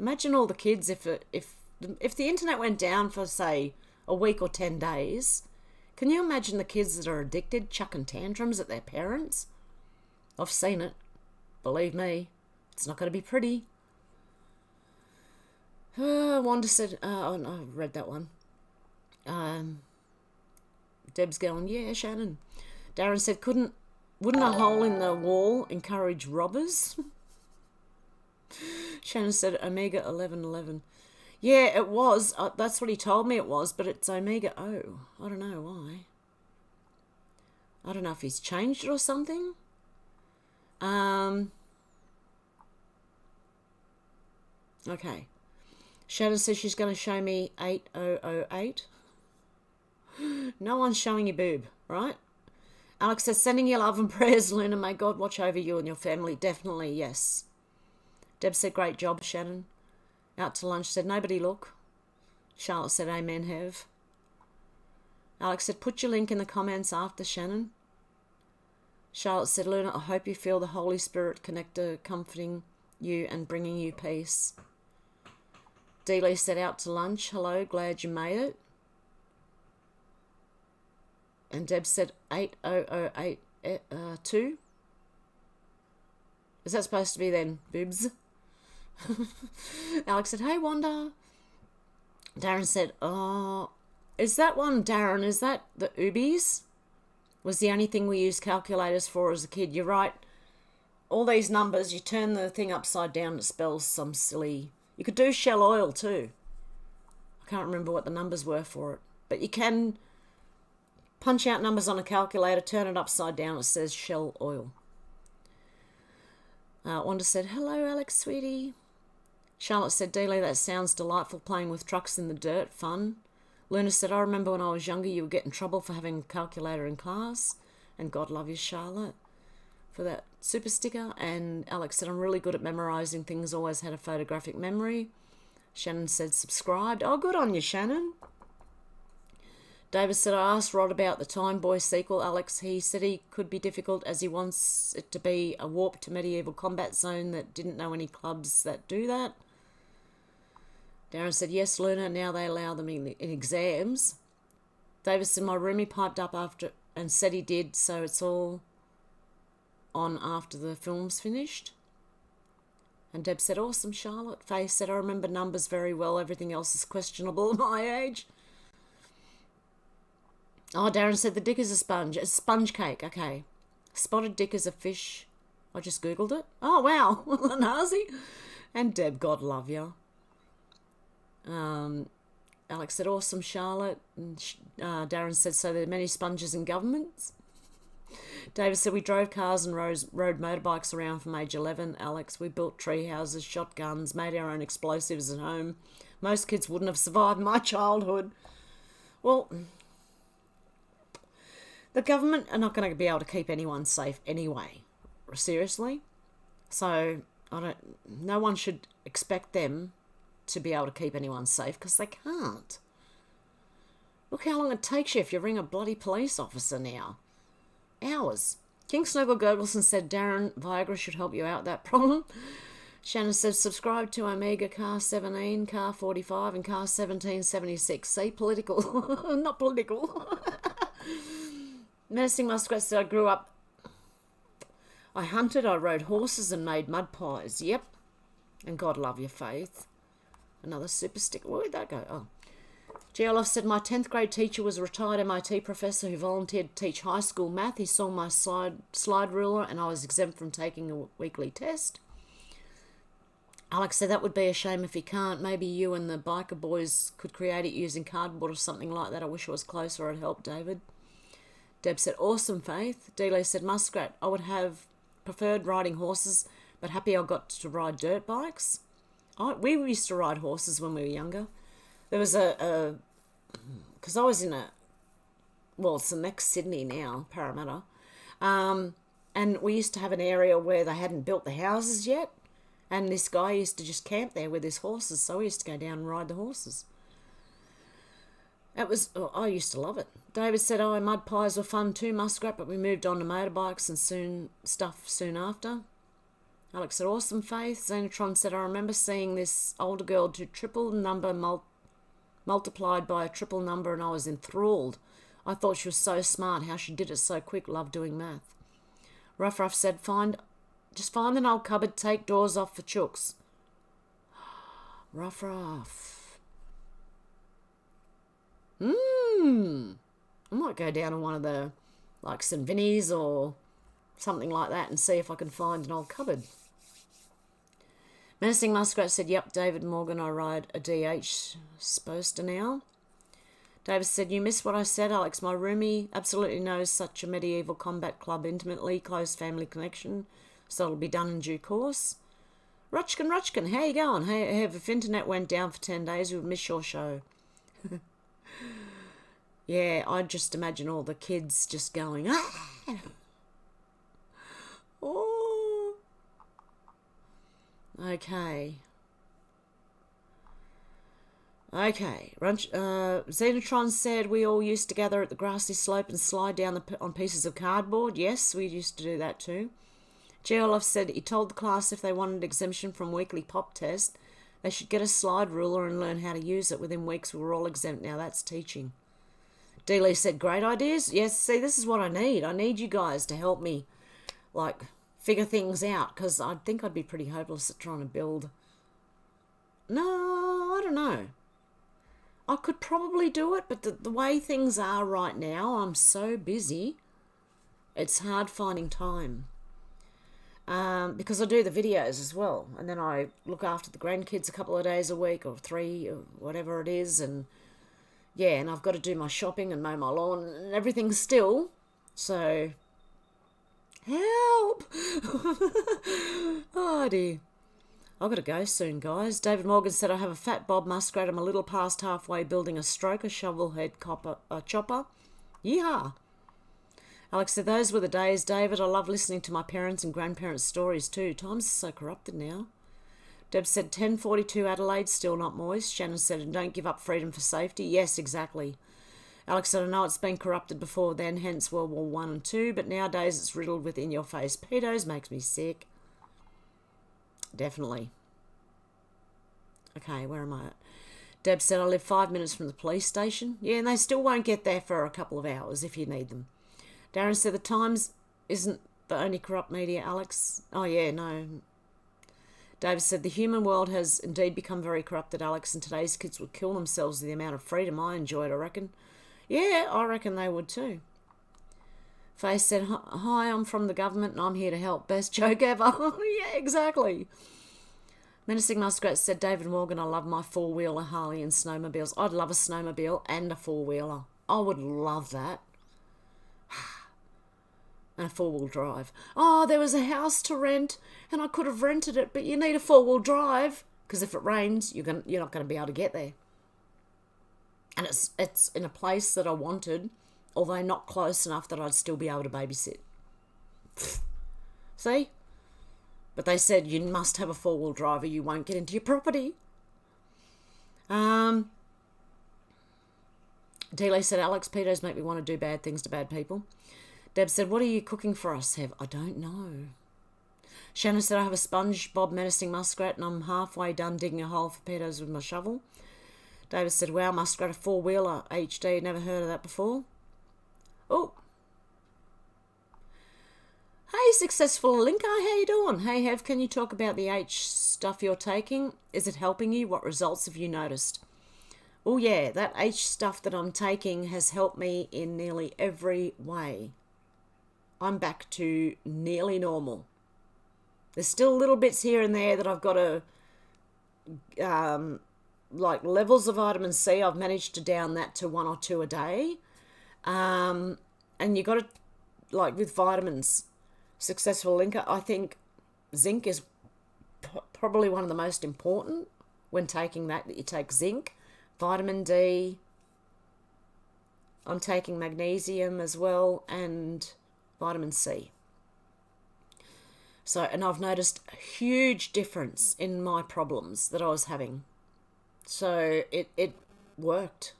Imagine all the kids if the internet went down for, say, a week or 10 days. Can you imagine the kids that are addicted chucking tantrums at their parents? I've seen it. Believe me, it's not going to be pretty. Wanda said, oh no, I read that one. Deb's going, yeah, Shannon. Darren said, wouldn't a hole in the wall encourage robbers? Shannon said, Omega 1111. Yeah, it was. That's what he told me it was, but it's Omega O. I don't know why. I don't know if he's changed it or something. Okay. Shannon says she's going to show me 8008. No one's showing your boob, right? Alex says, sending you love and prayers, Luna. May God watch over you and your family. Definitely, yes. Deb said, great job, Shannon. Out to lunch said, nobody look. Charlotte said, amen, Hev. Alex said, put your link in the comments after, Shannon. Charlotte said, Luna, I hope you feel the Holy Spirit connector comforting you and bringing you peace. Dealey said, out to lunch. Hello, glad you made it. And Deb said, 8008 Is that supposed to be then, boobs? Alex said, hey, Wanda. Darren said, is that one, Darren, is that the Ubies? Was the only thing we used calculators for as a kid. You're right. All these numbers, you turn the thing upside down, it spells some silly... You could do Shell Oil too. I can't remember what the numbers were for it. But you can Punch out numbers on a calculator, turn it upside down, it says Shell Oil. Wanda said, hello, Alex, sweetie. Charlotte said, Dealey, that sounds delightful, playing with trucks in the dirt, fun. Luna said, I remember when I was younger you would get in trouble for having a calculator in class. And God love you, Charlotte, for that super sticker. And Alex said, I'm really good at memorising things, always had a photographic memory. Shannon said, subscribed. Oh, good on you, Shannon. David said, I asked Rod about the Time Boy sequel, Alex. He said he could be difficult as he wants it to be a warp to medieval combat zone that didn't know any clubs that do that. Darren said, yes, Luna, now they allow them in exams. David said, my roomie piped up after and said he did, so it's all on after the film's finished. And Deb said, awesome, Charlotte. Faye said, I remember numbers very well. Everything else is questionable at my age. Oh, Darren said, the dick is a sponge. It's sponge cake, okay. Spotted dick is a fish. I just Googled it. Oh, wow. Nazi. And Deb, God love you. Alex said, awesome, Charlotte. And Darren said, so there are many sponges in governments. David said, we drove cars and rode motorbikes around from age 11. Alex, we built tree houses, shot guns, made our own explosives at home. Most kids wouldn't have survived my childhood. Well, the government are not going to be able to keep anyone safe anyway. Seriously. So, no one should expect them to be able to keep anyone safe, because they can't. Look how long it takes you if you ring a bloody police officer now. Hours. King Snuggle Gurgleson said, Darren, Viagra should help you out with that problem. Shannon said, subscribe to Omega Car 17, Car 45 and Car 1776. See, political. Not political. Menacing Muskrat said, I grew up. I hunted, I rode horses and made mud pies. Yep. And God love your faith. Another super sticker. Where did that go? Oh. GLF said, my 10th grade teacher was a retired MIT professor who volunteered to teach high school math. He saw my slide ruler and I was exempt from taking a weekly test. Alex said, that would be a shame if he can't. Maybe you and the biker boys could create it using cardboard or something like that. I wish I was closer. I'd help, David. Deb said, awesome, Faith. Dealey said, Muskrat, I would have preferred riding horses, but happy I got to ride dirt bikes. We used to ride horses when we were younger. There was because I was in it's the next Sydney now, Parramatta. And we used to have an area where they hadn't built the houses yet. And this guy used to just camp there with his horses. So we used to go down and ride the horses. I used to love it. David said, mud pies were fun too, Muskrat, but we moved on to motorbikes and soon after. Alex said, awesome, Faith. Xenotron said, I remember seeing this older girl do triple number multiplied by a triple number and I was enthralled. I thought she was so smart, how she did it so quick, loved doing math. Ruff said, just find an old cupboard, take doors off for chooks. Ruff. I might go down to one of the, like St. Vinny's or something like that and see if I can find an old cupboard. Menacing Muskrat said, yep, David Morgan, I ride a DH Sposter now. David said, you missed what I said, Alex. My roomie absolutely knows such a medieval combat club intimately, close family connection, so it'll be done in due course. Rutchkin, how you going? Hey, if internet went down for 10 days, we would miss your show. Yeah, I'd just imagine all the kids just going, Oh. Okay. Xenotron said we all used to gather at the grassy slope and slide down on pieces of cardboard. Yes, we used to do that too. GLF said he told the class if they wanted exemption from weekly pop test, they should get a slide ruler and learn how to use it. Within weeks, we were all exempt. Now that's teaching. Dealey said, great ideas. Yes, see, this is what I need. I need you guys to help me, figure things out, because I think I'd be pretty hopeless at trying to build. No, I don't know. I could probably do it, but the way things are right now, I'm so busy, it's hard finding time. Because I do the videos as well, and then I look after the grandkids a couple of days a week, or 3, or whatever it is, and yeah, and I've got to do my shopping and mow my lawn and everything still. So, help! Oh, dear. I've got to go soon, guys. David Morgan said, I have a fat bob muskrat. I'm a little past halfway building a stroker shovel head chopper. Yeehaw. Alex said, those were the days, David. I love listening to my parents' and grandparents' stories too. Times are so corrupted now. Deb said, 10:42 Adelaide, still not moist. Shannon said, and don't give up freedom for safety. Yes, exactly. Alex said, I know it's been corrupted before then, hence World War I and II, but nowadays it's riddled with in-your-face pedos. Makes me sick. Definitely. Okay, where am I at? Deb said, I live 5 minutes from the police station. Yeah, and they still won't get there for a couple of hours if you need them. Darren said, the Times isn't the only corrupt media, Alex. Oh, yeah, no. David said, the human world has indeed become very corrupted, Alex, and today's kids would kill themselves with the amount of freedom I enjoyed, I reckon. Yeah, I reckon they would too. Faye said, hi, I'm from the government and I'm here to help. Best joke ever. Yeah, exactly. Menacing Muskrat said, David Morgan, I love my four-wheeler, Harley and snowmobiles. I'd love a snowmobile and a four-wheeler. I would love that. And a four-wheel drive. Oh, there was a house to rent and I could have rented it, but you need a four-wheel drive because if it rains, you're not going to be able to get there. And it's in a place that I wanted, although not close enough that I'd still be able to babysit. See? But they said you must have a four-wheel drive or you won't get into your property. Dealey said, Alex, pedos make me want to do bad things to bad people. Deb said, what are you cooking for us, Hev? I don't know. Shannon said, I have a SpongeBob menacing muskrat and I'm halfway done digging a hole for pedos with my shovel. David said, wow, muskrat, a four-wheeler HD. Never heard of that before. Oh. Hey, successful linker, how you doing? Hey, Hev, can you talk about the H stuff you're taking? Is it helping you? What results have you noticed? Oh, yeah, that H stuff that I'm taking has helped me in nearly every way. I'm back to nearly normal. There's still little bits here and there that I've got to, like levels of vitamin C, I've managed to down that to 1 or 2 a day. And you got to, like with vitamins, successful linker, I think zinc is probably one of the most important when taking that you take zinc, vitamin D. I'm taking magnesium as well and vitamin C. So, and I've noticed a huge difference in my problems that I was having. So it worked.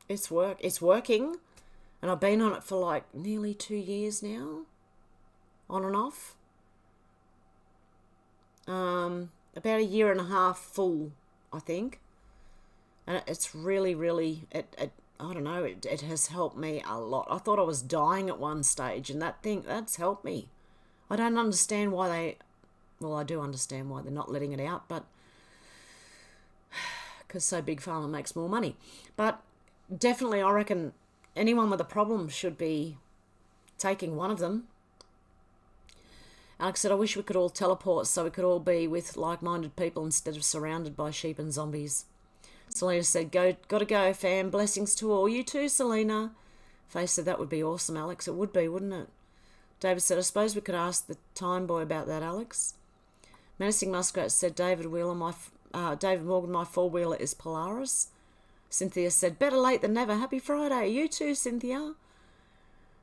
It's working. And I've been on it for like nearly 2 years now. On and off. About a year and a half full, I think. And it's really, really, I don't know, it has helped me a lot. I thought I was dying at one stage, and that's helped me. I don't understand why I do understand why they're not letting it out, but because so Big Pharma makes more money. But definitely I reckon anyone with a problem should be taking one of them. Alex said, I wish we could all teleport so we could all be with like-minded people instead of surrounded by sheep and zombies. Selena said, gotta go, fam. Blessings to all. You too, Selena. Faye said, that would be awesome, Alex. It would be, wouldn't it? David said, I suppose we could ask the time boy about that, Alex. Menacing Muskrat said, David Morgan, my four-wheeler is Polaris. Cynthia said, better late than never. Happy Friday. You too, Cynthia.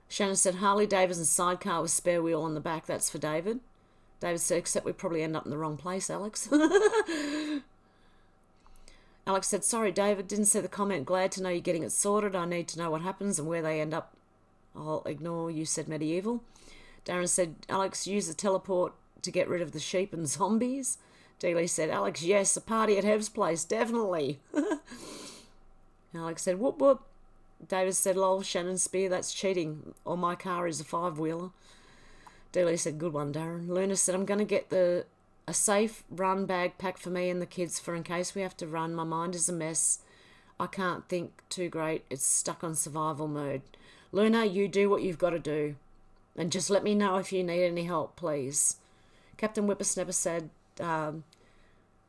Shannon said, Harley Davidson sidecar with spare wheel on the back. That's for David. David said, except we probably end up in the wrong place, Alex. Alex said, sorry, David, didn't see the comment. Glad to know you're getting it sorted. I need to know what happens and where they end up. I'll ignore you, said Medieval. Darren said, Alex, use the teleport to get rid of the sheep and zombies. Dealey said, Alex, yes, a party at Hev's place, definitely. Alex said, whoop, whoop. David said, lol, Shannon Spear, that's cheating. Or my car is a five-wheeler. Dealey said, good one, Darren. Luna said, I'm going to get a safe run bag pack for me and the kids for in case we have to run. My mind is a mess. I can't think too great. It's stuck on survival mode. Luna, you do what you've got to do. And just let me know if you need any help, please. Captain Whippersnapper said,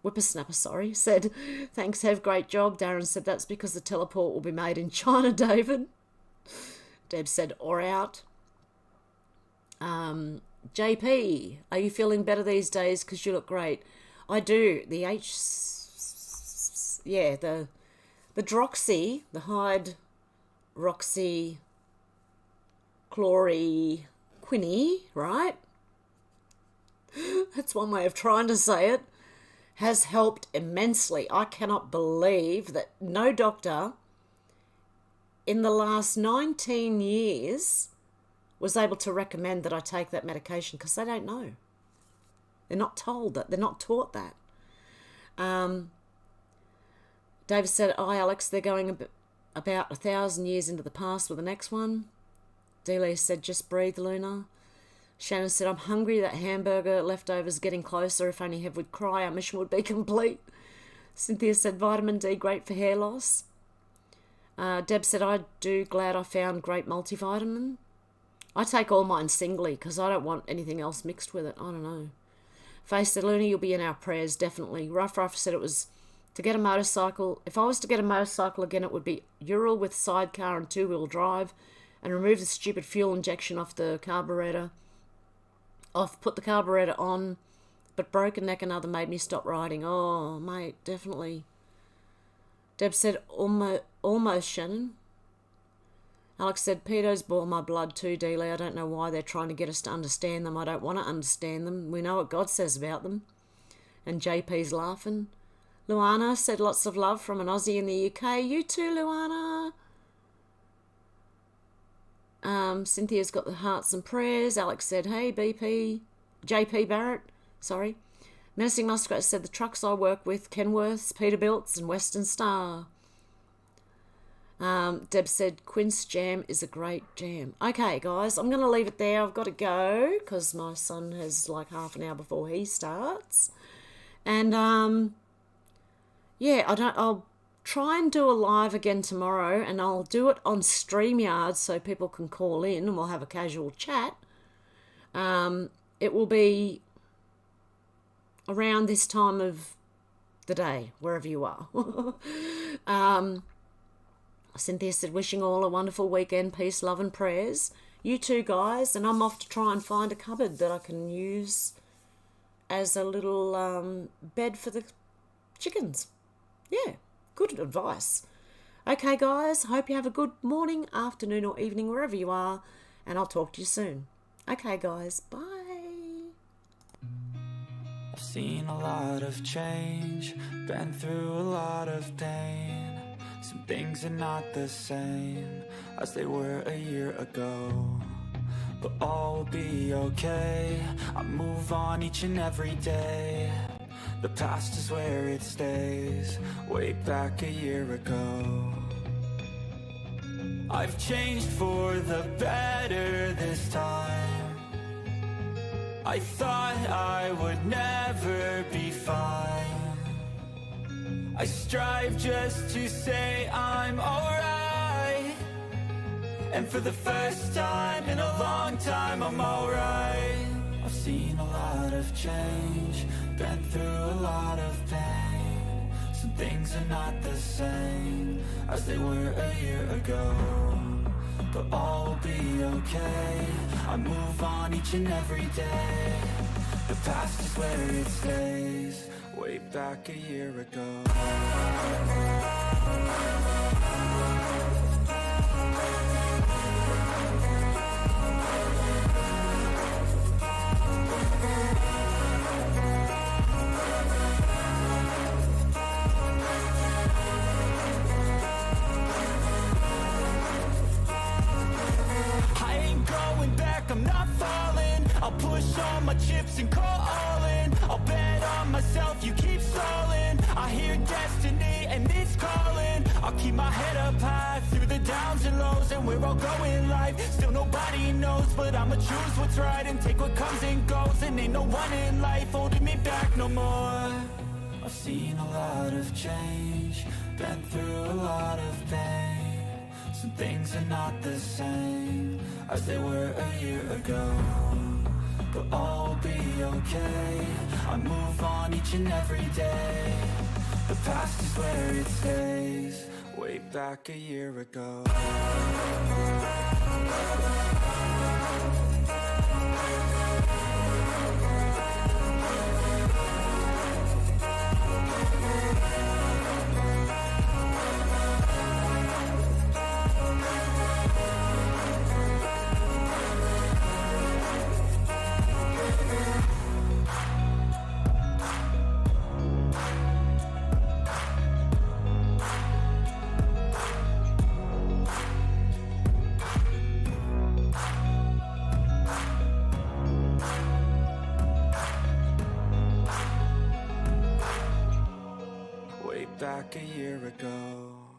Whippersnapper, sorry, said, thanks, Hev, great job. Darren said, that's because the teleport will be made in China, David. Deb said, or out. JP, are you feeling better these days? Because you look great. I do. The the Droxy, the Hyde Roxy Chlory Quinny, right? That's one way of trying to say it. Has helped immensely. I cannot believe that no doctor in the last 19 years was able to recommend that I take that medication, because they don't know. They're not told that. They're not taught that. David said, oh, Alex, they're going about 1,000 years into the past with the next one. Delia said, just breathe, Luna. Shannon said, I'm hungry. That hamburger leftovers getting closer. If only Hev would cry, our mission would be complete. Cynthia said, vitamin D, great for hair loss. Deb said, I do glad I found great multivitamin. I take all mine singly because I don't want anything else mixed with it. I don't know. Faye said, Luna, you'll be in our prayers, definitely. Ruff said it was to get a motorcycle. If I was to get a motorcycle again, it would be Ural with sidecar and two-wheel drive, and remove the stupid fuel injection off the carburetor. Put the carburetor on, but broken neck and other made me stop riding. Oh, mate, definitely. Deb said, almost, Shannon. Alex said, pedos boil my blood too, Dealey. I don't know why they're trying to get us to understand them. I don't want to understand them. We know what God says about them. And JP's laughing. Luana said, lots of love from an Aussie in the UK. You too, Luana. Cynthia's got the hearts and prayers. Alex said, hey, JP Barrett, sorry. Menacing Muskrat said, the trucks I work with, Kenworths, Peterbilts and Western Star. Deb said, Quince jam is a great jam. Okay, guys, I'm going to leave it there. I've got to go because my son has like half an hour before he starts. And, I'll try and do a live again tomorrow, and I'll do it on StreamYard so people can call in and we'll have a casual chat. It will be around this time of the day, wherever you are. Cynthia said, wishing all a wonderful weekend, peace, love and prayers. You too, guys, and I'm off to try and find a cupboard that I can use as a little bed for the chickens. Yeah, good advice. Okay, guys, hope you have a good morning, afternoon or evening, wherever you are, and I'll talk to you soon. Okay, guys, bye. I've seen a lot of change, been through a lot of pain. Some things are not the same as they were a year ago, but all will be okay. I move on each and every day. The past is where it stays, way back a year ago. I've changed for the better this time. I thought I would never be fine. I strive just to say I'm alright, and for the first time in a long time I'm alright. I've seen a lot of change, been through a lot of pain. Some things are not the same as they were a year ago, but all will be okay. I move on each and every day. The past is where it stays, way back a year ago. I'm not falling. I'll push all my chips and call all in. I'll bet on myself, you keep stalling. I hear destiny and it's calling. I'll keep my head up high through the downs and lows, and we're all going life. Still nobody knows, but I'ma choose what's right and take what comes and goes. And ain't no one in life holding me back no more. I've seen a lot of change, been through a lot of pain. Some things are not the same as they were a year ago, but all will be okay. I move on each and every day. The past is where it stays. Way back a year ago. Way back a year ago.